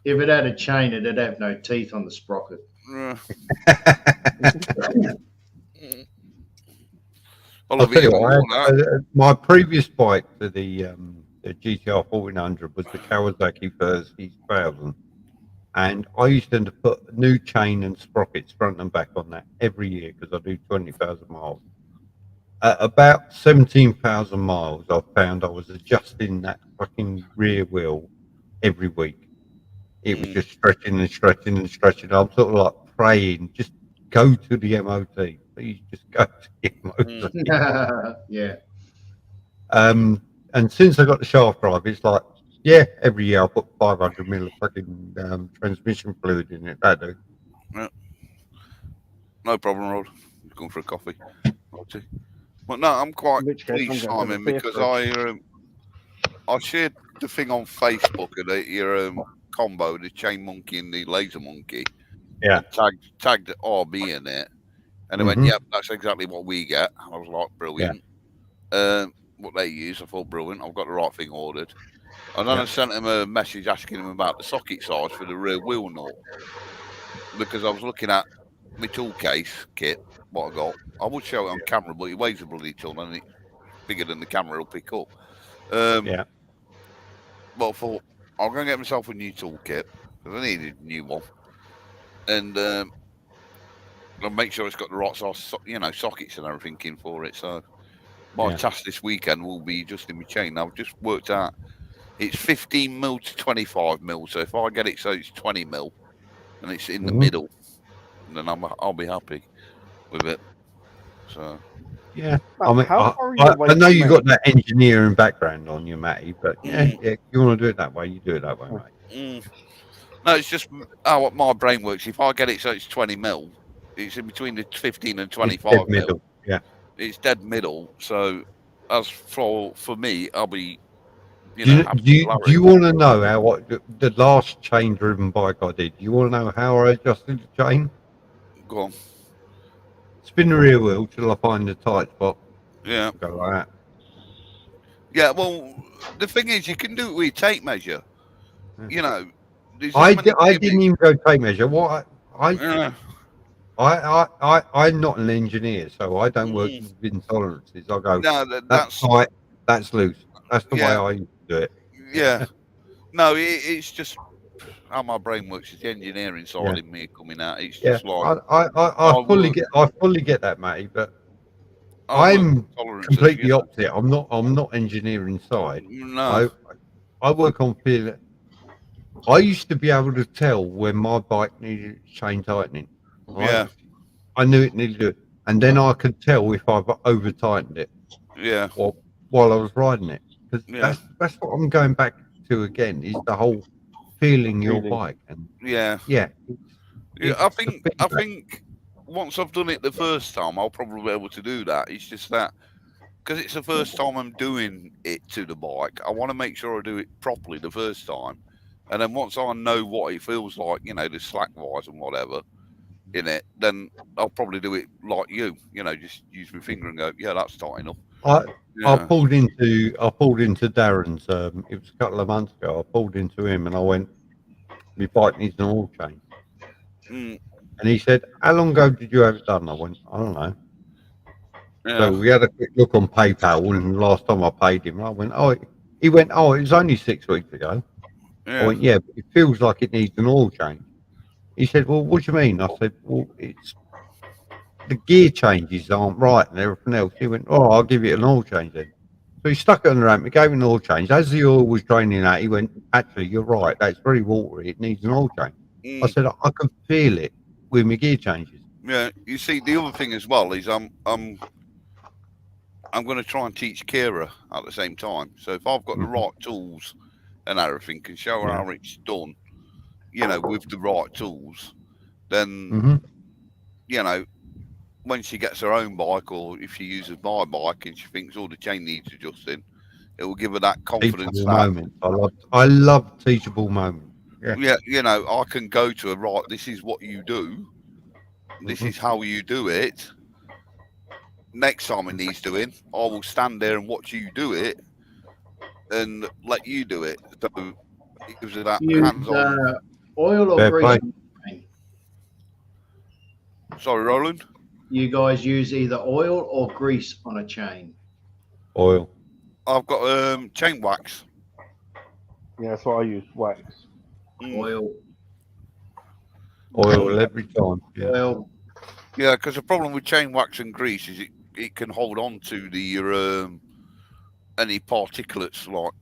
If it had a chain, it'd have no teeth on the sprocket. I'll tell you what, my previous bike for the GTR 1400 was the Kawasaki Versys 1000, and I used to put a new chain and sprockets front and back on that every year because I do 20,000 miles. At about 17,000 miles, I found I was adjusting that fucking rear wheel every week. It was just stretching and stretching and stretching. I'm sort of like praying, just go to the MOT. Please just go to the MOT. Yeah. And since I got the shaft drive, it's like, yeah, every year I put 500 mil of fucking transmission fluid in it. That do. Yeah. No problem, Rod. Going for a coffee. Well, no, I'm quite pleased, Simon, because I shared the thing on Facebook of your combo, the chain monkey and the laser monkey. Yeah. Tagged RB in it. And they went, yep, that's exactly what we get. And I was like, brilliant. Yeah. What they use, I thought, brilliant. I've got the right thing ordered. And then I sent him a message asking him about the socket size for the rear wheel nut. Because I was looking at my tool case kit, what I got. I would show it on camera, but it weighs a bloody ton and it's bigger than the camera will pick up. But I thought, I'm going to get myself a new toolkit because I needed a new one. And I'll make sure it's got the right size, sockets and everything in for it. So my task this weekend will be just in my chain. I've just worked out it's 15 mil to 25 mil. So if I get it so it's 20 mil and it's in the middle, then I'll be happy with it. So yeah, I mean, I know you got that engineering background on you, Matty, but yeah, you want to do it that way, you do it that way, mate. No, it's just how my brain works. If I get it so it's 20 mil, it's in between the 15 and 25 mil. Middle. Yeah, it's dead middle. So as for me, I'll be. Do you want to know how the last chain-driven bike I did? Do you want to know how I adjusted the chain? Go on. Spin the rear wheel till I find the tight spot. Yeah. Go like that. Yeah, well, the thing is, you can do it with your tape measure. Yeah. I didn't even go tape measure. I'm not an engineer, so I don't work with tolerances. I go, no, that's tight, that's loose. That's the way I used to do it. Yeah. No, it's just how my brain works. It's the engineering side in me coming out. It's just like I fully get that, Matty, but I'm completely opposite. I'm not engineering side. No. I work on feel. I used to be able to tell when my bike needed chain tightening. Right? Yeah. I knew it needed it, and then I could tell if I've over tightened it. Yeah. Or while I was riding it, because that's what I'm going back to again. Is the whole feeling your bike and I think once I've done it the first time, I'll probably be able to do that. It's just that because it's the first time I'm doing it to the bike, I want to make sure I do it properly the first time, and then once I know what it feels like, the slack wise and whatever in it, then I'll probably do it like just use my finger and go, yeah, that's tight enough. I pulled into Darren's. It was a couple of months ago. I pulled into him and I went, my bike needs an oil change. And he said, how long ago did you have it done? I went, I don't know. Yeah. So we had a quick look on PayPal, and the last time I paid him, I went, he went, it was only 6 weeks ago. I went, yeah, but it feels like it needs an oil change. He said, well, what do you mean? I said, well, it's the gear changes aren't right and everything else. He went, oh, I'll give it an oil change then. So he stuck it on the ramp, he gave it an oil change. As the oil was draining out, he went, actually, you're right, that's very watery, it needs an oil change. I said, I can feel it with my gear changes. Yeah, you see, the other thing as well is I'm going to try and teach Kira at the same time. So if I've got the right tools and everything, can show her how it's done, you know, with the right tools, then, you know, when she gets her own bike, or if she uses my bike and she thinks all the chain needs adjusting, it will give her that confidence. I love teachable moments. Yeah, you know, I can go to her, right, this is what you do. This is how you do it. Next time it needs doing, I will stand there and watch you do it and let you do it. So it gives her that hands-on. Oil or grease? Sorry, Roland? You guys use either oil or grease on a chain? Oil. I've got chain wax. Yeah, that's what I use, wax. Oil. Oil every time. Yeah. Oil. Yeah, because the problem with chain wax and grease is it can hold on to the any particulates, like,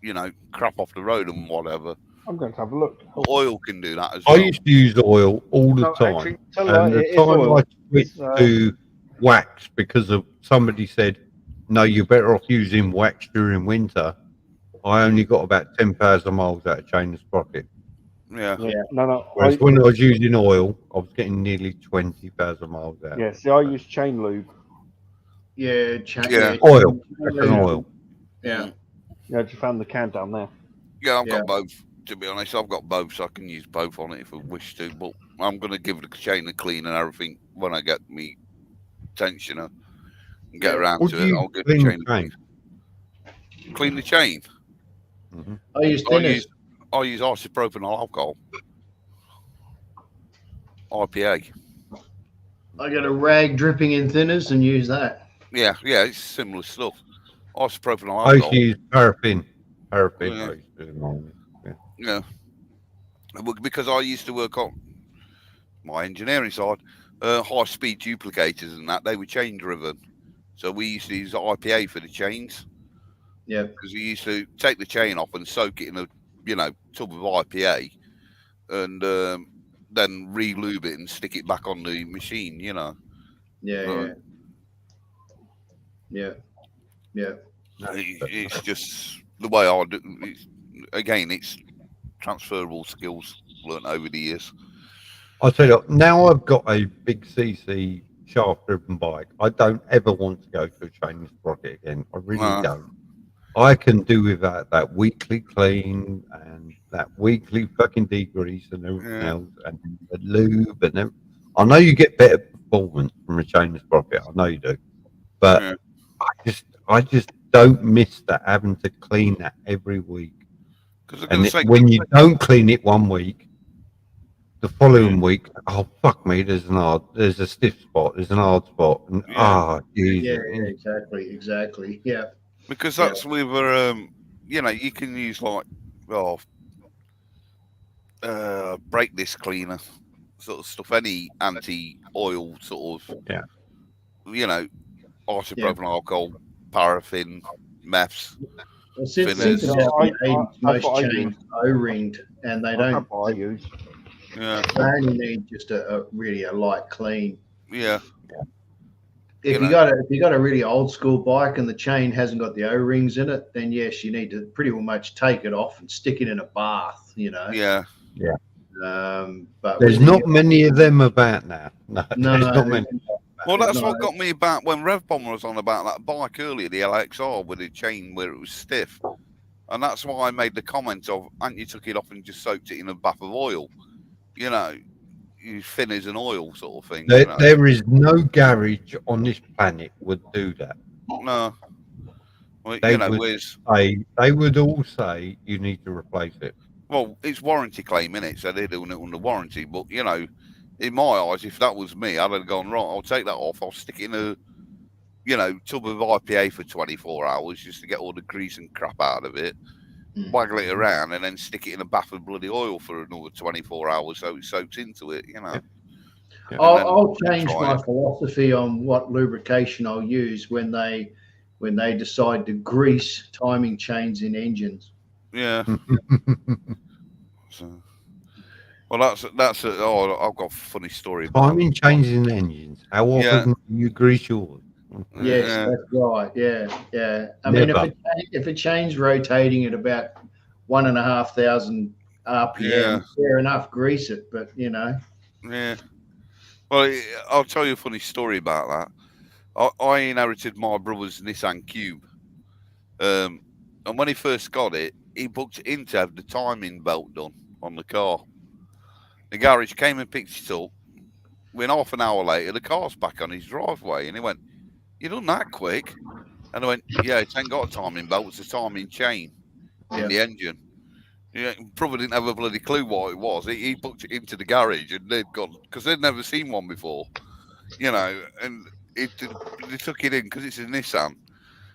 you know, crap off the road and whatever. I'm going to have a look. Oil can do that as well. I used to use oil all the time. And the time I switched to wax because of somebody said, no, you're better off using wax during winter. I only got about 10,000 miles out of chain and sprocket. Yeah. No. Whereas when I was using oil, I was getting nearly 20,000 miles out. Yeah, see, I use chain lube. Yeah, oil. Oil. Yeah. Yeah, I just found the can down there. Yeah, I've got both. To be honest, I've got both, so I can use both on it if I wish to. But I'm going to give the chain a clean and everything when I get me tensioner and get around to it. I'll get the chain clean. Clean the chain. I use thinners. I use isopropyl alcohol. IPA. I got a rag dripping in thinners and use that. Yeah, it's similar stuff. Isopropyl alcohol. I used to use paraffin. Yeah. Because I used to work on my engineering side, high-speed duplicators and that, they were chain driven. So we used to use IPA for the chains. Yeah. Because we used to take the chain off and soak it in a, tub of IPA and then re-lube it and stick it back on the machine, Yeah. It's just the way I do. It's transferable skills learned over the years. I'll tell you, now I've got a big CC shaft-driven bike. I don't ever want to go to a chain and sprocket again. I really don't. I can do without that weekly clean and that weekly fucking degrease and everything else, and the lube and everything. I know you get better performance from a chain and sprocket. I know you do, but I just don't miss that having to clean that every week. And when you don't clean it one week, the following week, oh fuck me, there's a stiff spot, there's an hard spot, and exactly, yeah. Because that's where you can use brake disc cleaner sort of stuff, any anti-oil sort of isopropyl alcohol, paraffin, meths. Well, since most chains O-ringed and they don't. I use. Yeah. They only need just a really light clean. Yeah. If you got a really old school bike and the chain hasn't got the O-rings in it, then yes, you need to pretty much take it off and stick it in a bath. Yeah. But there's not many of them about now. No, not many. Well, that's what got me about when Rev Bomber was on about that bike earlier, the LXR with the chain where it was stiff. And that's why I made the comment of, hadn't you took it off and just soaked it in a bath of oil? You thin as an oil sort of thing. There is no garage on this planet would do that. No. Well, they would all say you need to replace it. Well, it's warranty claim, innit? So they're doing it under warranty. But, in my eyes, if that was me, I'd have gone, right, I'll take that off. I'll stick it in a, tub of IPA for 24 hours just to get all the grease and crap out of it. waggle it around, and then stick it in a bath of bloody oil for another 24 hours so it soaks into it, you know. Yeah. I'll change my philosophy on what lubrication I'll use when they decide to grease timing chains in engines. Yeah. So, well, that's a, oh, I've got a funny story about timing changes in engines. How often do you grease yours? Yes, that's right. Yeah. I mean, if a chain's rotating at about 1,500 RPM, fair enough, grease it. But you know. Yeah. Well, I'll tell you a funny story about that. I inherited my brother's Nissan Cube, and when he first got it, he booked it in to have the timing belt done on the car. The garage came and picked it up. When half an hour later, the car's back on his driveway, and he went, "You done that quick?" And I went, "Yeah, it ain't got a timing belt; it's a timing chain in the engine." Yeah, probably didn't have a bloody clue what it was. He booked it into the garage, and they'd gone because they'd never seen one before, you know. And they took it in because it's a Nissan.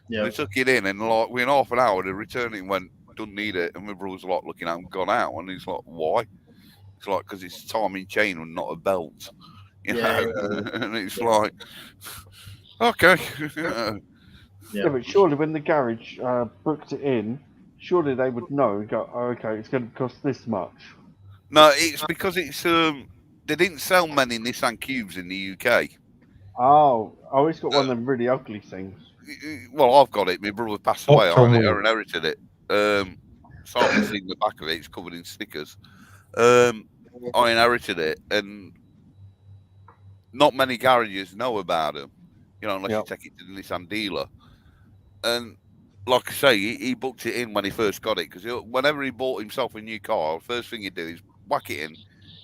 Yeah. They took it in, and like within half an hour, they returned it and went, "Don't need it." And my brother's like looking at him, gone out, and he's like, "Why?" It's like because it's a timing chain and not a belt, you know. And it's like, okay. Yeah, but surely when the garage booked it in, surely they would know and go, oh, okay, it's going to cost this much. No, it's because it's they didn't sell many Nissan Cubes in the UK. Oh, he's got one of them really ugly things. Well, I've got it. My brother passed away. I inherited it. So I haven't seen the back of it. It's covered in stickers. I inherited it, and not many garages know about them, you know, unless you take it to the Nissan dealer. And like I say, he booked it in when he first got it, because whenever he bought himself a new car, the first thing he'd do is whack it in,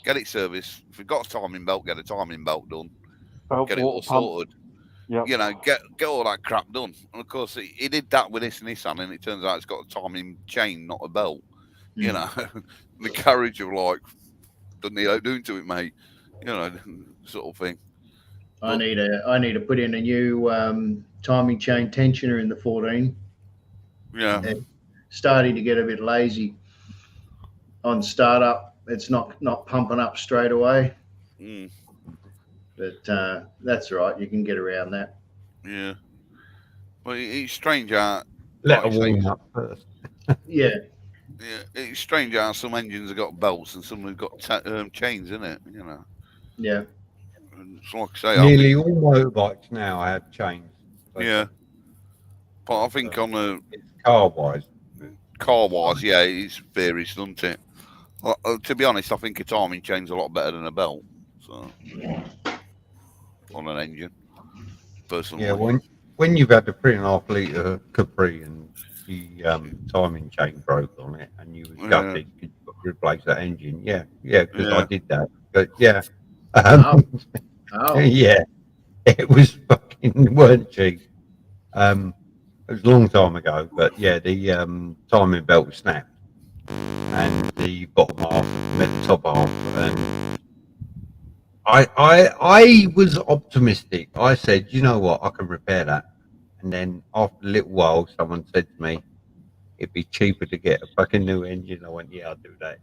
get it serviced. If you've got a timing belt, get a timing belt done, get it all sorted. You know, get all that crap done. And of course, he did that with this Nissan, and it turns out it's got a timing chain, not a belt. You know, the garage are like, doesn't need doing to it, mate. You know, sort of thing. I need to put in a new timing chain tensioner in the 14. Yeah. And starting to get a bit lazy on startup. It's not pumping up straight away. But that's all right. You can get around that. Yeah. Well, it's strange how... Let it warm up first. Yeah. Yeah, it's strange how some engines have got belts and some have got chains in it, you know. Yeah. And it's like I say, nearly all motorbikes now have chains. So yeah. But I think on a... Car-wise, yeah, it varies, doesn't it? To be honest, I think a timing chain's a lot better than a belt. So... on an engine, personally. Yeah, when you've had the 3.5 litre Capri and the timing chain broke on it, and you was gutted, you could replace that engine. Yeah, because I did that. But yeah, yeah, it was fucking weren't cheap. It was a long time ago, but yeah, the timing belt snapped, and the bottom half met the top half, and I was optimistic. I said, you know what, I can repair that. And then after a little while, someone said to me, it'd be cheaper to get a fucking new engine. I went, yeah, I'll do that.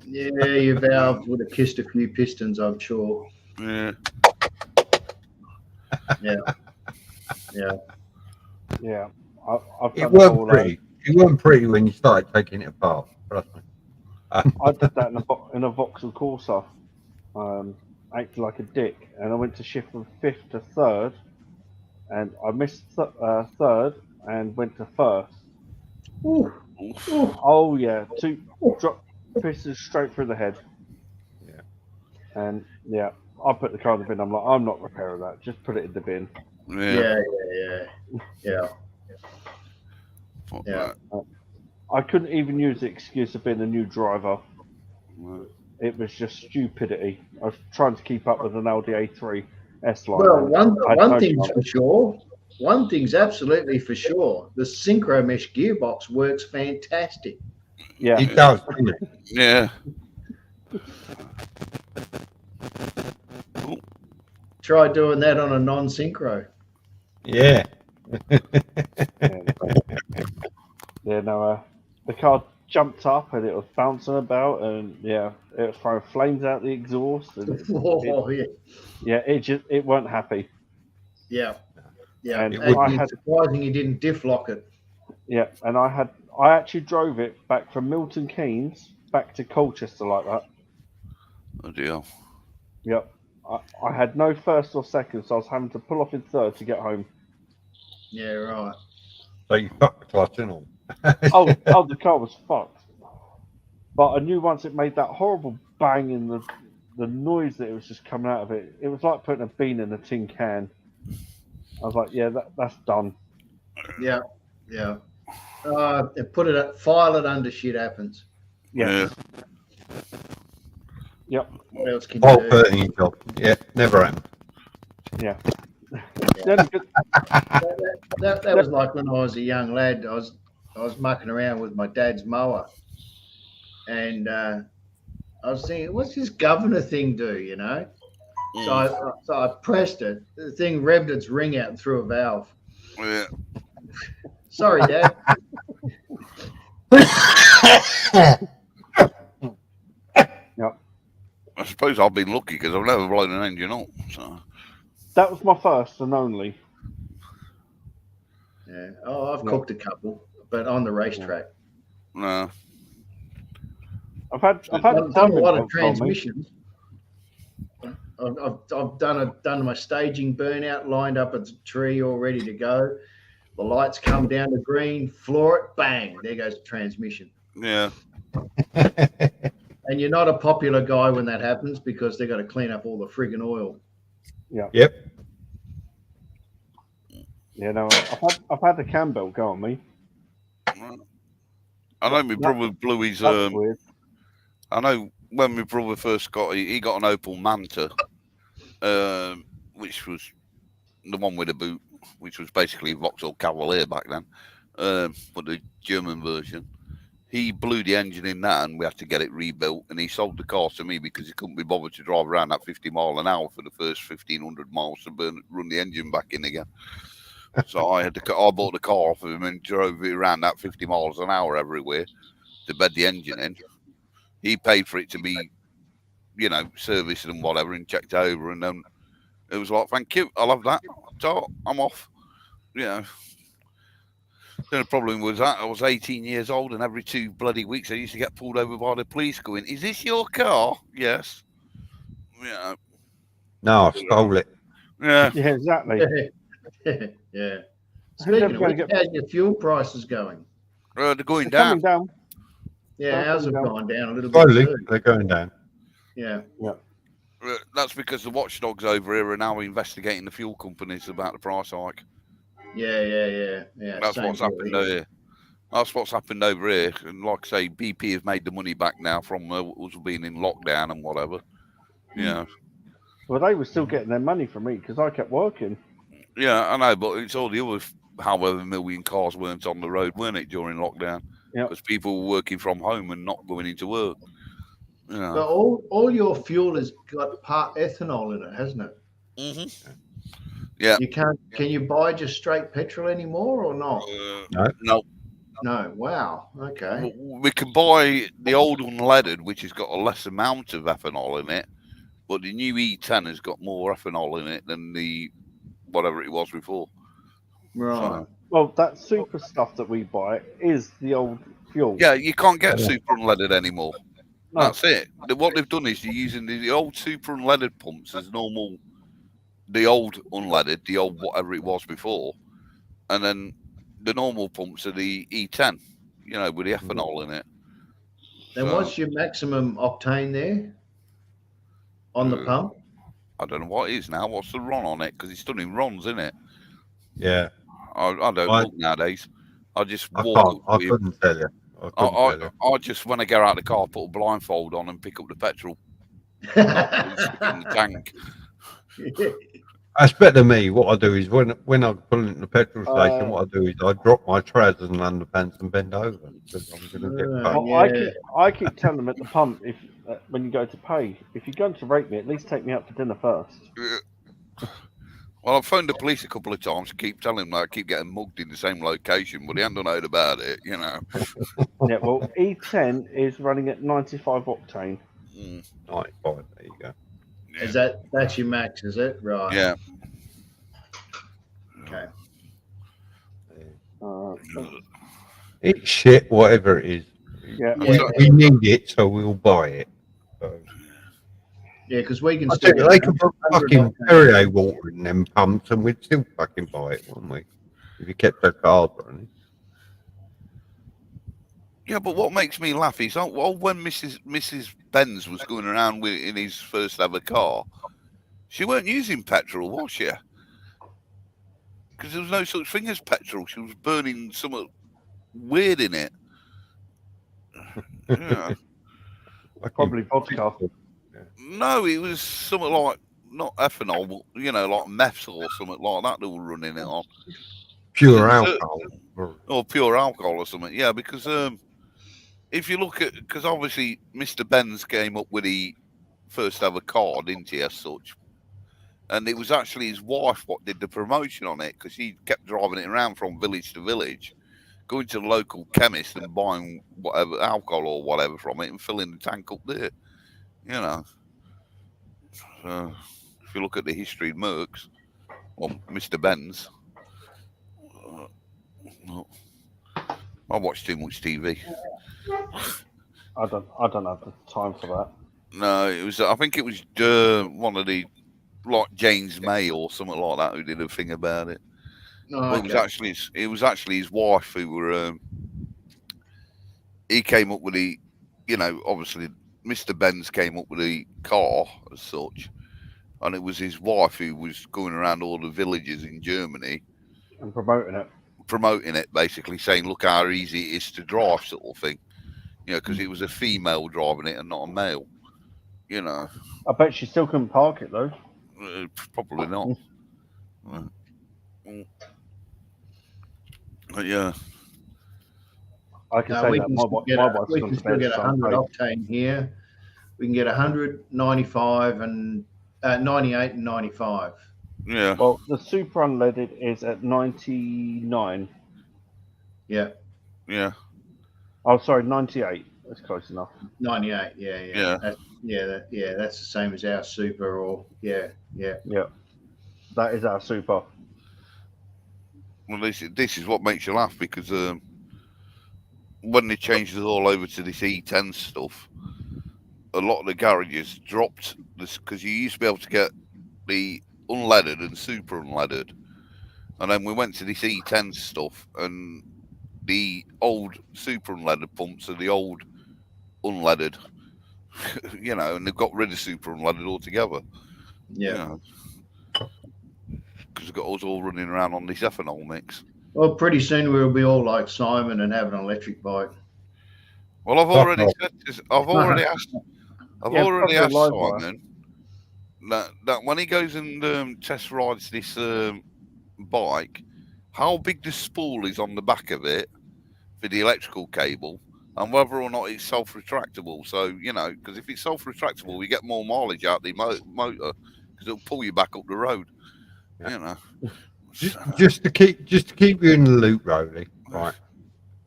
Yeah, your valve would have kissed a few pistons, I'm sure. Yeah. Yeah. It weren't pretty. It weren't pretty when you started taking it apart. Trust me. I did that in a Vauxhall Corsa. Acted like a dick, and I went to shift from 5th to 3rd, and I missed 3rd and went to 1st. Ooh. Oh yeah, 2 drop pistons straight through the head. Yeah. And yeah, I put the car in the bin. I'm like, I'm not repairing that. Just put it in the bin. Yeah. I couldn't even use the excuse of being a new driver. It was just stupidity. I was trying to keep up with an Audi A3 S-Line. Well, one thing's for sure. One thing's absolutely for sure. The synchro mesh gearbox works fantastic. Yeah, it does. Yeah. Try doing that on a non-synchro. Yeah. Yeah, no. The car jumped up and it was bouncing about, and yeah, it was throwing flames out the exhaust, and it weren't happy. Yeah. And it's surprising you didn't diff lock it. Yeah, and I actually drove it back from Milton Keynes back to Colchester like that. Oh dear. Yep. I had no first or second, so I was having to pull off in third to get home. Yeah, right. So you fucked the clutch and all. oh, the car was fucked. But I knew once it made that horrible bang in the noise that it was just coming out of it. It was like putting a bean in a tin can. I was like, yeah, that's done. Yeah. Put it up, file it under shit happens. Yeah. Yep. What else can you do? 13 job. Yeah, never happened. Yeah. That was like when I was a young lad. I was mucking around with my dad's mower, and I was thinking, what's this governor thing do? You know. So I pressed it. The thing revved its ring out and threw a valve. Yeah. Sorry, Dad. Yep. I suppose I've been lucky because I've never blown an engine up. So that was my first and only. Yeah. Oh, I've cooked a couple, but on the racetrack. No. I've had done a lot of transmissions. I've done my staging burnout, lined up at the tree all ready to go. The lights come down to green, floor it, bang, there goes the transmission. Yeah. And you're not a popular guy when that happens because they've got to clean up all the friggin' oil. Yeah. Yep. Yeah, no, I've had the cam belt go on me. I know my brother blew his. Weird. I know when my brother first got, he got an Opel Manta, which was the one with a boot, which was basically Vauxhall Cavalier back then, but the German version. He blew the engine in that, and we had to get it rebuilt. And he sold the car to me because he couldn't be bothered to drive around at 50 mile an hour for the first 1,500 miles to run the engine back in again. So I bought the car off of him and drove it around at 50 miles an hour everywhere to bed the engine in. He paid for it to be, serviced and whatever, and checked over. And then it was like, thank you, I love that. So I'm off. The only problem was that I was 18 years old, and every 2 bloody weeks I used to get pulled over by the police going, is this your car? Yes. Yeah. No, I stole it. Yeah, exactly. Yeah. Speaking of which, how's your fuel prices going? They're going down. Coming down. Yeah, ours have gone down a little Slowly, bit. they're going down. Yeah. That's because the watchdogs over here are now investigating the fuel companies about the price hike. Yeah. That's what's happened over. That's what's happened over here. And like I say, BP has made the money back now from us being in lockdown and whatever. Yeah. Well, they were still getting their money from me because I kept working. Yeah, I know, but it's all the other however million cars weren't on the road, weren't it, during lockdown? Yeah. Because people were working from home and not going into work. Yeah. But all your fuel has got part ethanol in it, hasn't it? Mm-hmm. Yeah. Can you buy just straight petrol anymore or not? No. No. Wow. Okay. We can buy the old unleaded, which has got a less amount of ethanol in it, but the new E10 has got more ethanol in it than the whatever it was before. Right. So, well, that super stuff that we buy is the old fuel. Yeah, you can't get super unleaded anymore. No. That's it. What they've done is you're using the old super unleaded pumps as normal, the old unleaded, the old whatever it was before, and then the normal pumps are the E10, with the ethanol in it. And what's your maximum octane there on the pump? I don't know what it is now. What's the RON on it? Because it's done in RONs, isn't it? Yeah. I don't look nowadays. I just walk up. I couldn't tell you. I just, when I get out of the car, put a blindfold on and pick up the petrol. In the tank. That's better than me. What I do is when I pull into the petrol station, what I do is I drop my trousers and underpants and bend over because I'm going to get paid. I keep telling them at the pump when you go to pay, if you're going to rate me, at least take me out for dinner first. Well, I've phoned the police a couple of times to keep telling them I keep getting mugged in the same location, but they haven't done anything about it, you know. Yeah, well, E10 is running at 95 octane. 95, there you go. Yeah. Is that's your max, is it? Right. Yeah. Okay. It's shit, whatever it is. Yeah. We need it, so we'll buy it. So. Yeah, because we can I still think they could put fucking Perrier water in them pumps and we'd still fucking buy it, wouldn't we? If you kept our cars running. Yeah, but what makes me laugh is when Mrs. Benz was going around in his first ever car, she weren't using petrol, was she? Because there was no such thing as petrol. She was burning something weird in it. Yeah. Probably vodka. No, it was something like, not ethanol, but, you know, like meth or something like that were running it on. Pure alcohol. Or pure alcohol or something, yeah, because if you look at, because obviously Mr. Benz came up with the first ever car, didn't he, as such? And it was actually his wife what did the promotion on it, because he kept driving it around from village to village, going to the local chemist and buying whatever, alcohol or whatever from it and filling the tank up there, you know. If you look at the history of Mercs, or Mr. Benz, I watch too much TV. I don't have the time for that. No, it was. I think it was one of the, like James May or something like that, who did a thing about it. Oh, But it was actually his wife who were. He came up with the, you know, obviously Mr. Benz came up with the car as such, and it was his wife who was going around all the villages in Germany and promoting it, basically saying, look how easy it is to drive, sort of thing. You know, because it was a female driving it and not a male. You know. I bet she still couldn't park it though. Probably not. But yeah. I can say that we can still get 100 octane here. We can get 100, 95, and 98 and 95. Yeah. Well, the super unleaded is at 99. Yeah. Yeah. Oh, sorry, 98. That's close enough. 98. Yeah. That's the same as our super, or yeah. That is our super. Well, this is what makes you laugh, because when they changed it all over to this E10 stuff, a lot of the garages dropped this, because you used to be able to get the unleaded and super unleaded, and then we went to this E10 stuff, and the old super unleaded pumps are the old unleaded, you know, and they've got rid of super unleaded altogether. Yeah. Because they've got us all running around on this ethanol mix. Well, pretty soon we'll be all like Simon and have an electric bike. Well, I've already asked Simon that when he goes and test rides this bike, how big the spool is on the back of it for the electrical cable, and whether or not it's self-retractable. So, you know, because if it's self-retractable, we get more mileage out the motor, because it'll pull you back up the road. You know, just to keep you in the loop, Rowley. Right,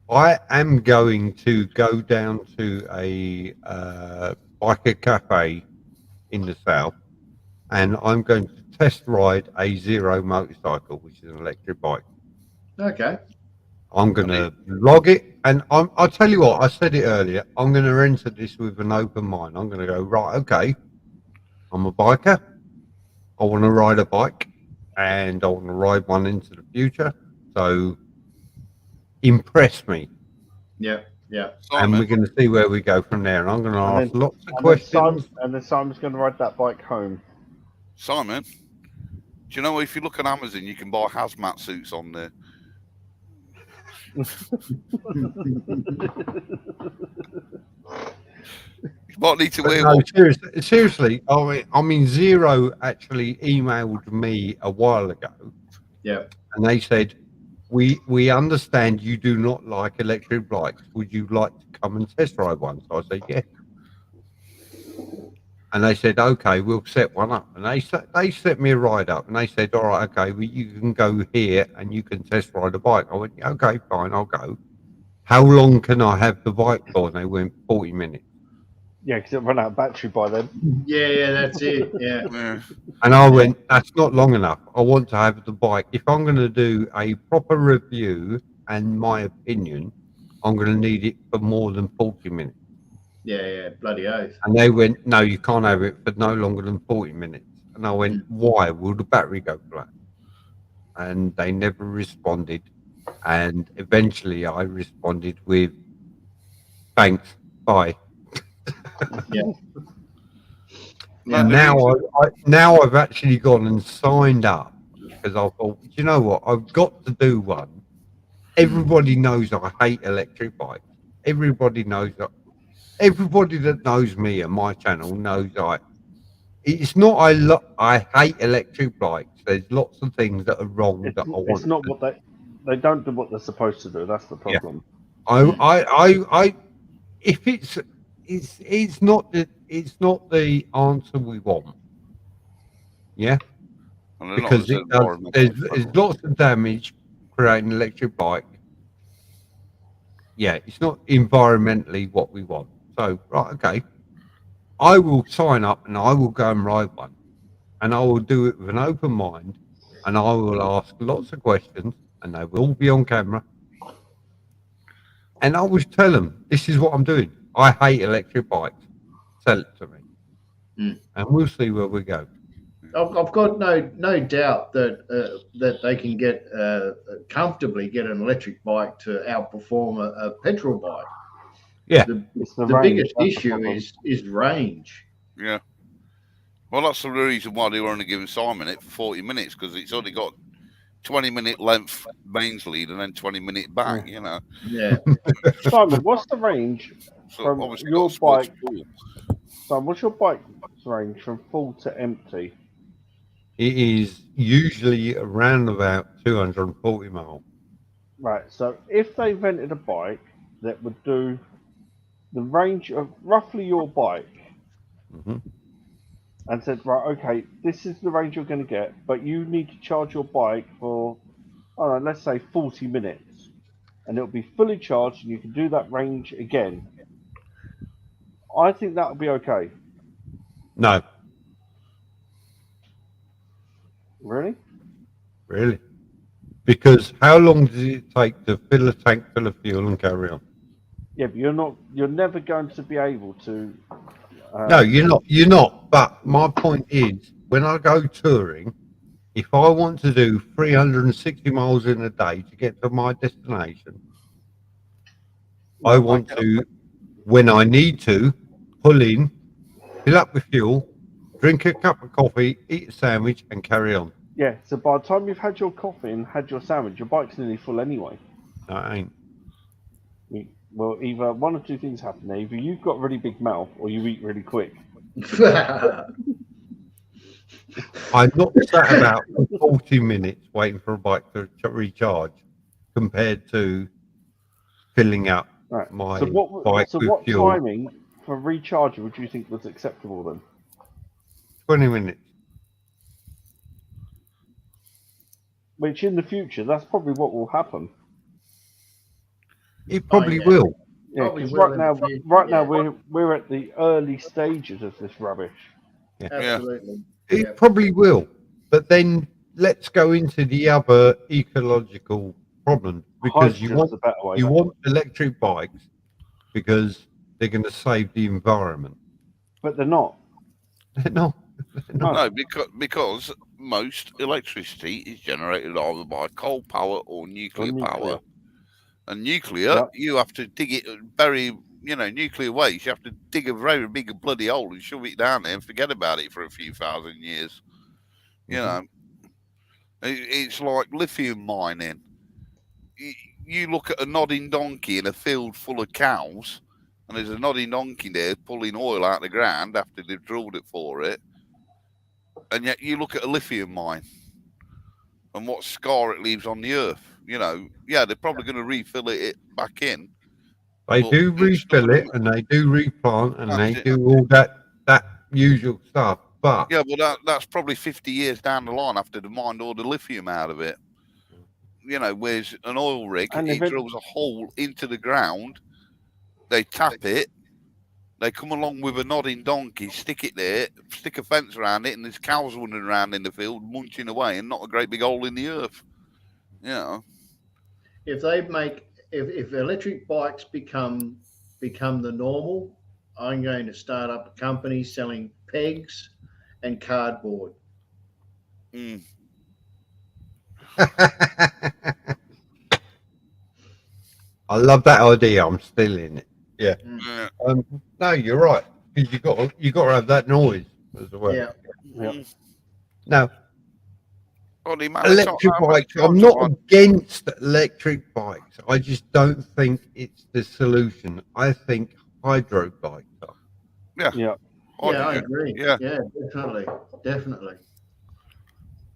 I am going to go down to a biker cafe in the south, and I'm going to test ride a Zero motorcycle, which is an electric bike. Okay. I'm going to log it, and I'll tell you what, I said it earlier, I'm going to enter this with an open mind. I'm going to go, right, okay, I'm a biker, I want to ride a bike, and I want to ride one into the future, so impress me. Yeah. And we're going to see where we go from there, and I'm going to ask lots of questions. And then Simon's going to ride that bike home. Simon, do you know if you look on Amazon, you can buy hazmat suits on there? You might need to wear one. Seriously, I mean, Zero actually emailed me a while ago. Yeah. And they said, we understand you do not like electric bikes. Would you like to come and test ride one? So I said, yeah. And they said, okay, we'll set one up. And they set me a ride up. And they said, all right, okay, well, you can go here and you can test ride a bike. I went, okay, fine, I'll go. How long can I have the bike for? And they went, 40 minutes. Yeah, because it run out of battery by then. Yeah, that's it. Yeah. And I went, that's not long enough. I want to have the bike. If I'm going to do a proper review and my opinion, I'm going to need it for more than 40 minutes. Yeah, bloody oath. And they went, no, you can't have it for no longer than 40 minutes. And I went, why? Will the battery go flat? And they never responded. And eventually I responded with, thanks, bye. Yeah. And now I've actually gone and signed up because I thought, you know what, I've got to do one. Everybody knows I hate electric bikes. Everybody knows that. Everybody that knows me and my channel knows it's not I hate electric bikes. There's lots of things that are wrong that I want. It's not what they don't do what they're supposed to do. That's the problem. Yeah. If it's not the answer we want. Yeah. Because there's lots of damage creating an electric bike. Yeah, it's not environmentally what we want. So, right, okay. I will sign up and I will go and ride one. And I will do it with an open mind. And I will ask lots of questions. And they will all be on camera. And I will tell them, this is what I'm doing. I hate electric bikes. Sell it to me. And we'll see where we go. I've got no doubt that they can get comfortably get an electric bike to outperform a petrol bike. Yeah, the biggest issue is range. Yeah. Well, that's the reason why they were only giving Simon it for 40 minutes because it's only got 20-minute length mains lead and then 20-minute back. You know. Yeah. Simon, what's the range from your bike? Simon, what's your bike's range from full to empty? It is usually around about 240 miles. Right. So if they rented a bike that would do the range of roughly your bike and said, right, okay, this is the range you're going to get, but you need to charge your bike for, I don't know, let's say 40 minutes, and it'll be fully charged and you can do that range again. I think that would be okay. No. Really? Really? Because how long does it take to fill a tank full of fuel and carry on? Yeah, but you're never going to be able to. No, you're not. But my point is, when I go touring, if I want to do 360 miles in a day to get to my destination, I want to, when I need to, pull in, fill up with fuel, drink a cup of coffee, eat a sandwich, and carry on. Yeah, so by the time you've had your coffee and had your sandwich, your bike's nearly full anyway. No, it ain't. Well, either one or two things happen there. Either you've got a really big mouth or you eat really quick. I'm not sat about 40 minutes waiting for a bike to recharge compared to filling up my bike with fuel. What timing for recharging would you think was acceptable then? 20 minutes. Which in the future, that's probably what will happen. It probably will. Yeah, because right now we're at the early stages of this rubbish. Yeah. Absolutely. It probably will. But then let's go into the other ecological problem because you want electric bikes because they're going to save the environment. But they're not. They're not. No, because most electricity is generated either by coal power or nuclear power. And nuclear, you have to dig it, bury, nuclear waste. You have to dig a very big bloody hole and shove it down there and forget about it for a few thousand years. You know, it's like lithium mining. You look at a nodding donkey in a field full of cows, and there's a nodding donkey there pulling oil out of the ground after they've drilled it for it. And yet you look at a lithium mine and what scar it leaves on the earth. They're probably going to refill it back in. They do refill it and they do replant and they do all that usual stuff. But yeah, but that's probably 50 years down the line after they mined all the lithium out of it. You know, whereas an oil rig, it drills a hole into the ground, they tap it, they come along with a nodding donkey, stick it there, stick a fence around it, and there's cows running around in the field, munching away, and not a great big hole in the earth. You know, if electric bikes become the normal, I'm going to start up a company selling pegs and cardboard. Mm. I love that idea. I'm still in it. Yeah. Yeah. No, you're right, because you got to have that noise as well. Yeah. Now, the electric bikes. I'm not against electric bikes. I just don't think it's the solution. I think hydro bikes are. Yeah. Yeah, I agree. Yeah. Yeah, definitely.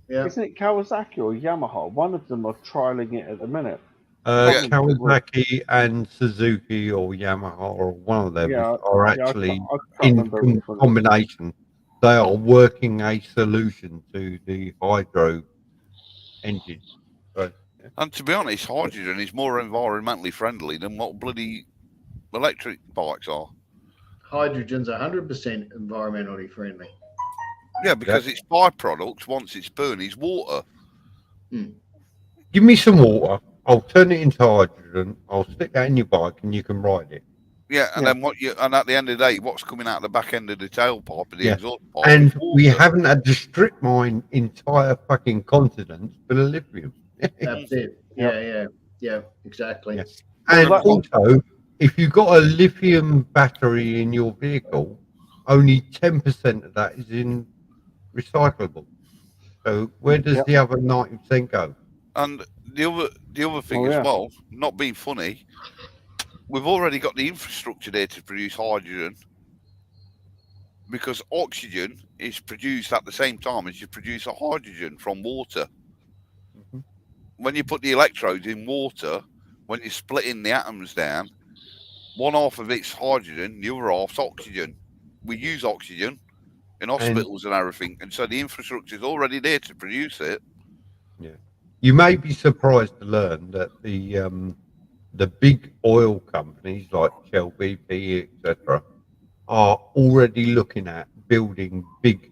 Yeah. Isn't it Kawasaki or Yamaha? One of them are trialing it at the minute. Kawasaki and Suzuki or Yamaha or one of them are actually in combination. They are working a solution to the hydro engine. So, yeah. And to be honest, hydrogen is more environmentally friendly than what bloody electric bikes are. Hydrogen's 100% environmentally friendly. Yeah, because its byproduct, once it's burned, is water. Give me some water. I'll turn it into hydrogen. I'll stick that in your bike, and you can ride it. Yeah, and then and at the end of the day, what's coming out the back end of the tailpipe of the exhaust pipe? And we haven't had to strip mine entire fucking continents for the lithium. That's it. Yeah, exactly. Yeah. And also, if you've got a lithium battery in your vehicle, only 10% of that is in recyclable. So where does the other 90% go? And the other thing as well, not being funny, we've already got the infrastructure there to produce hydrogen, because oxygen is produced at the same time as you produce a hydrogen from water. When you put the electrodes in water, when you're splitting the atoms down, one half of it's hydrogen, the other half's oxygen. We use oxygen in hospitals and everything, and so the infrastructure is already there to produce it. Yeah, you may be surprised to learn that the big oil companies like Shell, BP, etc., are already looking at building big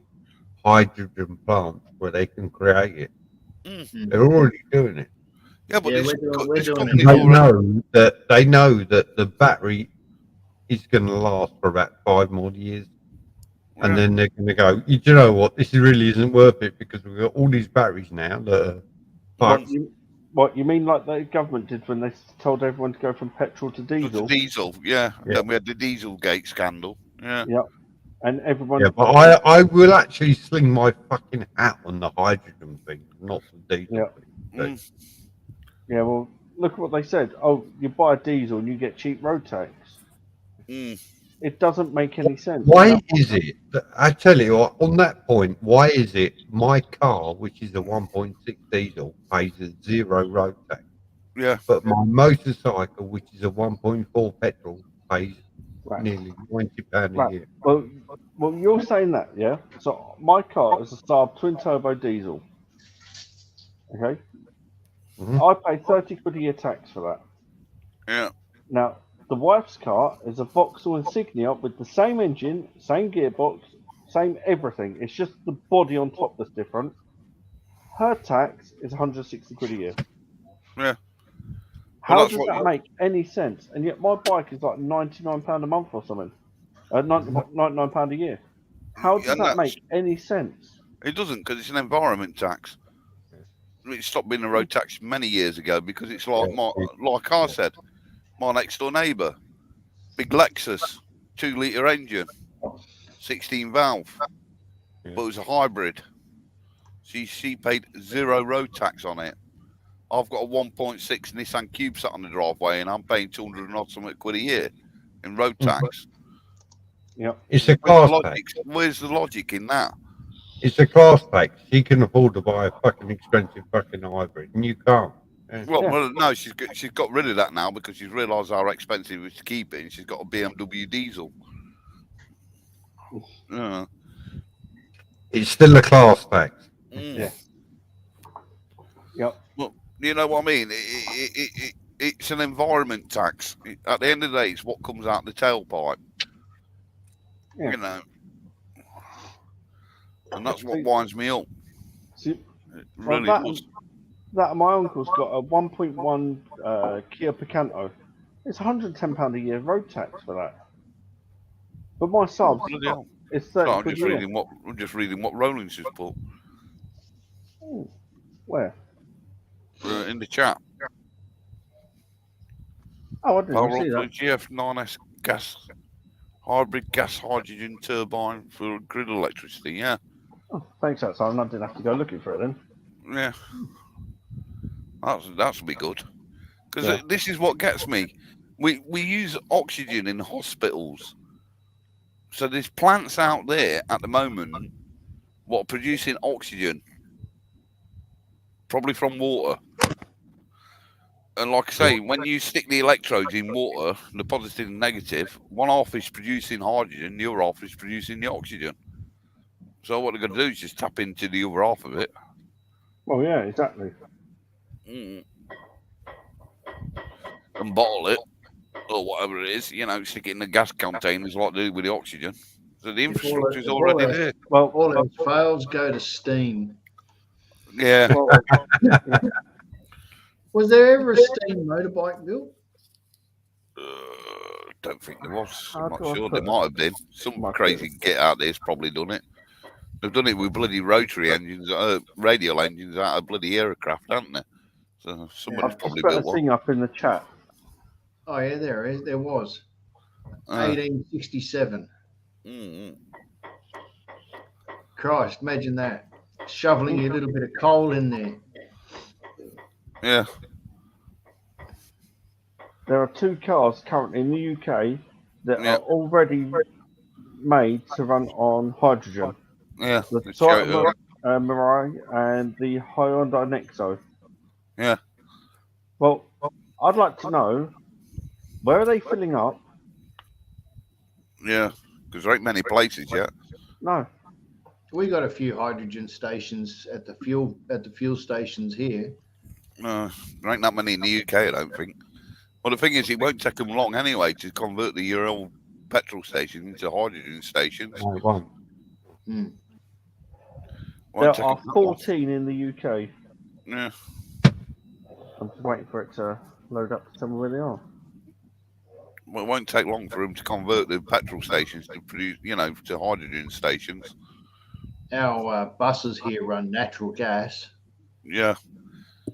hydrogen plants where they can create it. They're already doing it. Yeah, but we're doing it. They know that the battery is going to last for about 5 more years. And then they're going to go, you know what, this really isn't worth it, because we've got all these batteries now that are What you mean, like the government did when they told everyone to go from petrol to diesel? Yeah. Then we had the Dieselgate scandal. Yeah. And everyone. Yeah, but I will actually sling my fucking hat on the hydrogen thing, not the diesel thing. Yeah, well, look at what they said. Oh, you buy a diesel and you get cheap road tax. It doesn't make any sense. Why is it? I tell you what, on that point, why is it my car, which is a 1.6 diesel, pays a 0 road tax? Yeah. But my motorcycle, which is a 1.4 petrol, pays nearly £20 a year. Well, you're saying that, yeah? So my car is a Saab twin turbo diesel. Okay? I pay 30 quid a year tax for that. Yeah. Now, the wife's car is a Vauxhall Insignia with the same engine, same gearbox, same everything. It's just the body on top that's different. Her tax is 160 quid a year. Yeah. How does that make any sense? And yet my bike is like £99 a month or something. £99 a year. How does that make any sense? It doesn't, because it's an environment tax. It stopped being a road tax many years ago, because it's like like I said, my next door neighbour, big Lexus, 2-litre engine, 16 valve, but it was a hybrid. She paid 0 road tax on it. I've got a 1.6 Nissan Cube sat on the driveway, and I'm paying 200 and odd something quid a year in road tax. Yeah, it's a class tax. Where's the logic in that? It's a class tax. She can afford to buy a fucking expensive fucking hybrid, and you can't. Well, no, she's got rid of that now, because she's realised how expensive it is to keep it, and she's got a BMW diesel. It's still a class tax. Yeah. Yep. Well, you know what I mean? It's an environment tax. At the end of the day, it's what comes out the tailpipe. Yeah. You know. And that's what winds me up. See, It really does. That my uncle's got a 1.1 Kia Picanto. It's £110 a year road tax for that. But my subs, it's 30 I'm just reading what Rollins has put. Ooh, where? In the chat. Oh, I didn't see that. GF9S hybrid gas hydrogen turbine for grid electricity. Yeah. Oh, thanks, that Simon. I didn't have to go looking for it then. Yeah. That'll be good. Because this is what gets me. We use oxygen in hospitals. So there's plants out there at the moment what are producing oxygen, probably from water. And like I say, when you stick the electrodes in water, the positive and negative, one half is producing hydrogen, the other half is producing the oxygen. So what they're going to do is just tap into the other half of it. Well, yeah, exactly. And bottle it, or whatever it is, stick it in the gas containers like they do with the oxygen. So the infrastructure is already there. Well, all else fails, go to steam. Yeah. Was there ever a steam motorbike built? Don't think there was. I'm not sure. There might have been. Some crazy get out there's probably done it. They've done it with bloody rotary engines, radial engines out of bloody aircraft, haven't they? So somebody's probably built one. Thing up in the chat. Oh yeah, there is. There was. 1867. Christ, imagine that. Shoveling a little bit of coal in there. Yeah. There are 2 cars currently in the UK that are already made to run on hydrogen. Yeah. The Toyota Mirai and the Hyundai Nexo. Yeah. Well, I'd like to know, where are they filling up? Yeah, because there ain't many places yet. No. We got a few hydrogen stations at the fuel stations here. No, there ain't that many in the UK, I don't think. Well, the thing is, it won't take them long anyway to convert your old petrol stations into hydrogen stations. No, it won't. There are 14 in the UK. Yeah. I'm just waiting for it to load up to tell me where they are. Well, it won't take long for them to convert the petrol stations to produce, to hydrogen stations. Our buses here run natural gas. Yeah.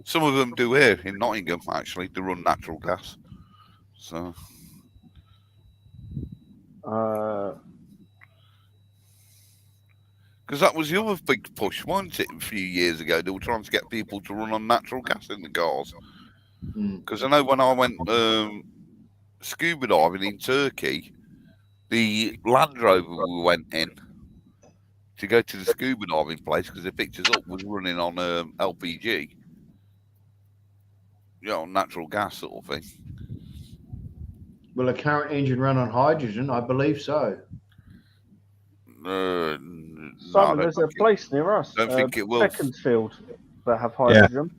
Some of them do here in Nottingham, actually, to run natural gas. So. Because that was the other big push, wasn't it, a few years ago? They were trying to get people to run on natural gas in the cars. Because I know when I went scuba diving in Turkey, the Land Rover we went in to go to the scuba diving place, because they picked us up, was running on LPG. On natural gas sort of thing. Will a current engine run on hydrogen? I believe so. Simon, there's a place near us. I don't think it will. Beaconsfield that have hydrogen.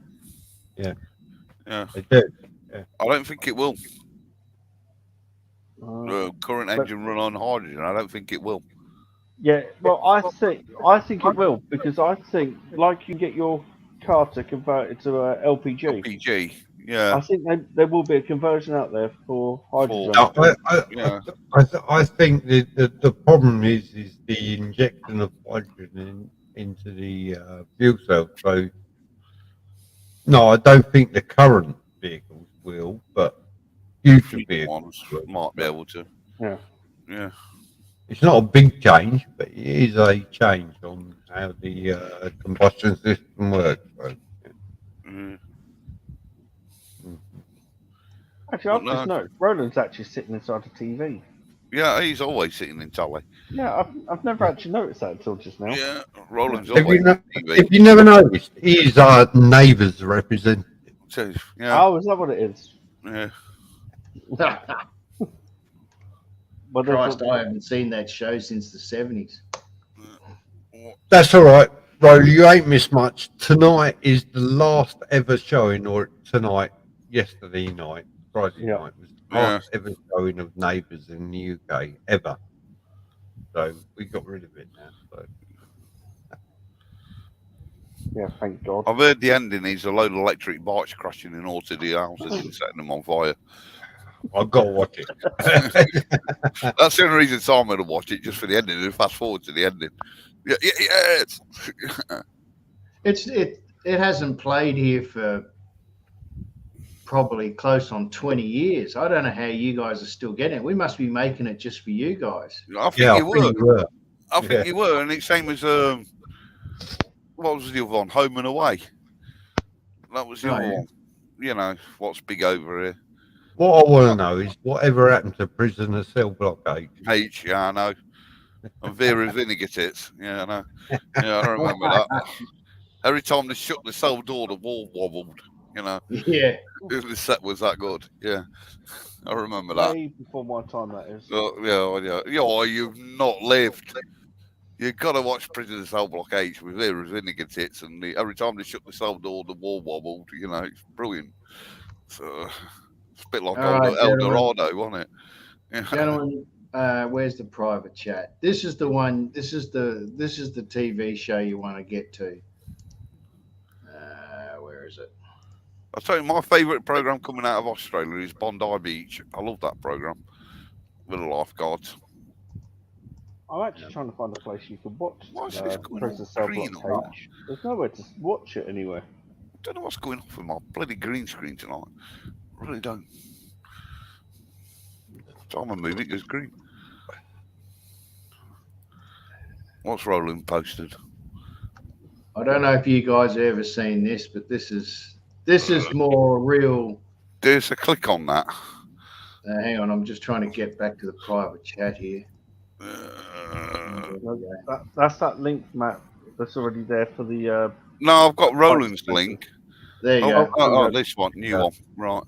Yeah. Yeah. They do. Yeah. I don't think it will. Current engine run on hydrogen. I don't think it will. Yeah, well, I think it will, because I think, like you get your car to convert it to LPG. LPG, yeah. I think there will be a conversion out there for hydrogen. I think the problem is the injection of hydrogen into the fuel cell. So, no, I don't think the current vehicles will, but future vehicles might be able to. Yeah. Yeah. It's not a big change, but it is a change on how the combustion system works. So. Actually, I've just noticed Roland's actually sitting inside the TV. Yeah, he's always sitting in telly. Yeah, I've never actually noticed that until just now. Yeah, Roland's always in TV. If you never noticed, he's our neighbour's representative. Yeah. Oh, is that what it is? Yeah. Christ, I haven't seen that show since the 70s. That's all right, Roly. You ain't missed much. Tonight is the last ever showing, or yesterday night, Friday night was the last ever showing of Neighbours in the UK ever. So we got rid of it now. So. Yeah, thank God. I've heard the ending is a load of electric bikes crashing in all to the houses and setting them on fire. I've got to watch it. That's the only reason Simon will watch it, just for the ending, and fast forward to the ending. Yes. It hasn't played here for probably close on 20 years. I don't know how you guys are still getting it. We must be making it just for you guys. I think you were. I think Yeah. you were, and it's same as what was the other one? Home and Away. That was the other one. You know what's big over here. What I want to know is whatever happened to Prisoner Cell Block H. Yeah, I know. And Vera's Vinegar Tits. Yeah, I know. Yeah, I remember that. Every time they shut the cell door, the wall wobbled. You know. Yeah. The set was that good. Yeah, I remember that. Way before my time, that is. Yeah. You've not lived. You've got to watch Prisoner Cell Block H with Vera's Vinegar Tits, and every time they shut the cell door, the wall wobbled. You know, it's brilliant. So it's a bit like El Dorado, wasn't it? Yeah. Gentlemen, where's the private chat? This is the one. This is the TV show you want to get to. Where is it? I'll tell you, my favourite programme coming out of Australia is Bondi Beach. I love that programme with the lifeguards. I'm actually trying to find a place you can watch Prisoner Cell Block H. There's nowhere to watch it anywhere. I don't know what's going on with my bloody green screen tonight. I really don't. Time I move it goes green. What's Roland posted? I don't know if you guys have ever seen this, but this is more real. There's a click on that. Hang on, I'm just trying to get back to the private chat here. That's that link, Matt. That's already there for the. No, I've got Roland's link. There you go. Oh, this one, new one, right?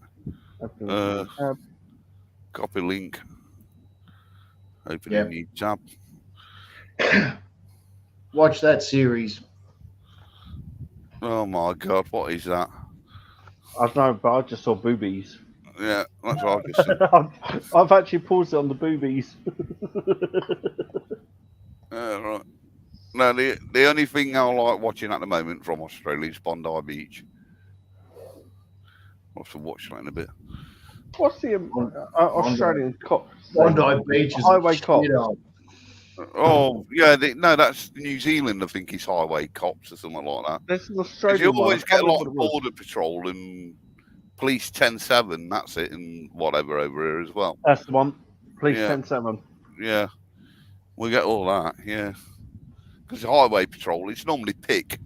Copy link. Open a new tab. Watch that series. Oh my God, what is that? I don't know, but I just saw boobies. Yeah, that's what I just said. I've actually paused it on the boobies. Right. No, the only thing I like watching at the moment from Australia is Bondi Beach. I'll have to watch that in a bit. What's the Australian cop? Bondi Beach is highway cops. Oh, yeah, that's New Zealand, I think, is highway cops or something like that. There's an Australian you always one. get a lot of border patrol and police 10-7, that's it, and whatever over here as well. That's the one. Police 10-7. Yeah, we get all that, yeah. Because highway patrol, it's normally pick,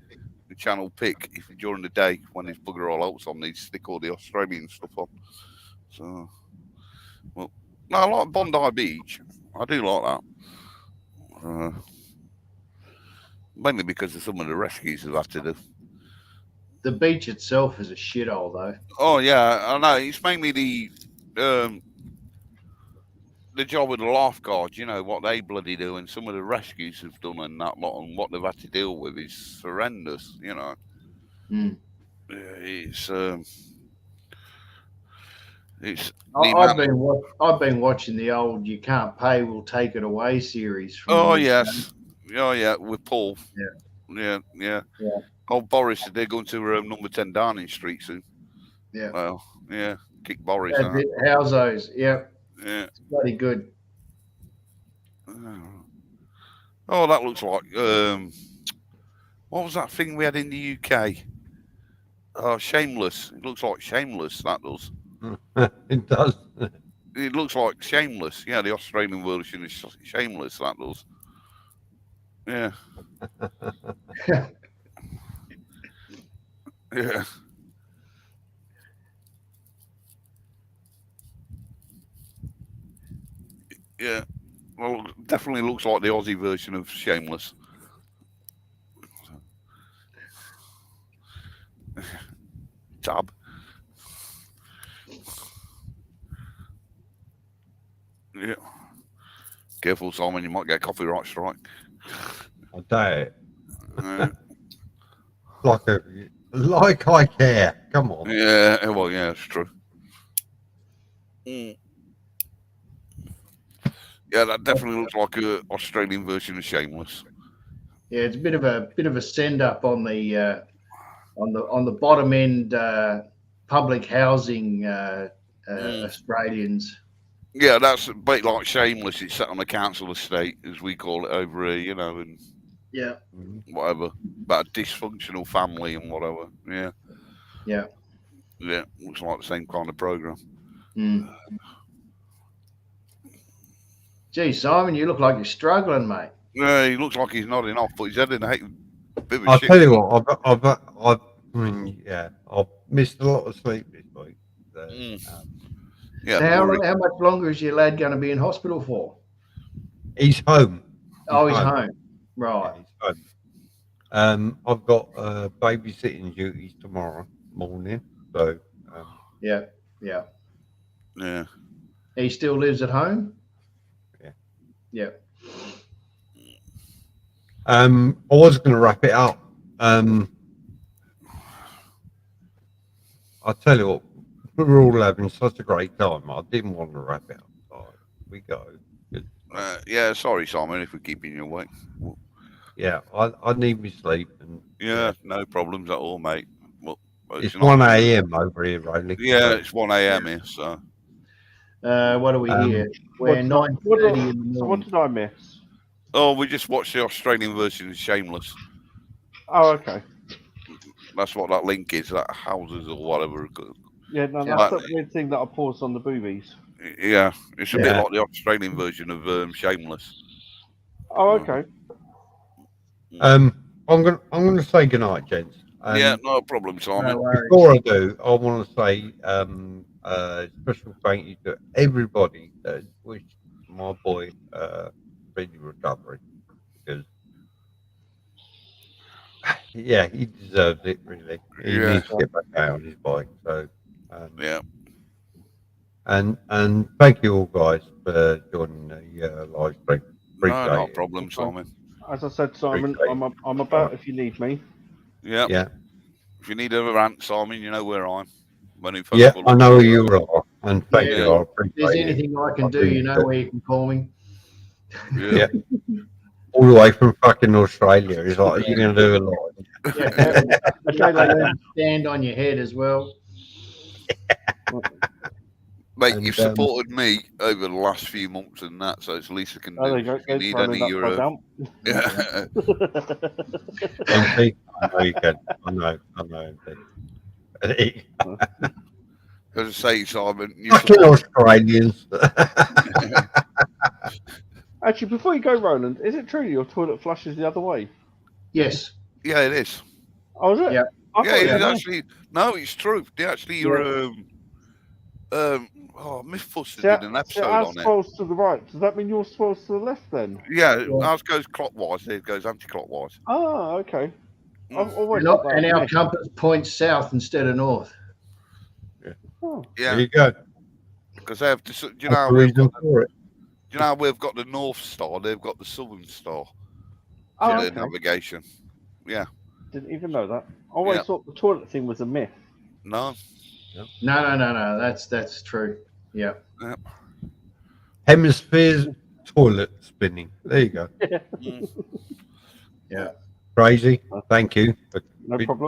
the channel pick, if during the day when there's bugger all else on, they stick all the Australian stuff on. So, well, no, I like Bondi Beach. I do like that. Mainly because of some of the rescues we've had to do. The beach itself is a shithole, though. Oh yeah, I know. It's mainly the job with the lifeguards. You know what they bloody do, and some of the rescues have done and that lot, and what they've had to deal with is horrendous. You know, it's. I've been watching the old "You Can't Pay, We'll Take It Away" series. Yes, with Paul. Yeah. Oh, Boris, they're going to number 10 Downing Street soon. Yeah. Well, yeah, kick Boris out. How's those? Yeah. It's bloody good. Oh, that looks like what was that thing we had in the UK? Oh, Shameless. It looks like Shameless. That does. It does. It looks like Shameless. Yeah, the Australian version is Shameless. That does. Yeah. Yeah. Yeah. Well, definitely looks like the Aussie version of Shameless. Tab. Yeah. Careful, Simon. You might get a copyright strike. I doubt it. Like I care. Come on. Yeah. Well, yeah, it's true. Mm. Yeah, that definitely looks like an Australian version of Shameless. Yeah, it's a bit of a send up on the bottom end public housing Australians. Yeah, that's a bit like Shameless. It's set on a council estate, as we call it over here, you know, and Yeah. whatever, about a dysfunctional family and whatever. Yeah. Yeah. Yeah, looks like the same kind of program. Mm. Gee, Simon, you look like you're struggling, mate. Yeah, he looks like he's nodding off, but he's had a bit of a I'll shit. tell you what, I've missed a lot of sleep this week. So, Yeah. So how much longer is your lad going to be in hospital for? he's home. He's home. Right. Yeah, he's home. I've got babysitting duties tomorrow morning. So Yeah. He still lives at home? Yeah. I was going to wrap it up. I'll tell you what, we're all having such a great time. I didn't want to wrap it up. So we go. Yeah, sorry, Simon, if we're keeping you awake. Yeah, I need my sleep. And yeah, no problems at all, mate. Well, it's 1 a.m. over here, Riley. Yeah, it's 1 a.m. here, so. What are we here? We're 9:30 in the morning. So what did I miss? Oh, we just watched the Australian version of Shameless. Oh, okay. That's what that link is, that houses or whatever. Yeah, no, that's that weird thing that I paused on the boobies. Yeah, it's a bit like the Australian version of Shameless. Oh, okay. I'm gonna say goodnight, gents. Yeah, no problem, Simon. Before I do, I want to say special thank you to everybody that wished my boy speedy recovery, because yeah, he deserves it really. He needs to get back out on his bike. So yeah. And thank you all guys for joining the live stream. No problem, Simon. As I said, Simon, I'm about if you need me. Yeah. Yeah. If you need a rant, Simon, you know where I'm. Yeah, I know who you are, and thank you. I appreciate If there's anything I can do, you know where you can call me. Yeah. All the way from fucking Australia. He's like, you're going to do a lot. Yeah. Stand on your head as well. Mate, you've supported me over the last few months and that, so it's the least I can do. If you need any euro. Yeah. MP, I know you can. I know, MP. As I say, Simon, fucking Australians. Actually, before you go, Roland, is it true your toilet flushes the other way? Yes. Yeah, it is. Oh, is it? Yeah. Yeah, it is actually. No, it's true. You're Mythbuster did an episode on it. Ours swirls to the right. Does that mean yours swirls to the left then? Yeah, ours goes clockwise. It goes anti-clockwise. Oh, okay. And our compass points south instead of north. Yeah. Oh. Yeah. There you go. Because they have to. Do you know we've got the North Star? They've got the Southern Star for their navigation. Yeah. Didn't even know that. I always thought the toilet thing was a myth. No. No. That's true. Yeah. Hemispheres toilet spinning. There you go. Yeah. Crazy. Thank you for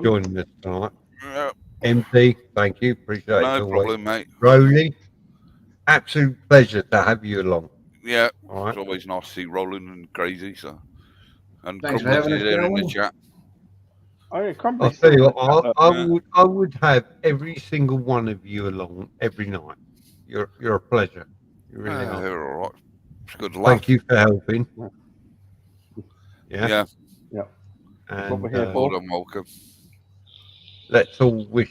joining us tonight. Yeah. MP, thank you. Appreciate it. No problem, mate. Rolly, absolute pleasure to have you along. Yeah. All right. It's always nice to see Roland and Crazy. So. And thanks for having us there in the chat. Oh, yeah, I'll tell you what, I would have every single one of you along every night. You're a pleasure. You really are. You're all right. It's good luck. Thank you for helping. Yeah. And what we're here for. Welcome. Let's all wish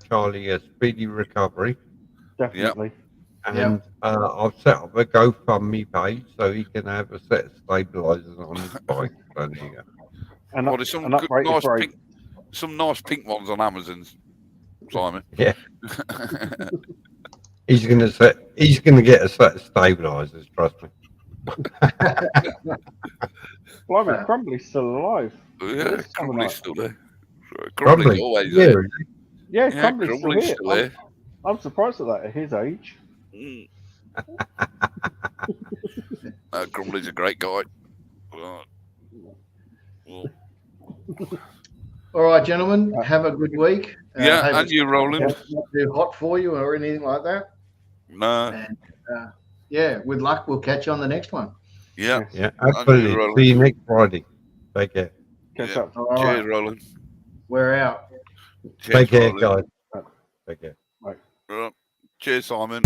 Charlie a speedy recovery. Definitely. And I've set up a GoFundMe page so he can have a set of stabilizers on his bike. So there you go. And there's some nice pink ones on Amazon, Simon. Yeah. He's gonna get a set of stabilizers, trust me. Blimey, Crumbly's still alive. Yeah, Crumbly's still there. Crumbly, always yeah. there. Yeah, Crumbly's still here. Still there. I'm surprised at that at his age. Crumbly's a great guy. All right, gentlemen, have a good week. Yeah, and you, Roland. It's not too hot for you or anything like that. No. And, yeah, with luck, we'll catch you on the next one. Yeah. Yeah, absolutely. See you next Friday. Take care. Catch up. All Cheers, right. Roland. We're out. Cheers, Take care, Roland. guys. Take care. Right. Cheers, Simon.